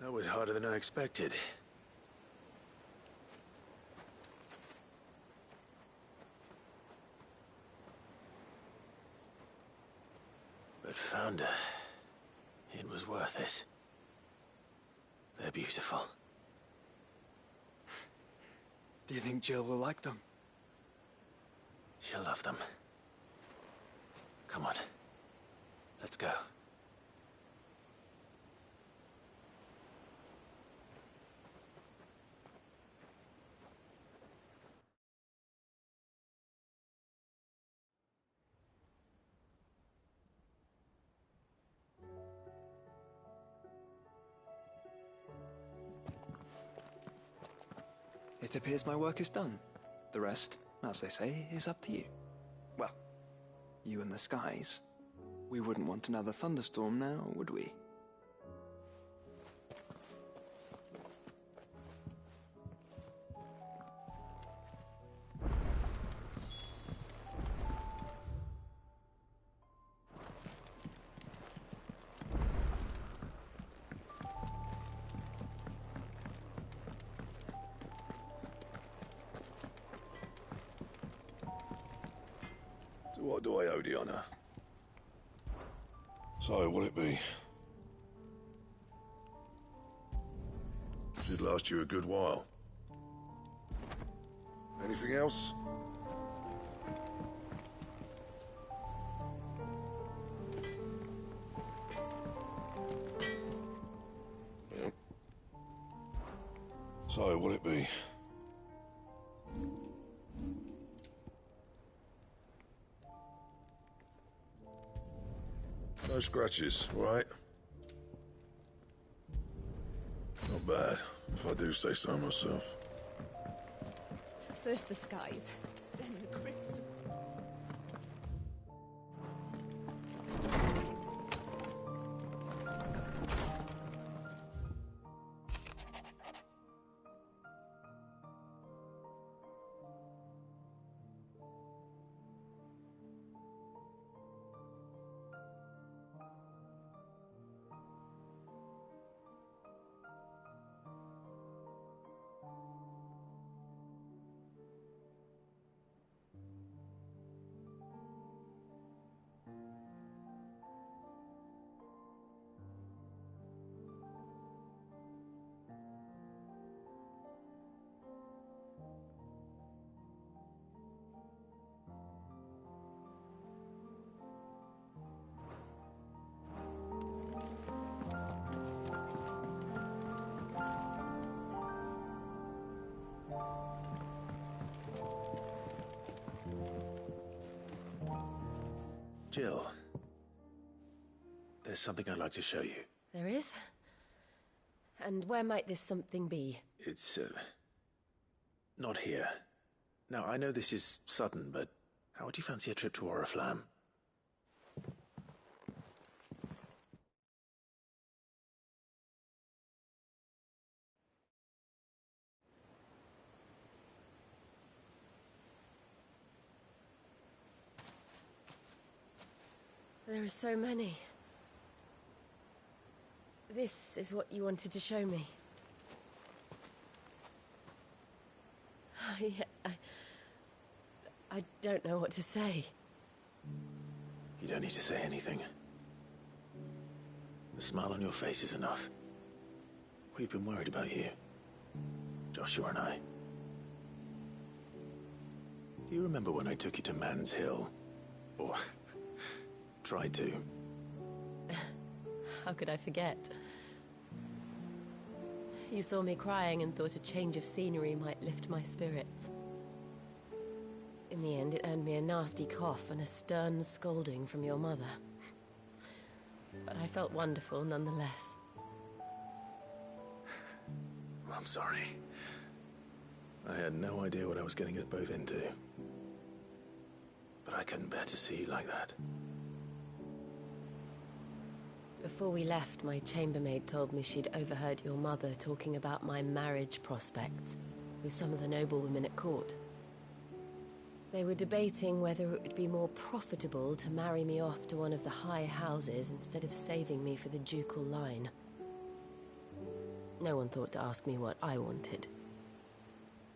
That was harder than I expected. But Founder, it was worth it. They're beautiful. Do you think Jill will like them? She'll love them. Come on. Let's go. It appears my work is done. The rest, as they say, is up to you. Well, you and the skies. We wouldn't want another thunderstorm now, would we? So what do I owe the honour? So, what'll it be? Should last you a good while. Anything else? Yeah. So, what'll it be? No scratches, all right? Not bad, if I do say so myself. First the skies, then the crystal. Jill, there's something I'd like to show you. There is? And where might this something be? It's, not here. Now, I know this is sudden, but how would you fancy a trip to Oriflamme? There are so many. This is what you wanted to show me. I don't know what to say. You don't need to say anything. The smile on your face is enough. We've been worried about you, Joshua and I. Do you remember when I took you to Man's Hill? Or tried to? How could I forget? You saw me crying and thought a change of scenery might lift my spirits. In the end, it earned me a nasty cough and a stern scolding from your mother. But I felt wonderful nonetheless. I'm sorry. I had no idea what I was getting us both into. But I couldn't bear to see you like that. Before we left, my chambermaid told me she'd overheard your mother talking about my marriage prospects with some of the noblewomen at court. They were debating whether it would be more profitable to marry me off to one of the high houses instead of saving me for the ducal line. No one thought to ask me what I wanted.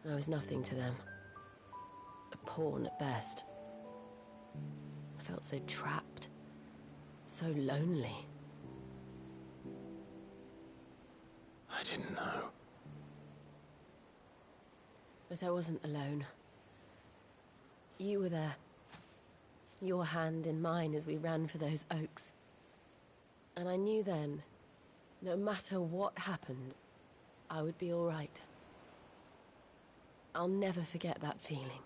I was nothing to them. A pawn at best. I felt so trapped. So lonely. I didn't know. But I wasn't alone. You were there. Your hand in mine as we ran for those oaks. And I knew then, no matter what happened, I would be all right. I'll never forget that feeling.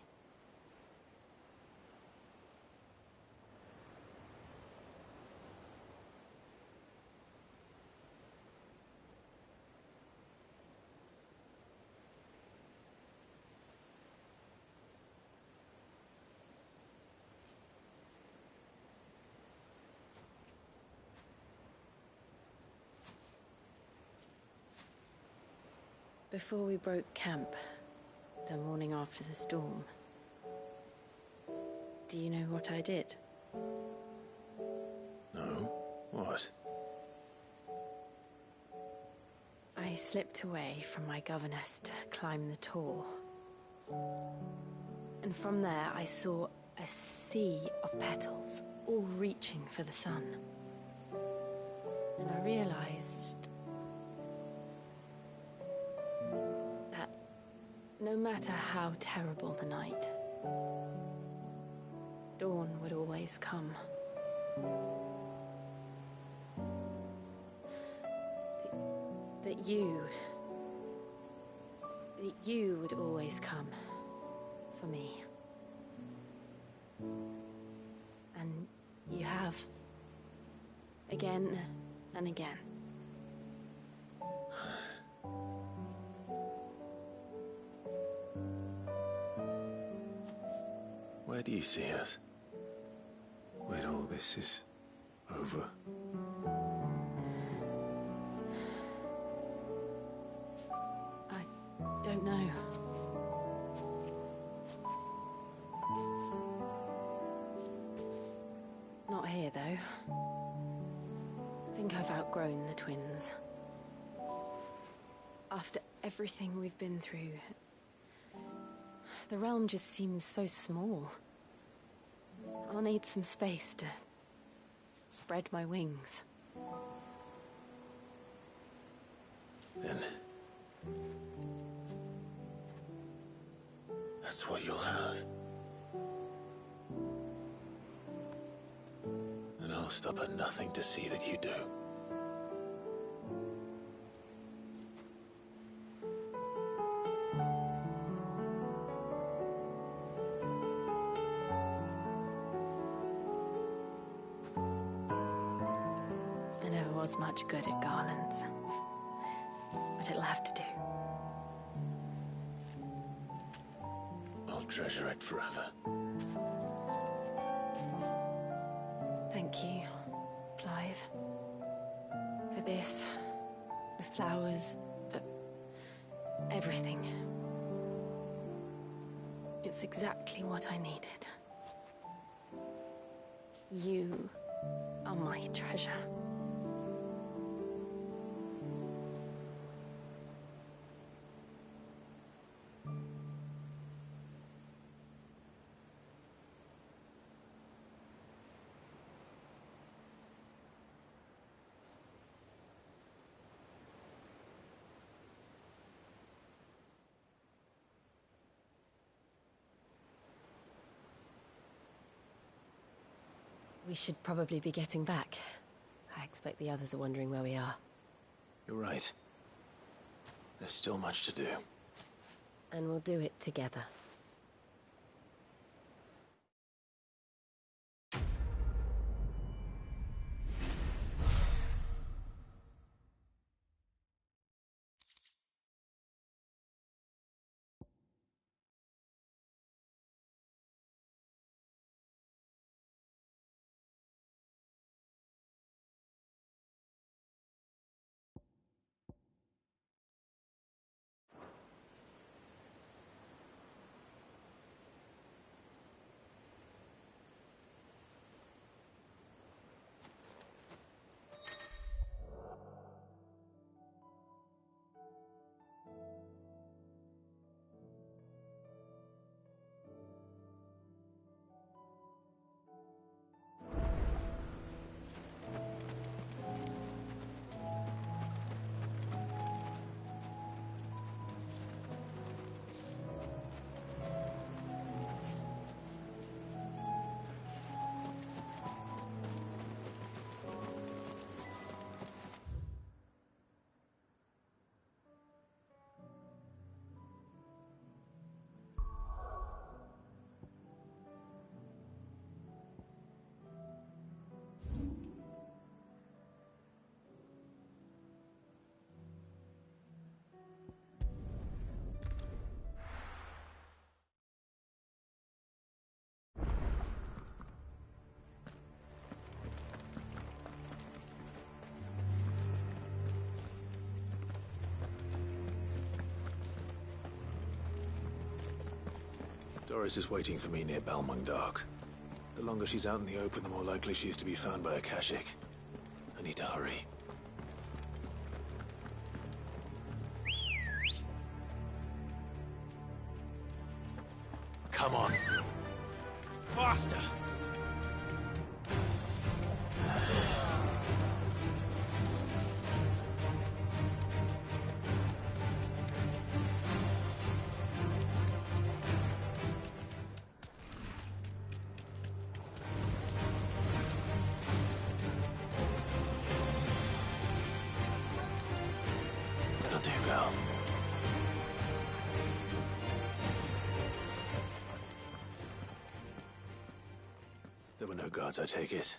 Before we broke camp, the morning after the storm, do you know what I did? No? What? I slipped away from my governess to climb the tor. And from there I saw a sea of petals, all reaching for the sun. And I realized No matter how terrible the night, dawn would always come. That you would always come for me. And you have. Again and again. Where do you see us? When all this is over? I don't know. Not here, though. I think I've outgrown the twins. After everything we've been through, the realm just seems so small. I'll need some space to spread my wings. Then that's what you'll have. And I'll stop at nothing to see that you do. I never was much good at garlands, but it'll have to do. I'll treasure it forever. Thank you, Clive. For this, the flowers, for everything. It's exactly what I needed. You are my treasure. We should probably be getting back. I expect the others are wondering where we are. You're right. There's still much to do. And we'll do it together. Doris is waiting for me near Balmung Dock. The longer she's out in the open, the more likely she is to be found by a Kashik. I need to hurry. Come on. Faster! There were no guards, I take it?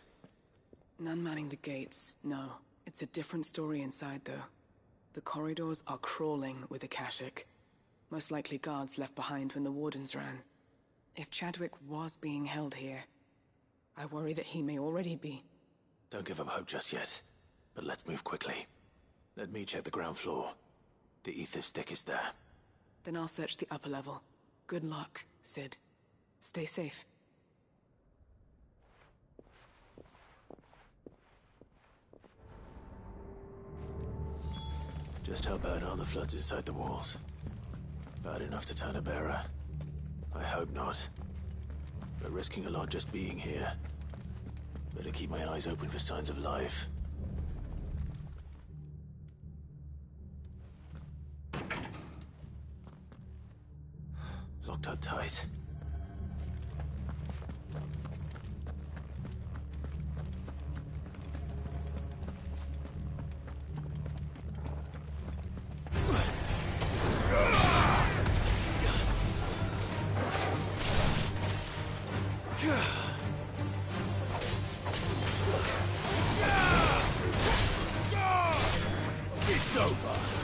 None manning the gates, no. It's a different story inside, though. The corridors are crawling with Akashic. Most likely guards left behind when the Wardens ran. If Chadwick was being held here, I worry that he may already be. Don't give up hope just yet, but let's move quickly. Let me check the ground floor. The ether stick is there. Then I'll search the upper level. Good luck, Sid. Stay safe. Just how bad are the floods inside the walls? Bad enough to turn a bearer? I hope not. We're risking a lot just being here. Better keep my eyes open for signs of life. Locked up tight. It's over.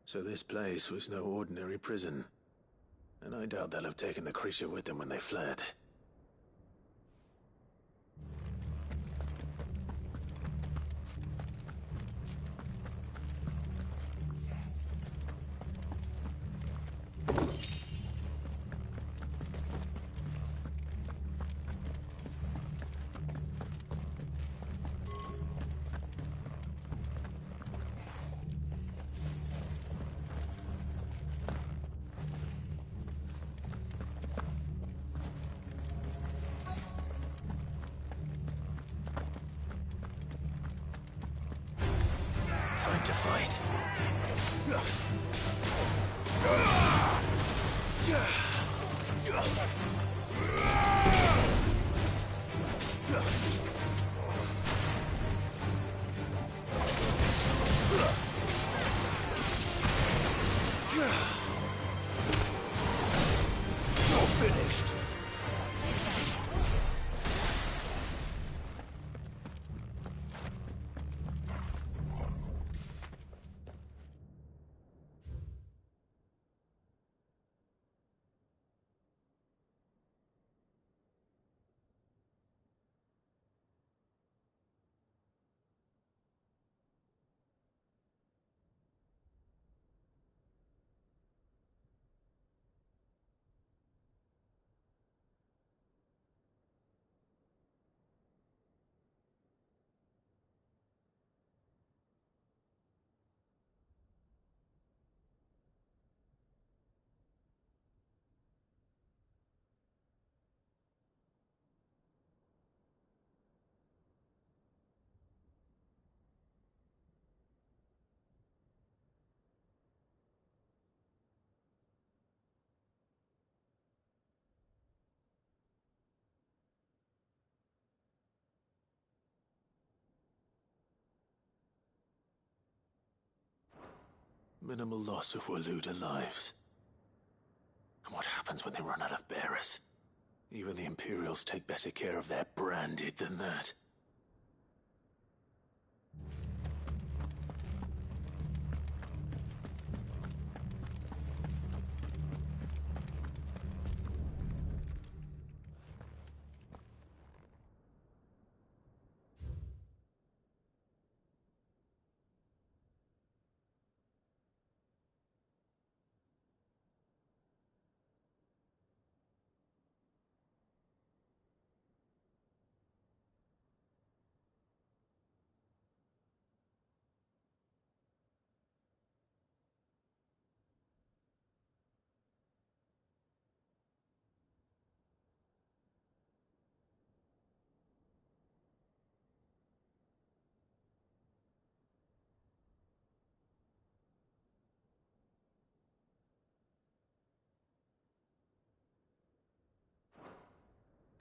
So this place was no ordinary prison. And I doubt they'll have taken the creature with them when they fled. Time to fight. You're finished. Minimal loss of Waluda lives. And what happens when they run out of bearers? Even the Imperials take better care of their branded than that.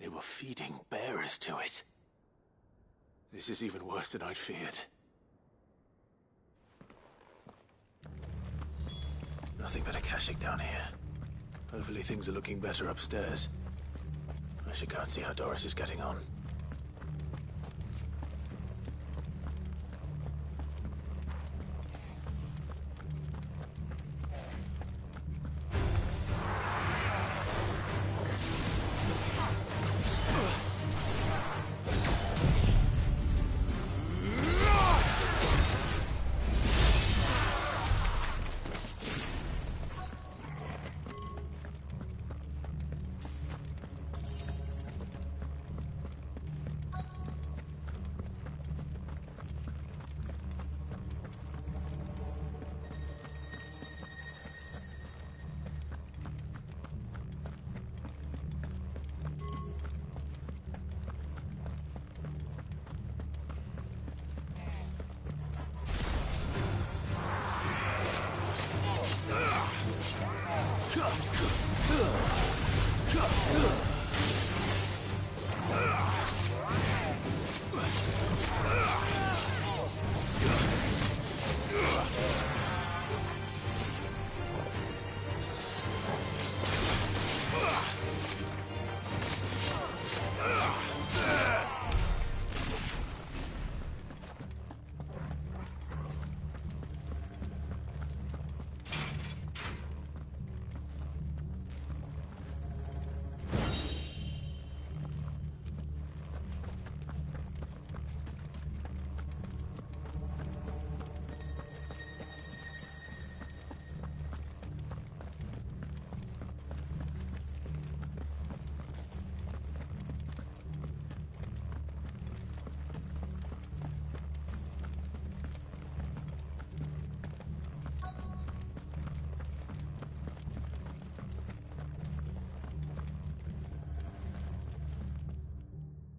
They were feeding bearers to it. This is even worse than I'd feared. Nothing but a Akashic down here. Hopefully things are looking better upstairs. I should go and see how Doris is getting on.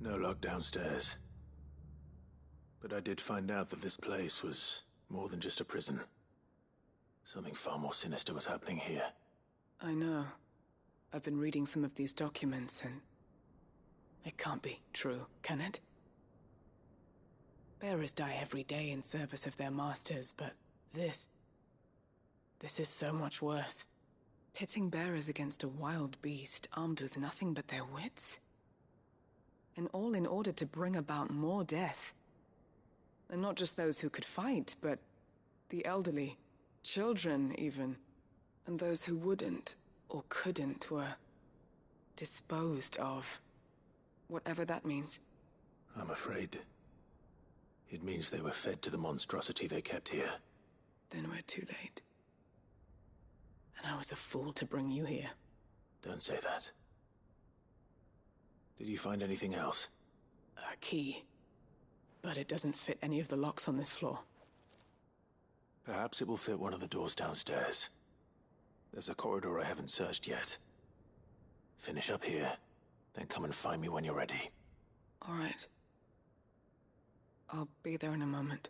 No lock downstairs. But I did find out that this place was more than just a prison. Something far more sinister was happening here. I know. I've been reading some of these documents and... it can't be true, can it? Bearers die every day in service of their masters, but this is so much worse. Pitting bearers against a wild beast armed with nothing but their wits? And all in order to bring about more death. And not just those who could fight, but the elderly, children even. And those who wouldn't or couldn't were disposed of. Whatever that means. I'm afraid it means they were fed to the monstrosity they kept here. Then we're too late. And I was a fool to bring you here. Don't say that. Did you find anything else? A key. But it doesn't fit any of the locks on this floor. Perhaps it will fit one of the doors downstairs. There's a corridor I haven't searched yet. Finish up here, then come and find me when you're ready. All right. I'll be there in a moment.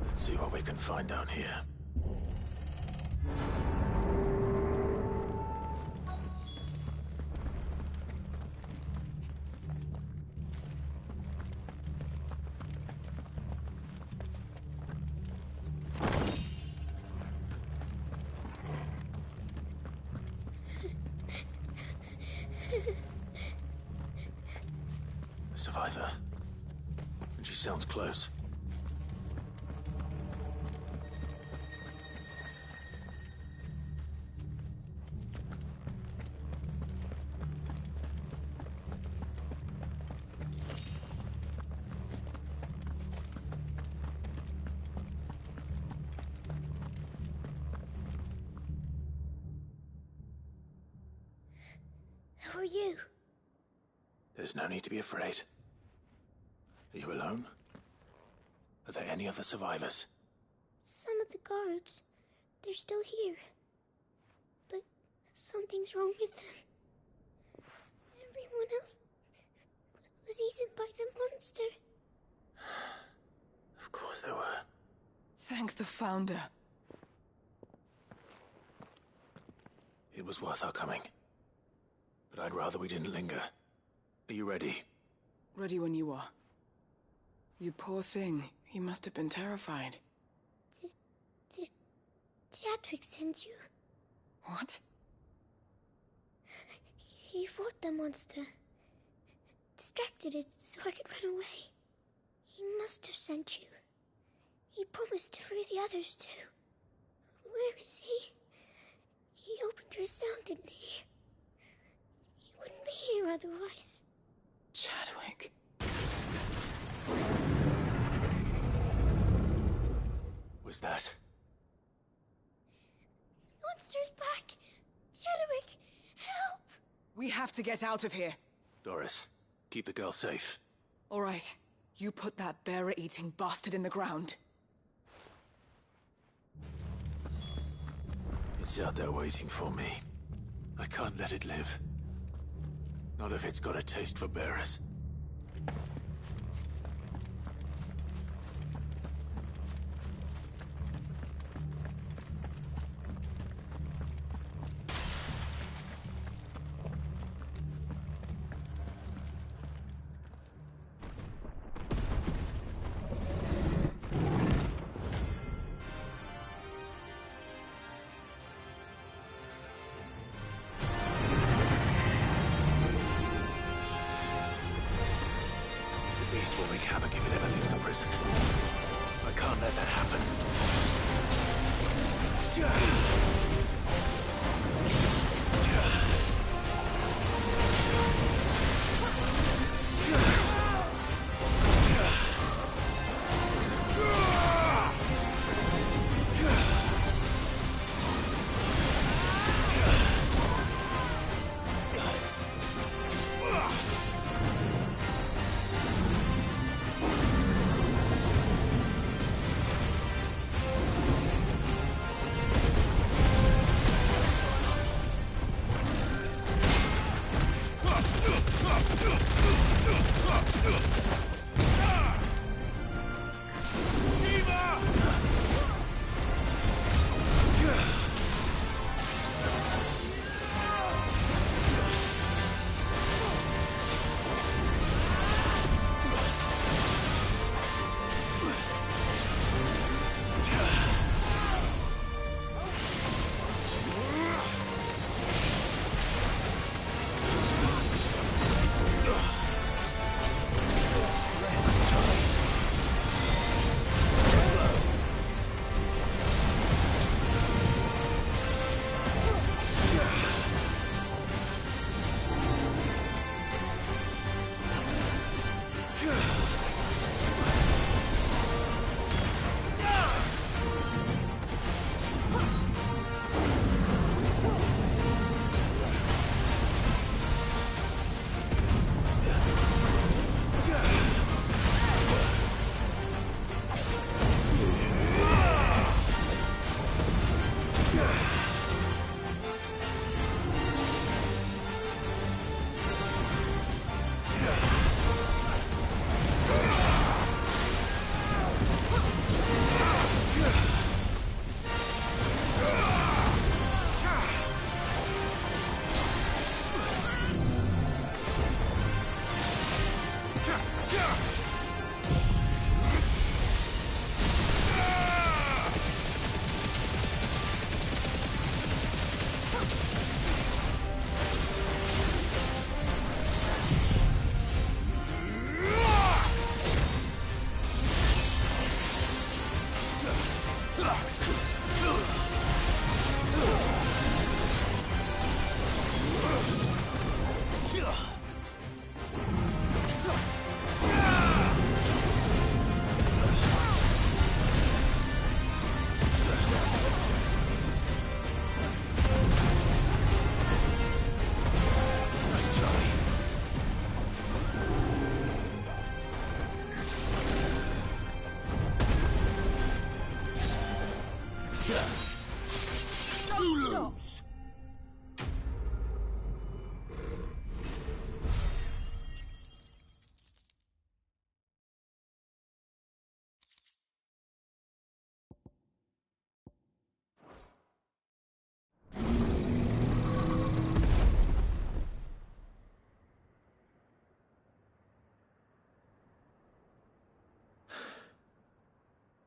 Let's see what we can find down here. A survivor. And she sounds close. Who are you? There's no need to be afraid. Are you alone? Are there any other survivors? Some of the guards. They're still here. But something's wrong with them. Everyone else was eaten by the monster. Of course there were. Thank the Founder. It was worth our coming. But I'd rather we didn't linger. Are you ready? Ready when you are. You poor thing. He must have been terrified. Did Chadwick send you? What? He fought the monster. Distracted it so I could run away. He must have sent you. He promised to free the others too. Where is he? He opened your cell, didn't he? He wouldn't be here otherwise. Chadwick. Was that? Monster's back! Chadwick, help! We have to get out of here. Doris, keep the girl safe. All right. You put that bearer-eating bastard in the ground. It's out there waiting for me. I can't let it live. Not if it's got a taste for bearers. Will wreak havoc if it ever leaves the prison. I can't let that happen.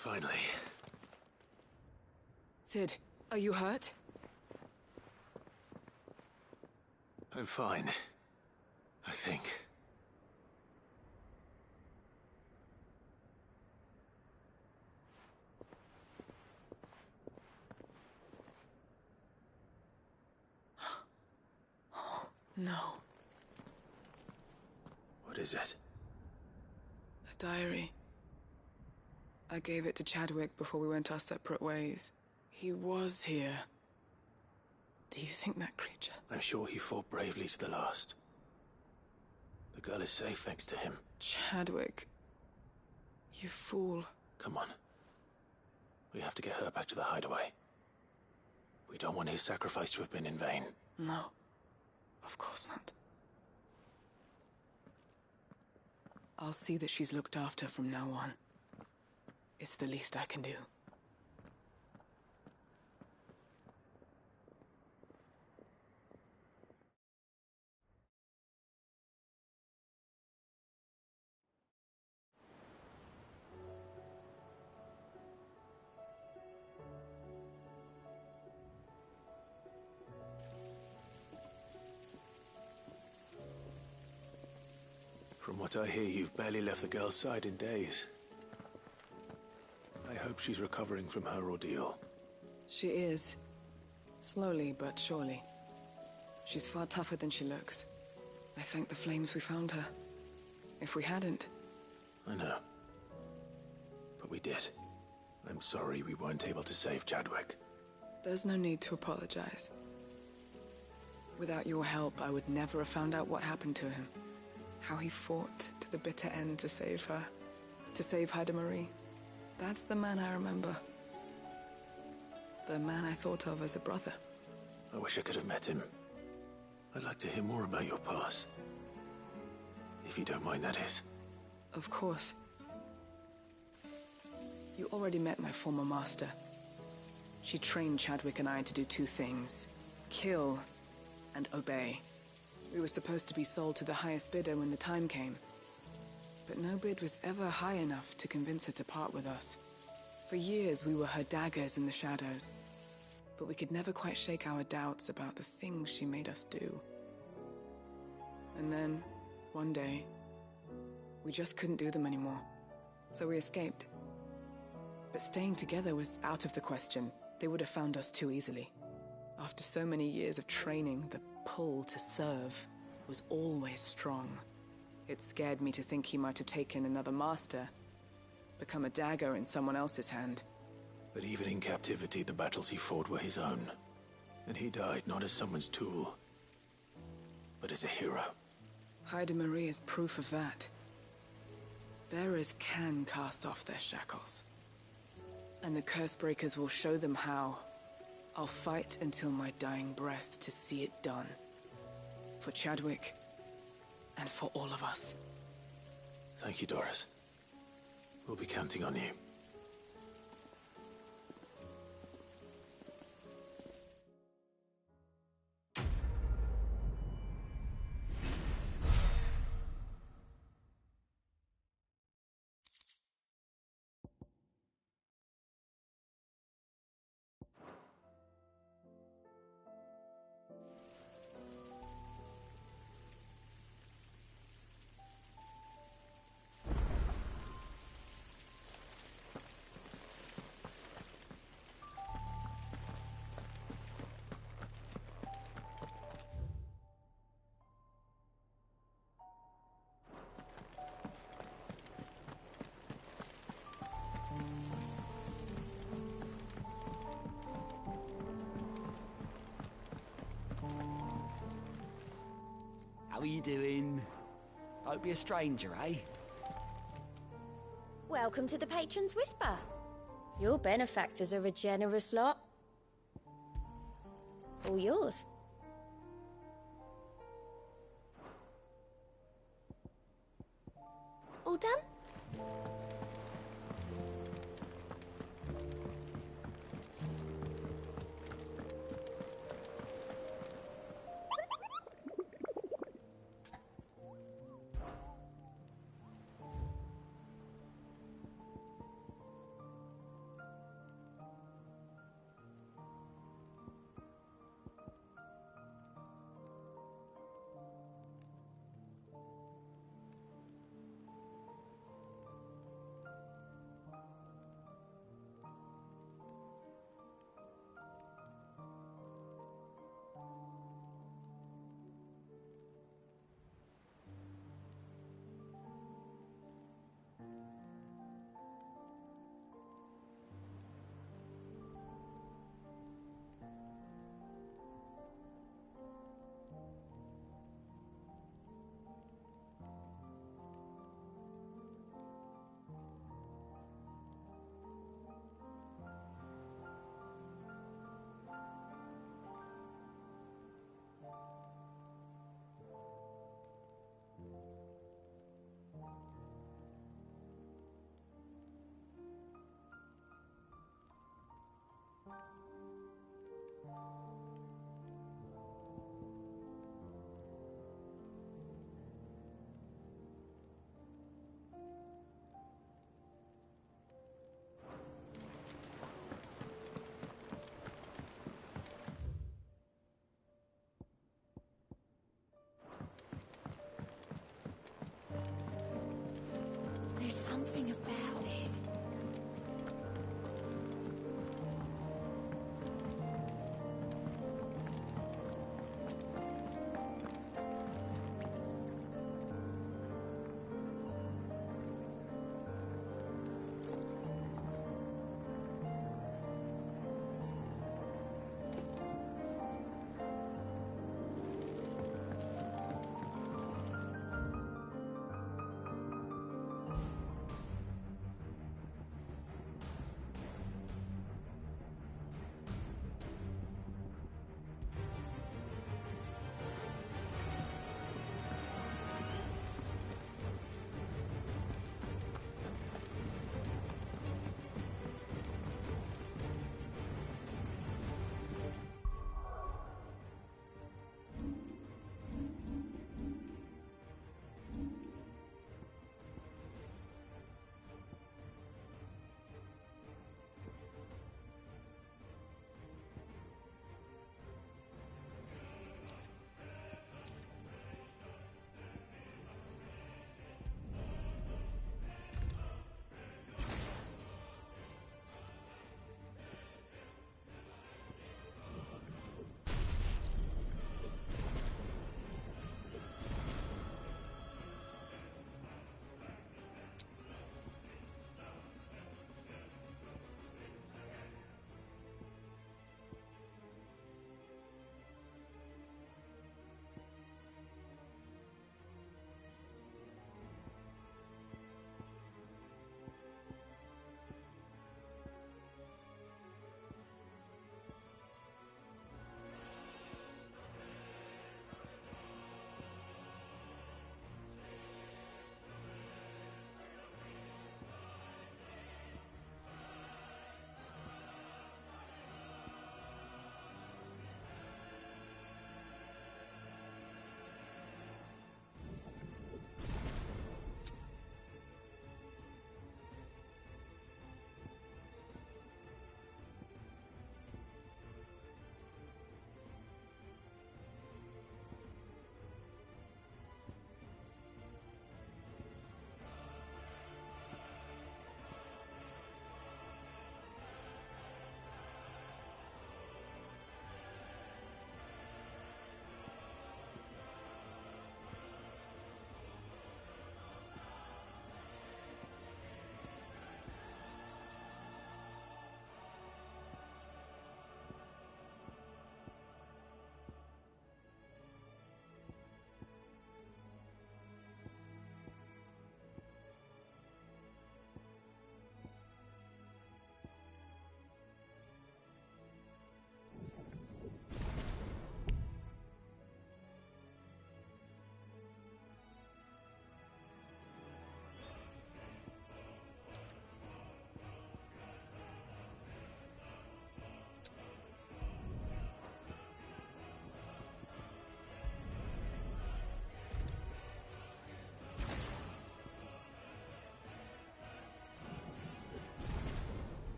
Finally. Sid, are you hurt? I'm fine. I think. No. What is it? A diary. I gave it to Chadwick before we went our separate ways. He was here. Do you think that creature? I'm sure he fought bravely to the last. The girl is safe thanks to him. Chadwick. You fool. Come on. We have to get her back to the hideaway. We don't want his sacrifice to have been in vain. No. Of course not. I'll see that she's looked after from now on. It's the least I can do. From what I hear, you've barely left the girl's side in days. I hope she's recovering from her ordeal. She is. Slowly but surely. She's far tougher than she looks. I thank the flames we found her. If we hadn't... I know. But we did. I'm sorry we weren't able to save Chadwick. There's no need to apologize. Without your help, I would never have found out what happened to him. How he fought to the bitter end to save her. To save Haida Marie. That's the man I remember. The man I thought of as a brother. I wish I could have met him. I'd like to hear more about your past. If you don't mind, that is. Of course. You already met my former master. She trained Chadwick and I to do two things. Kill and obey. We were supposed to be sold to the highest bidder when the time came. But no bid was ever high enough to convince her to part with us. For years we were her daggers in the shadows. But we could never quite shake our doubts about the things she made us do. And then, one day, we just couldn't do them anymore. So we escaped. But staying together was out of the question. They would have found us too easily. After so many years of training, the pull to serve was always strong. It scared me to think he might have taken another master, become a dagger in someone else's hand. But even in captivity, the battles he fought were his own. And he died not as someone's tool, but as a hero. Haida Marie is proof of that. Bearers can cast off their shackles. And the Cursebreakers will show them how. I'll fight until my dying breath to see it done. For Chadwick, and for all of us. Thank you, Doris. We'll be counting on you. How are you doing? Don't be a stranger, eh? Welcome to the Patron's Whisper. Your benefactors are a generous lot. All yours. All done? There's something about it.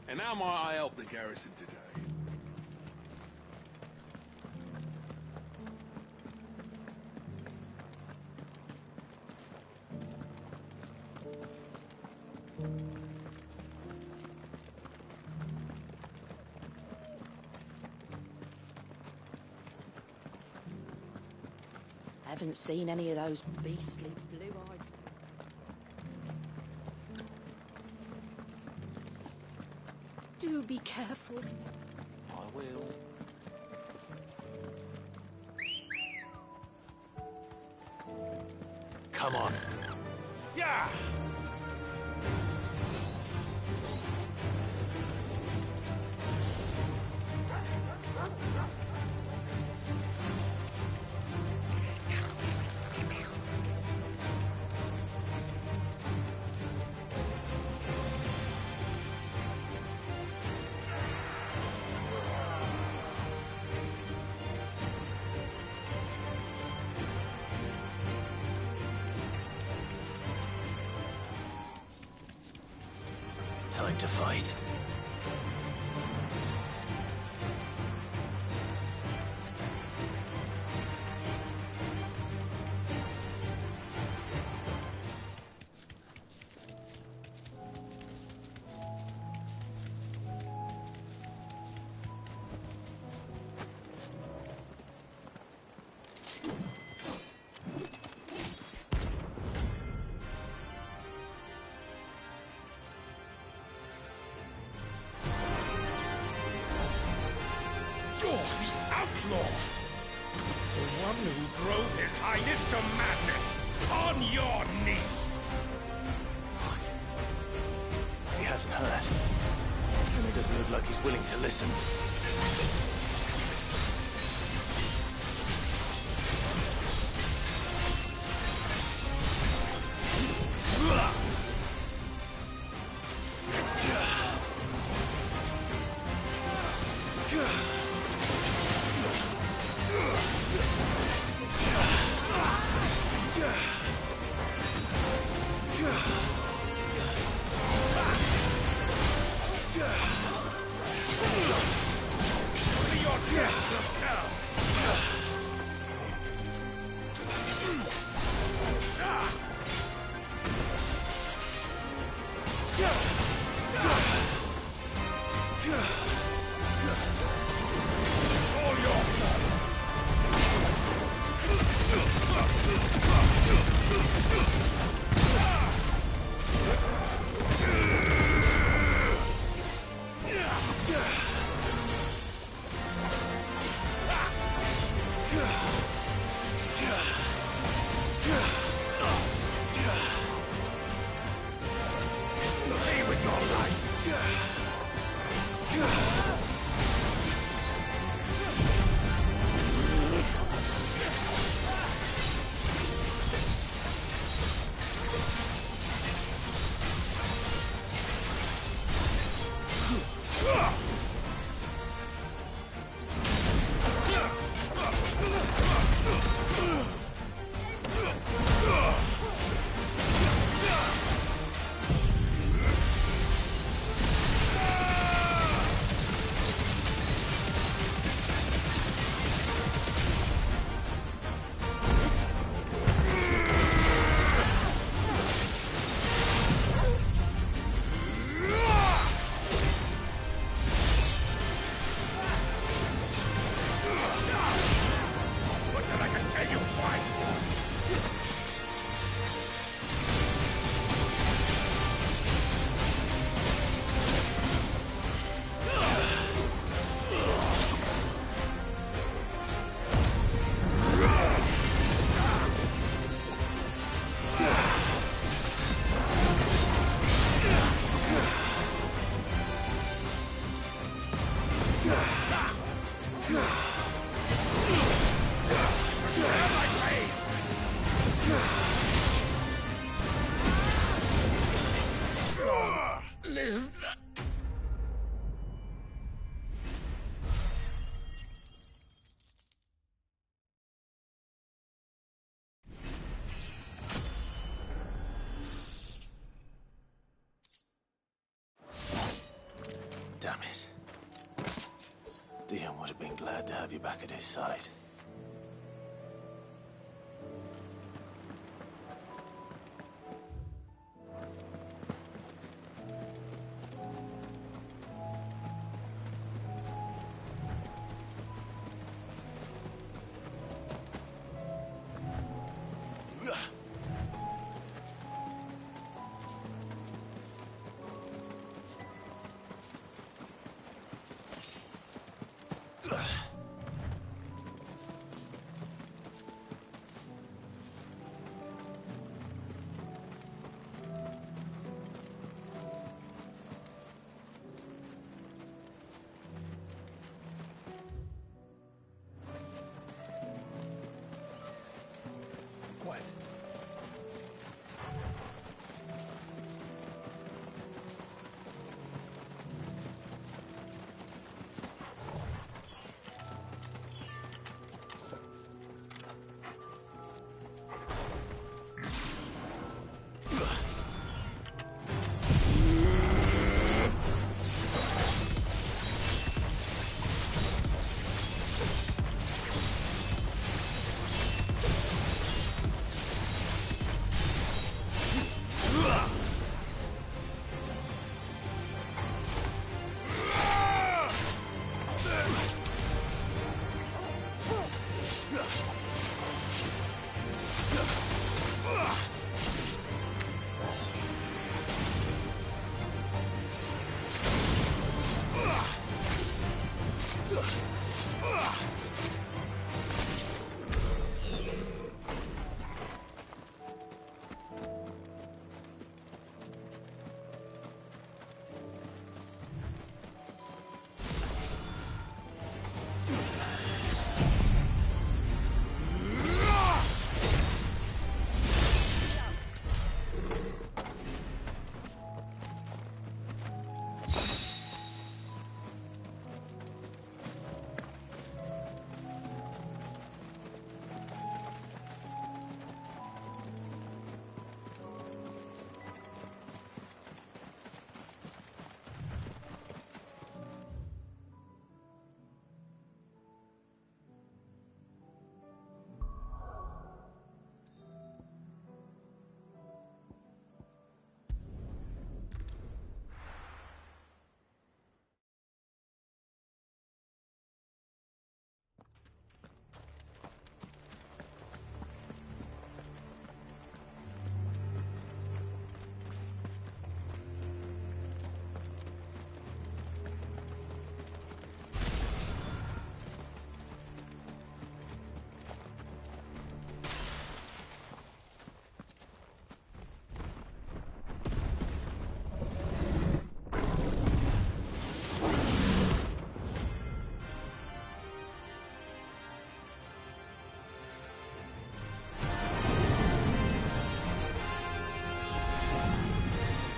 And how might I help the garrison today? Haven't seen any of those beastly blue-eyed... Do be careful. I will. Come on. Yeah! Time to fight. You're the outlaw! The one who drove His Highness to madness! On your knees! What? He hasn't heard. And it doesn't look like he's willing to listen. Damn it. Dion would have been glad to have you back at his side. Quiet.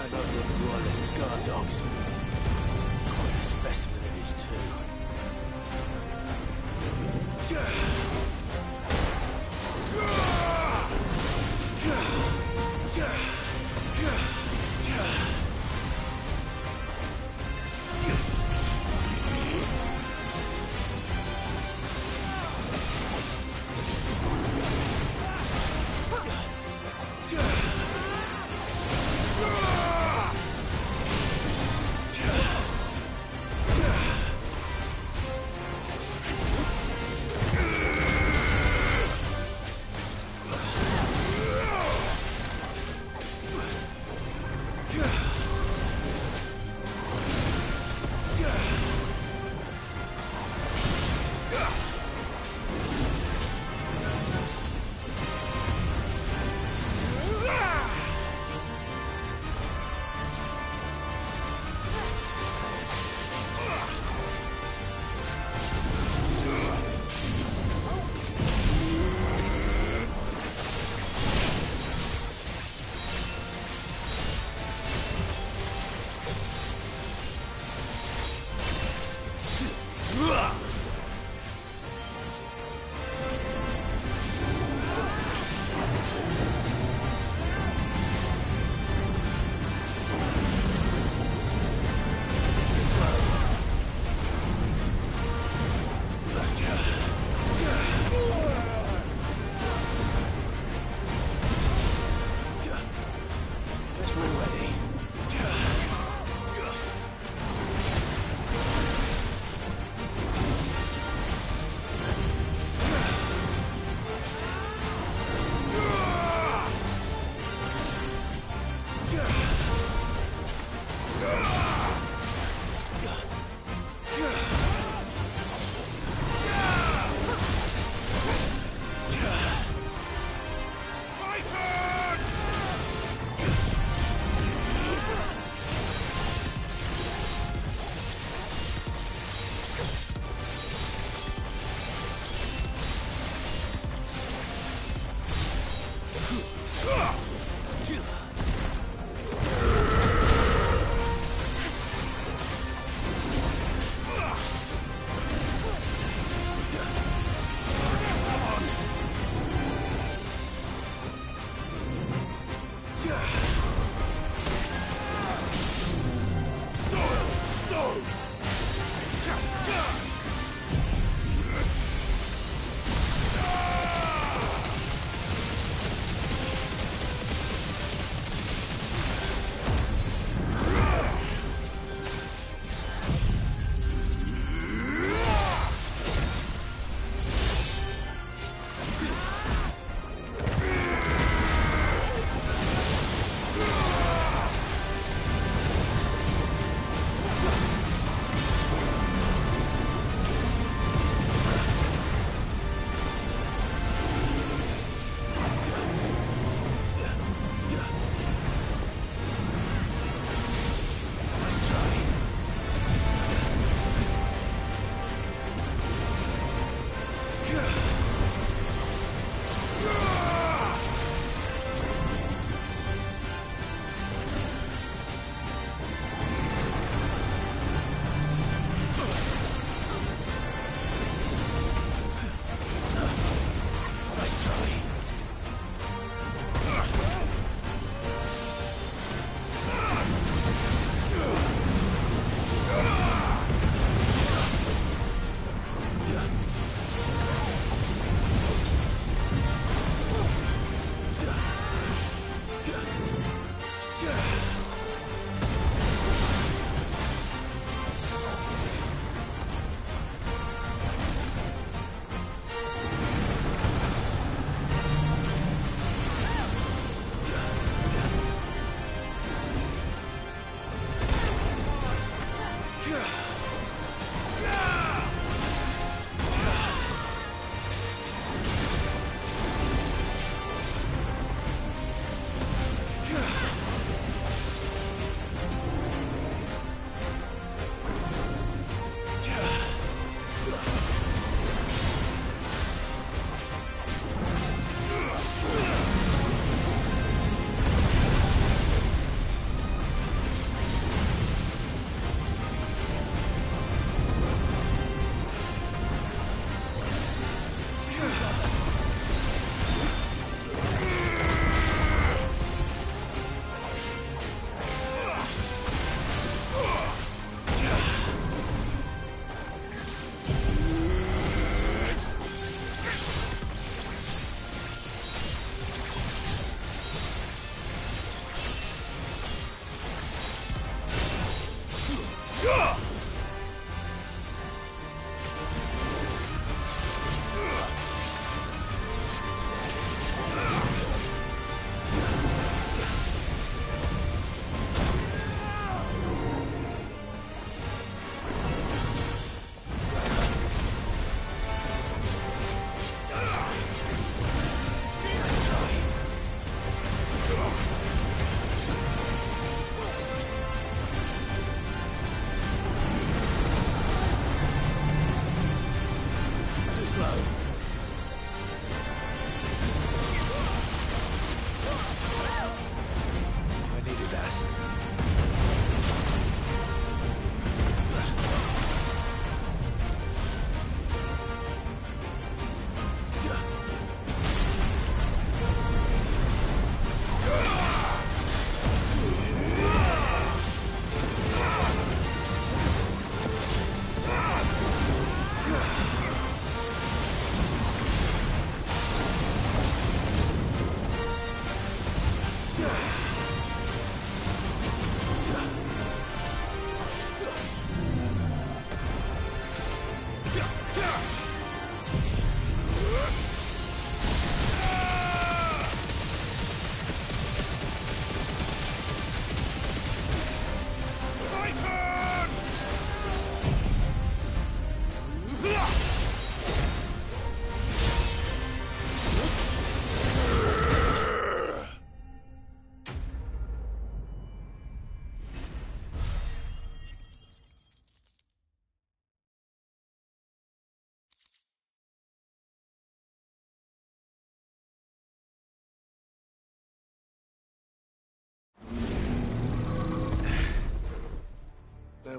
Another of the Royalist guard dogs. Quite a specimen it is, too.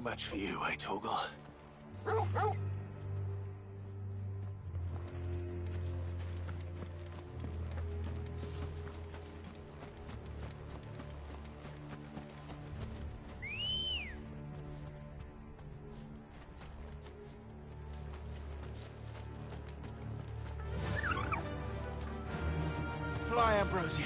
So much for you, eh, Torgal? Goodbye, Ambrosia.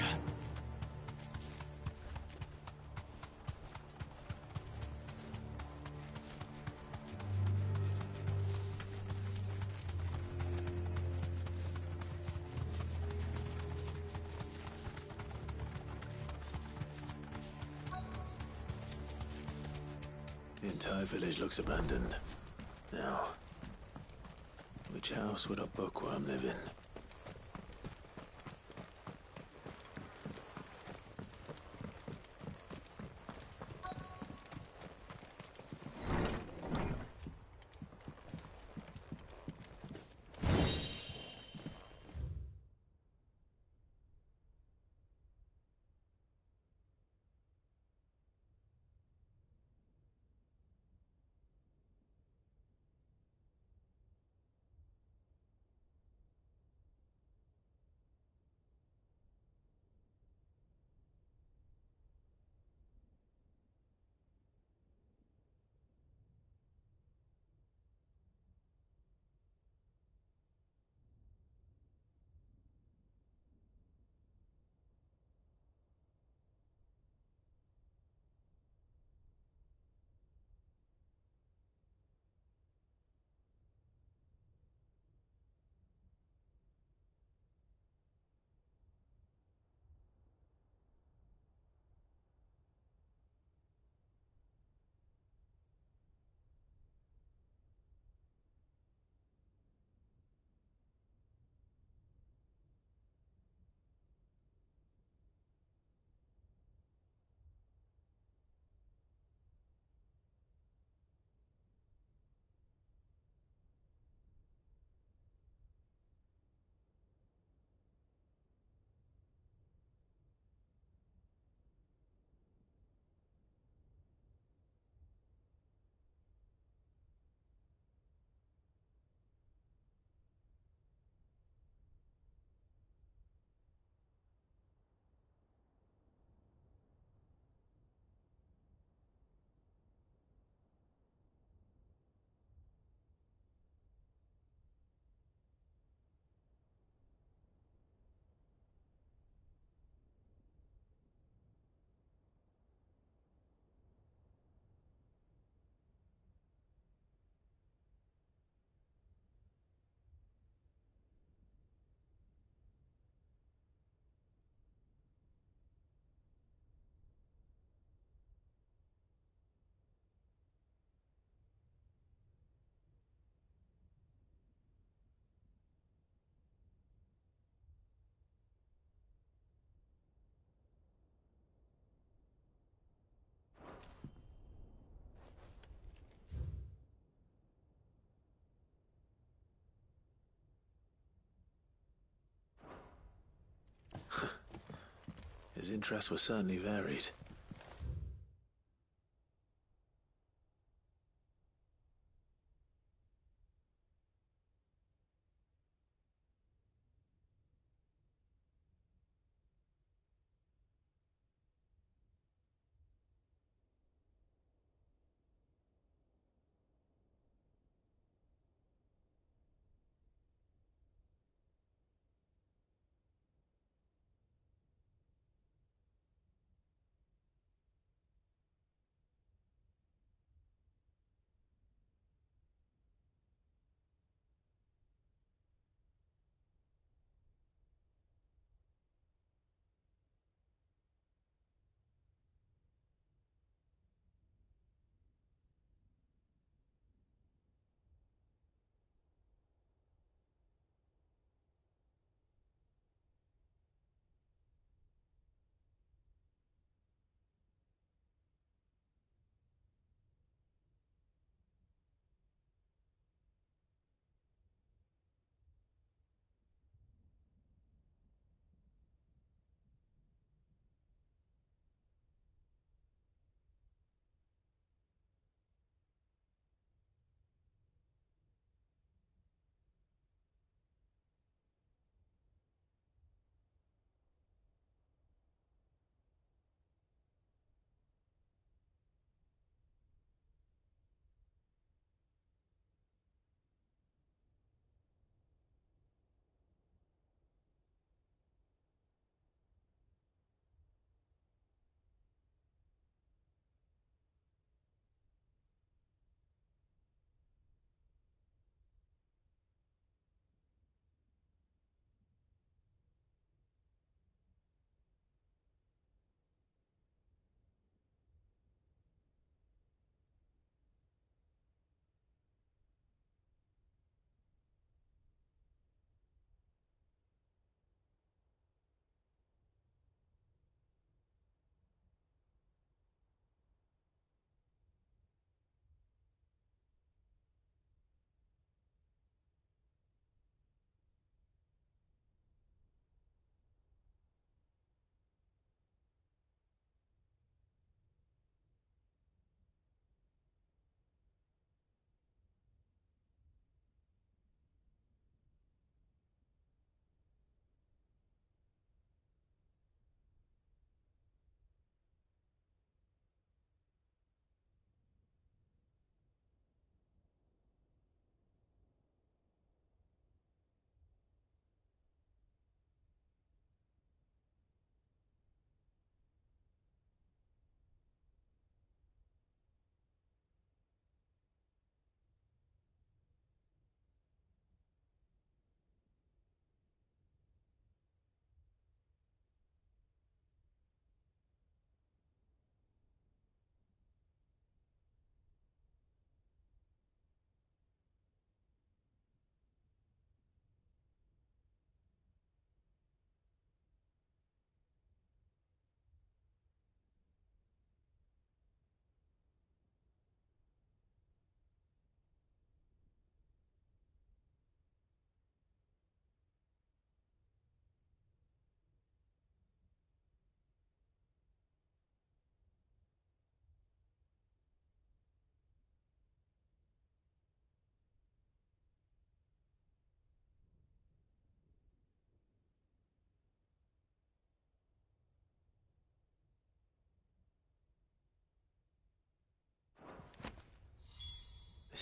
The entire village looks abandoned. Now, which house would a bookworm live in? His interests were certainly varied.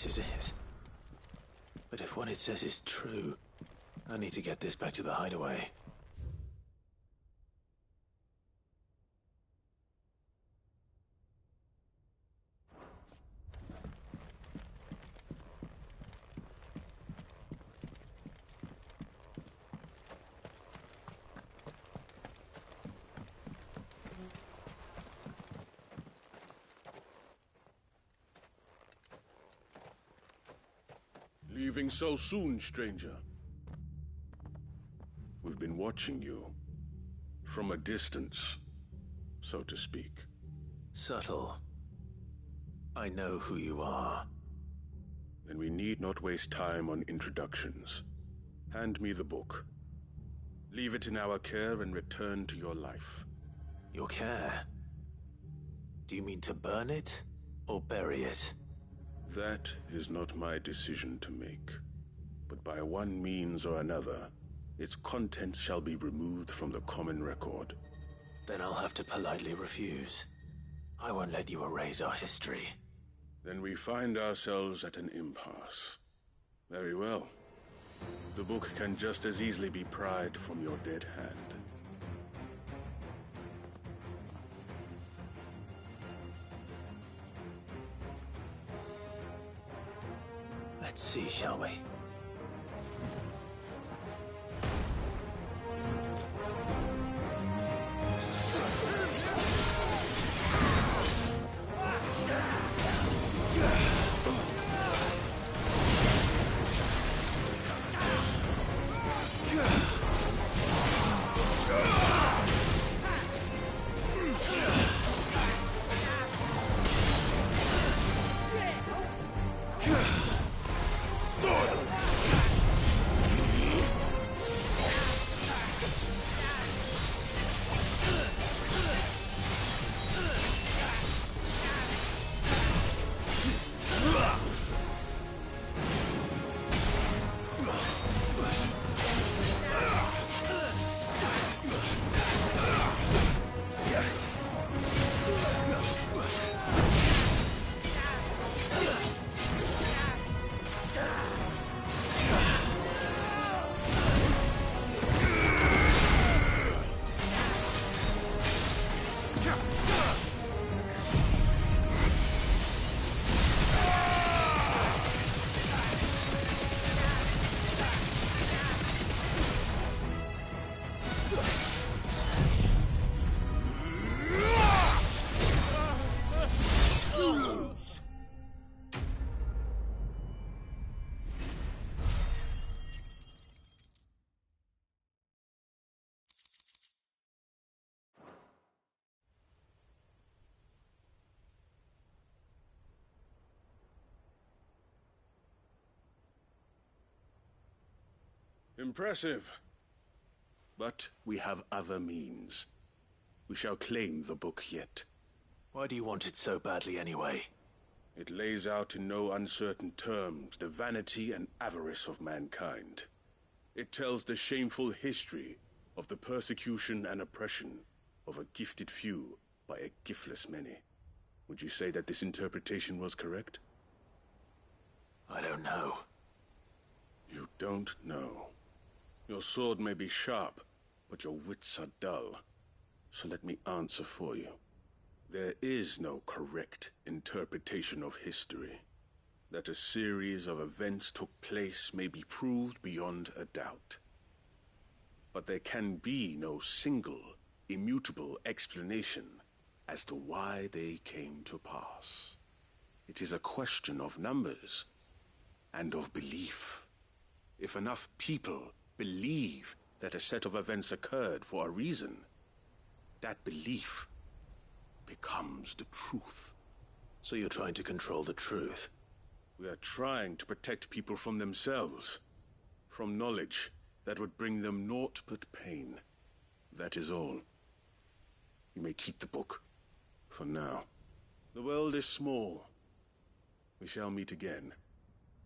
This is it. But if what it says is true, I need to get this back to the hideaway. Leaving so soon, stranger? We've been watching you. From a distance, so to speak. Subtle. I know who you are. Then we need not waste time on introductions. Hand me the book. Leave it in our care and return to your life. Your care? Do you mean to burn it, or bury it? That is not my decision to make. But by one means or another, its contents shall be removed from the common record. Then I'll have to politely refuse. I won't let you erase our history. Then we find ourselves at an impasse. Very well. The book can just as easily be pried from your dead hand. Let's see, shall we? Impressive. But we have other means. We shall claim the book yet. Why do you want it so badly anyway? It lays out in no uncertain terms the vanity and avarice of mankind. It tells the shameful history of the persecution and oppression of a gifted few by a giftless many. Would you say that this interpretation was correct? I don't know. You don't know. Your sword may be sharp, but your wits are dull. So let me answer for you. There is no correct interpretation of history. That a series of events took place may be proved beyond a doubt. But there can be no single, immutable explanation as to why they came to pass. It is a question of numbers and of belief. If enough people believe that a set of events occurred for a reason, that belief becomes the truth. So you're trying to control the truth? We are trying to protect people from themselves, from knowledge that would bring them naught but pain. That is all. You may keep the book, for now. The world is small. We shall meet again.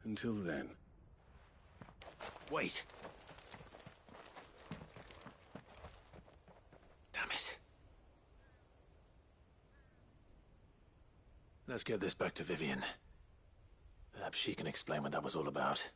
Until then. Wait! Damn it. Let's get this back to Vivian. Perhaps she can explain what that was all about.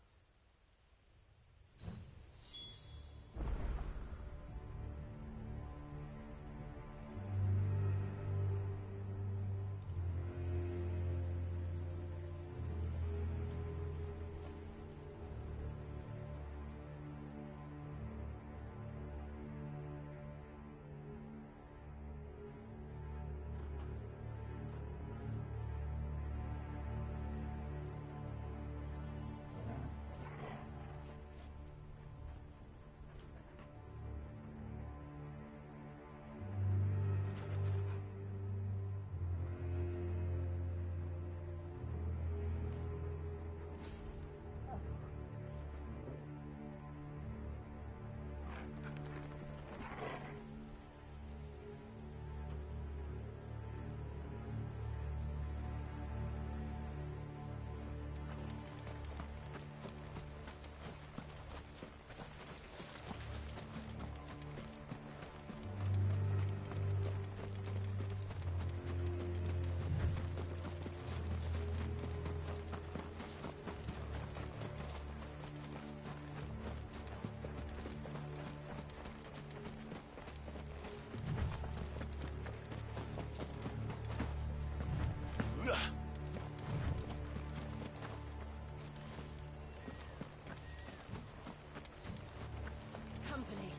Company.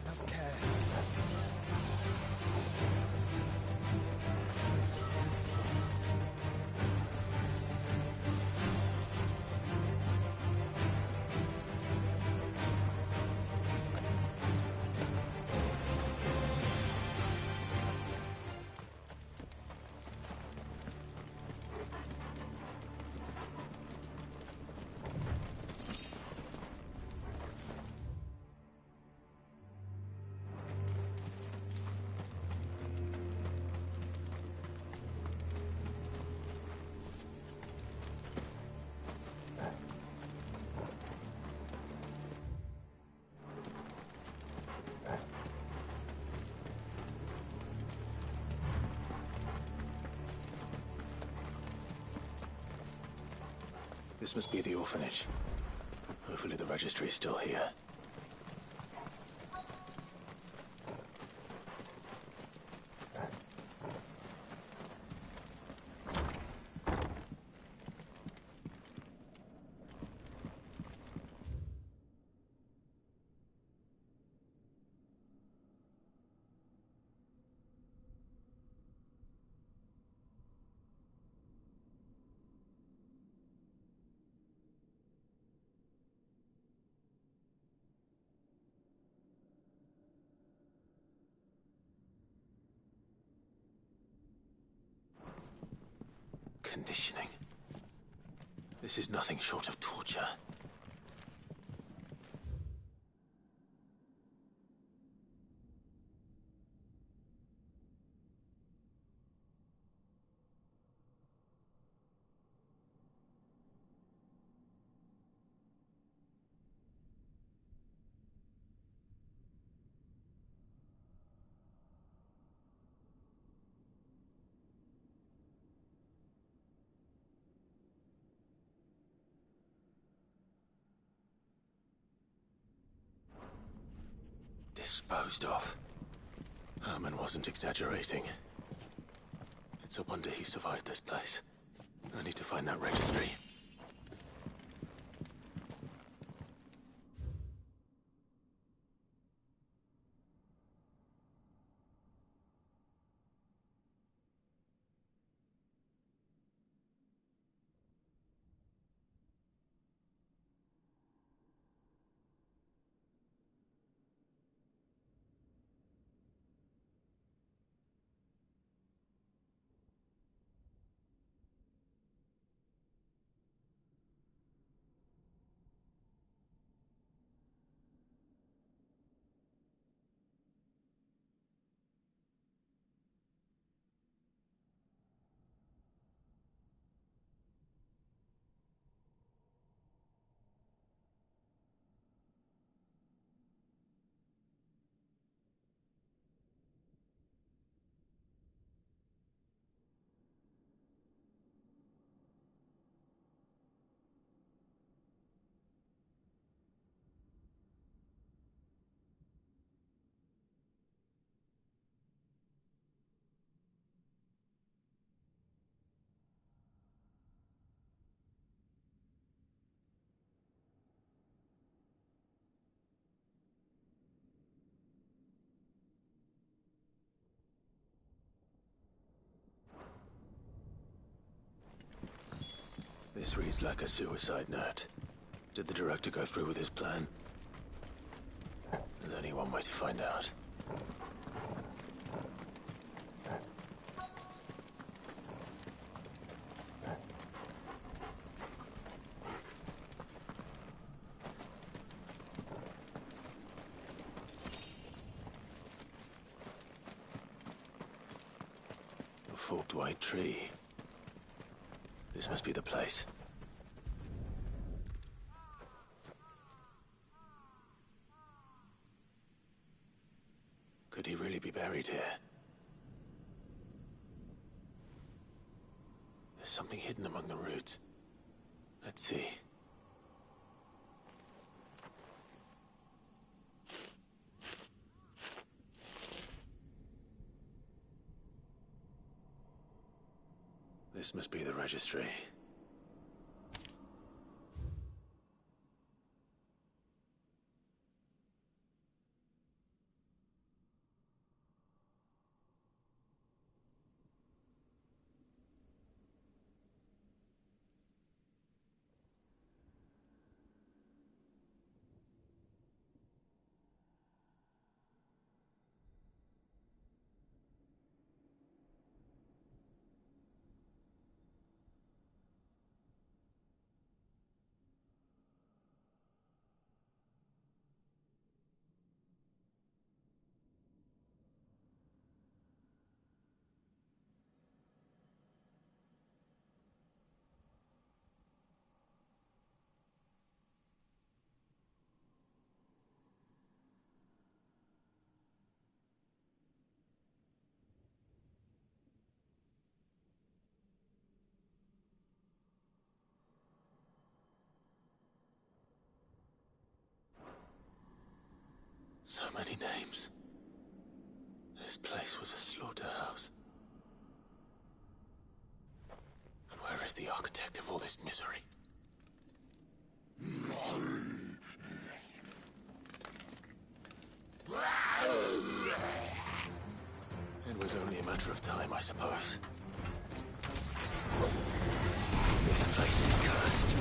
Have care. This must be the orphanage. Hopefully the registry is still here. Conditioning. This is nothing short of torture. Disposed of. Herman wasn't exaggerating. It's a wonder he survived this place. I need to find that registry. This reads like a suicide note. Did the director go through with his plan? There's only one way to find out. A forked white tree. This must be the place. Could he really be buried here? There's something hidden among the roots. Let's see. This must be the registry. So many names. This place was a slaughterhouse. And where is the architect of all this misery? It was only a matter of time, I suppose. This place is cursed.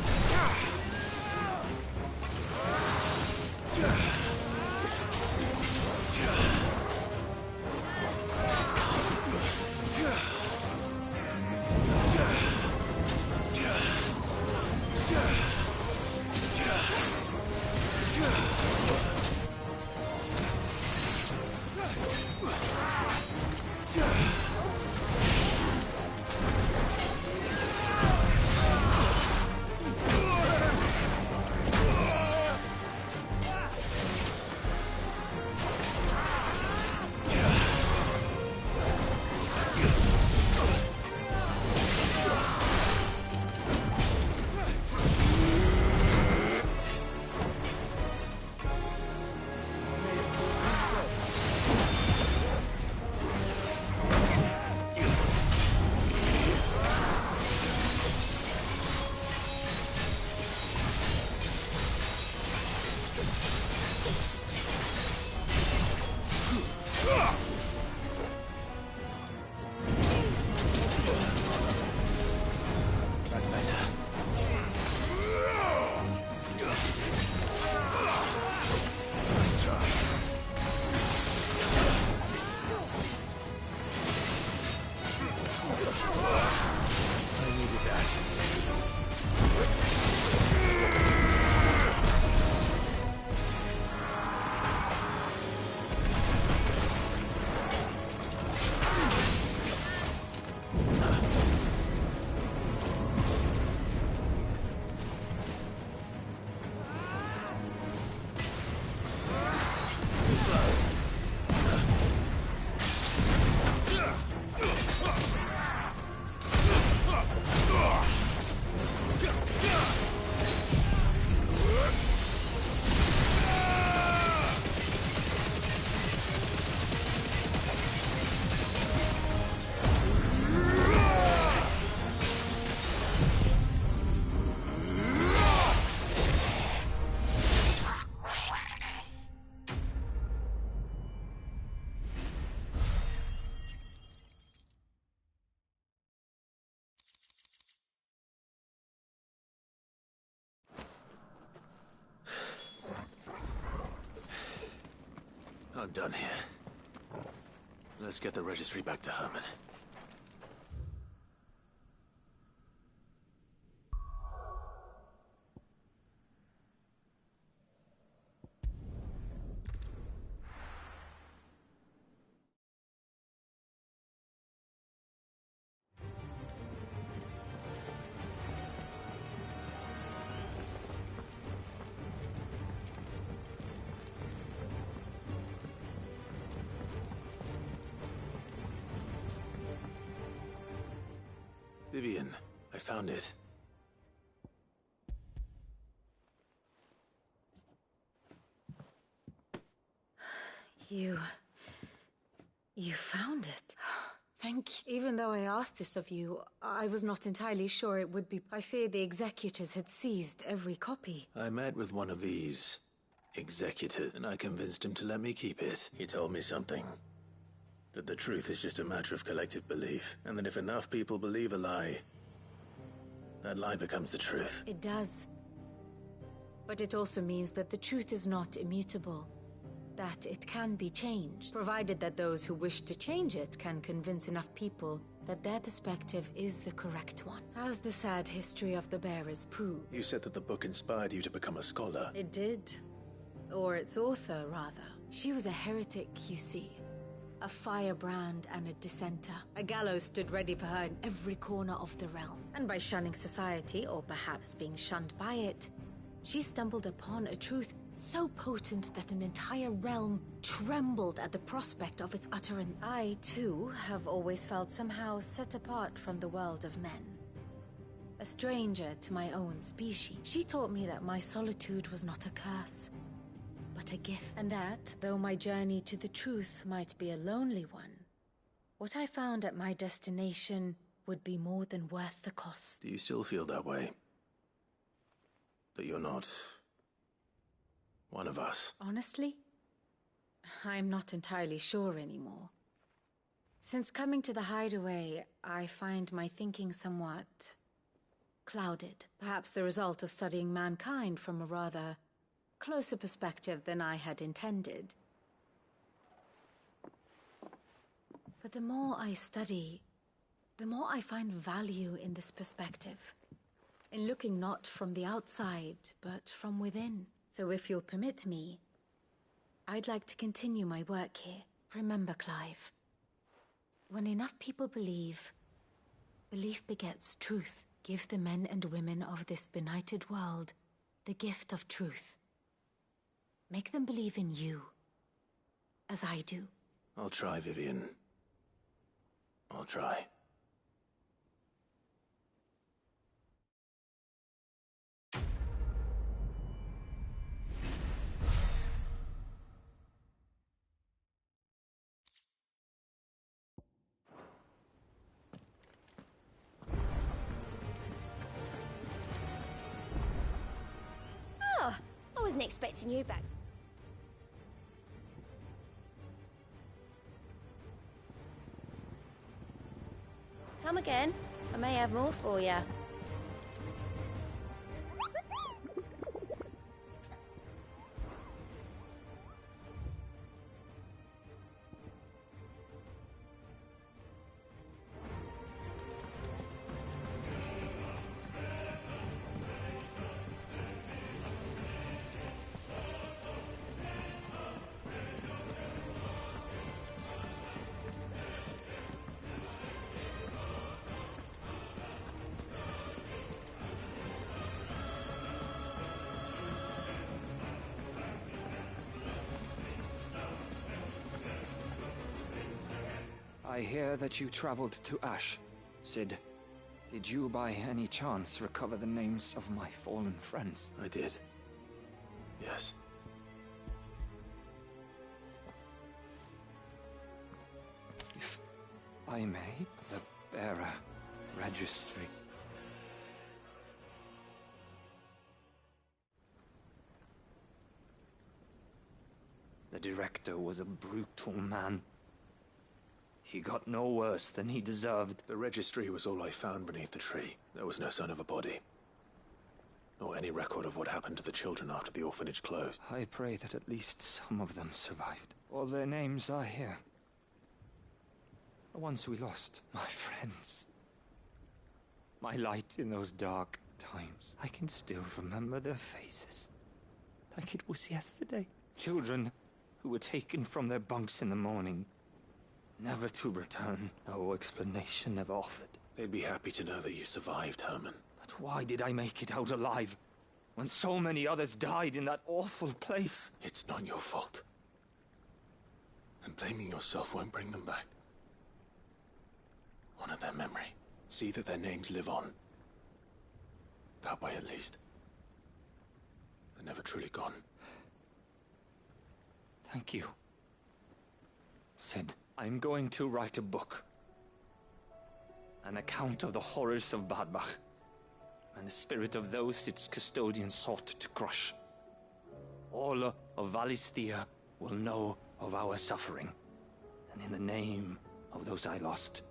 I'm done here. Let's get the registry back to Herman. Vivian, I found it. You found it. Thank you. Even though I asked this of you, I was not entirely sure it would be. I fear the executors had seized every copy. I met with one of these executors, and I convinced him to let me keep it. He told me something. That the truth is just a matter of collective belief, and that if enough people believe a lie, that lie becomes the truth. It does. But it also means that the truth is not immutable. That it can be changed, provided that those who wish to change it can convince enough people that their perspective is the correct one. As the sad history of the Bearers prove. You said that the book inspired you to become a scholar. It did. Or its author, rather. She was a heretic, you see. A firebrand and a dissenter. A gallows stood ready for her in every corner of the realm. And by shunning society, or perhaps being shunned by it, she stumbled upon a truth so potent that an entire realm trembled at the prospect of its utterance. I, too, have always felt somehow set apart from the world of men. A stranger to my own species. She taught me that my solitude was not a curse, but a gift. And that, though my journey to the truth might be a lonely one, what I found at my destination would be more than worth the cost. Do you still feel that way? That you're not one of us? Honestly, I'm not entirely sure anymore. Since coming to the hideaway, I find my thinking somewhat clouded. Perhaps the result of studying mankind from a rather closer perspective than I had intended. But the more I study, the more I find value in this perspective. In looking not from the outside, but from within. So if you'll permit me, I'd like to continue my work here. Remember, Clive, when enough people believe, belief begets truth. Give the men and women of this benighted world the gift of truth. Make them believe in you, as I do. I'll try, Vivian. I'll try. Oh, I wasn't expecting you back. Come again. I may have more for you. I hear that you traveled to Ash. Sid, did you by any chance recover the names of my fallen friends? I did. Yes. If I may, the bearer registry. The director was a brutal man. He got no worse than he deserved. The registry was all I found beneath the tree. There was no sign of a body. or any record of what happened to the children after the orphanage closed. I pray that at least some of them survived. All their names are here. The ones we lost, my friends. My light in those dark times. I can still remember their faces. Like it was yesterday. Children who were taken from their bunks in the morning, never to return. No explanation ever offered. They'd be happy to know that you survived, Herman. But why did I make it out alive, when so many others died in that awful place? It's not your fault. And blaming yourself won't bring them back. Honor their memory. See that their names live on. That way, at least. They're never truly gone. Thank you. Sid, I'm going to write a book. An account of the horrors of Badbach, and the spirit of those its custodians sought to crush. All of Valisthea will know of our suffering, and in the name of those I lost,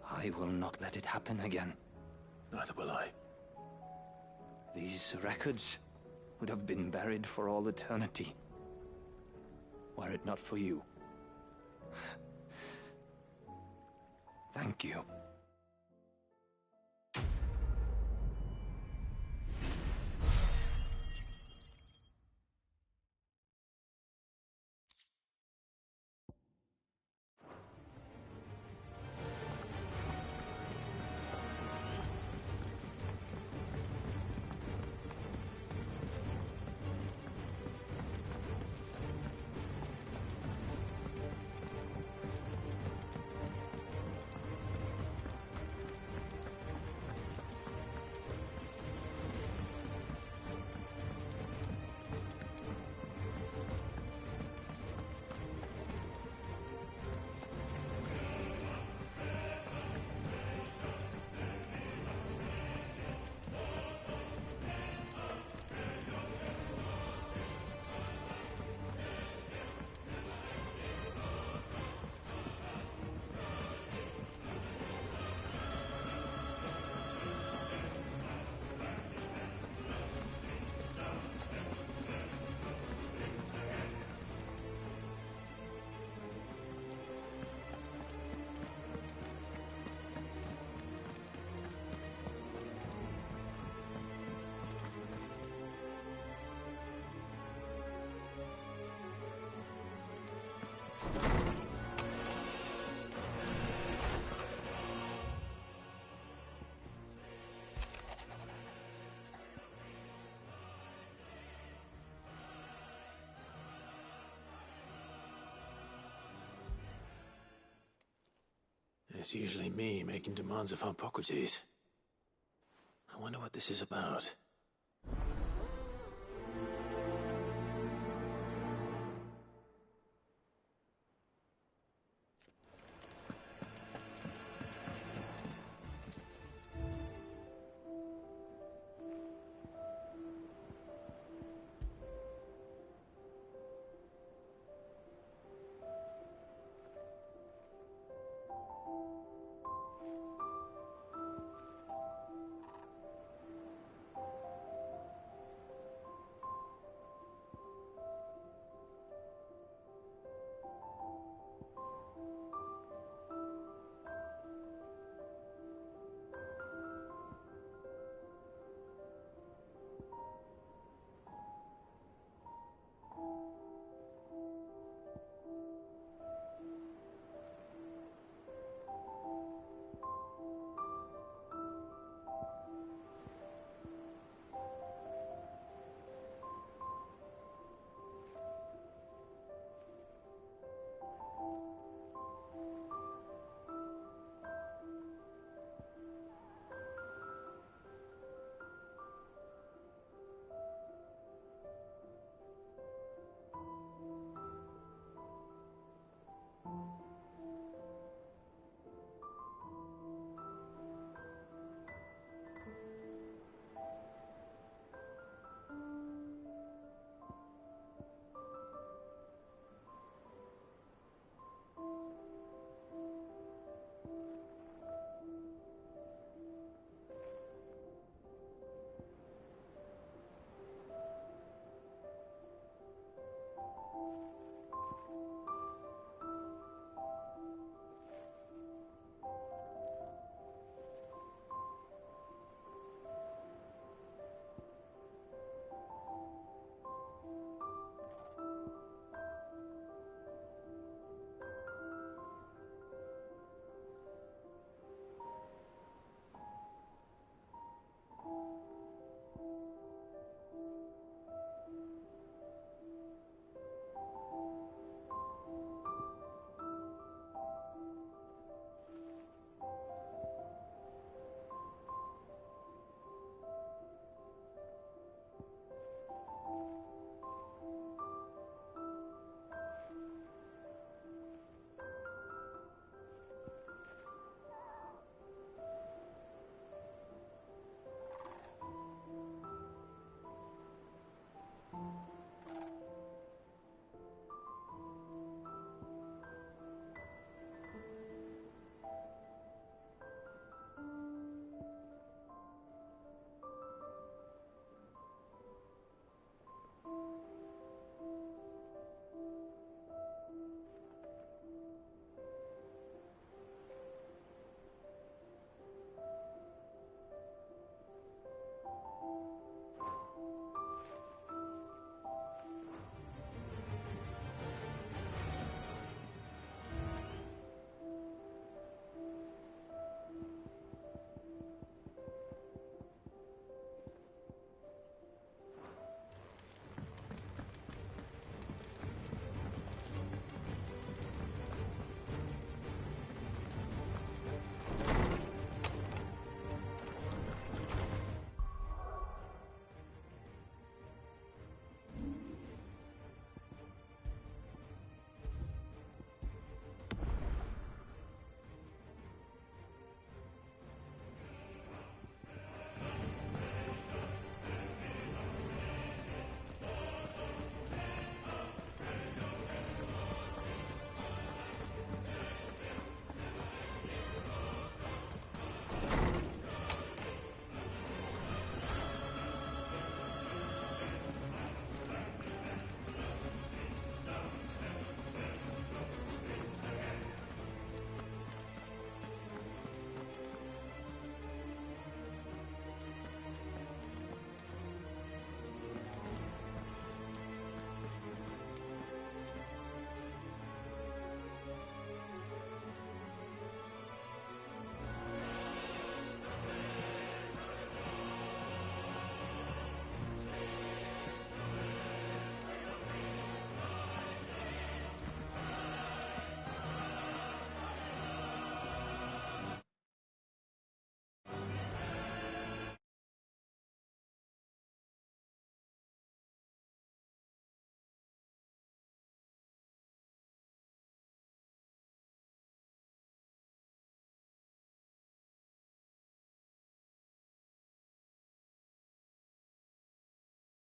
I will not let it happen again. Neither will I. These records would have been buried for all eternity, were it not for you. Thank you. It's usually me making demands of Hippocrates. I wonder what this is about.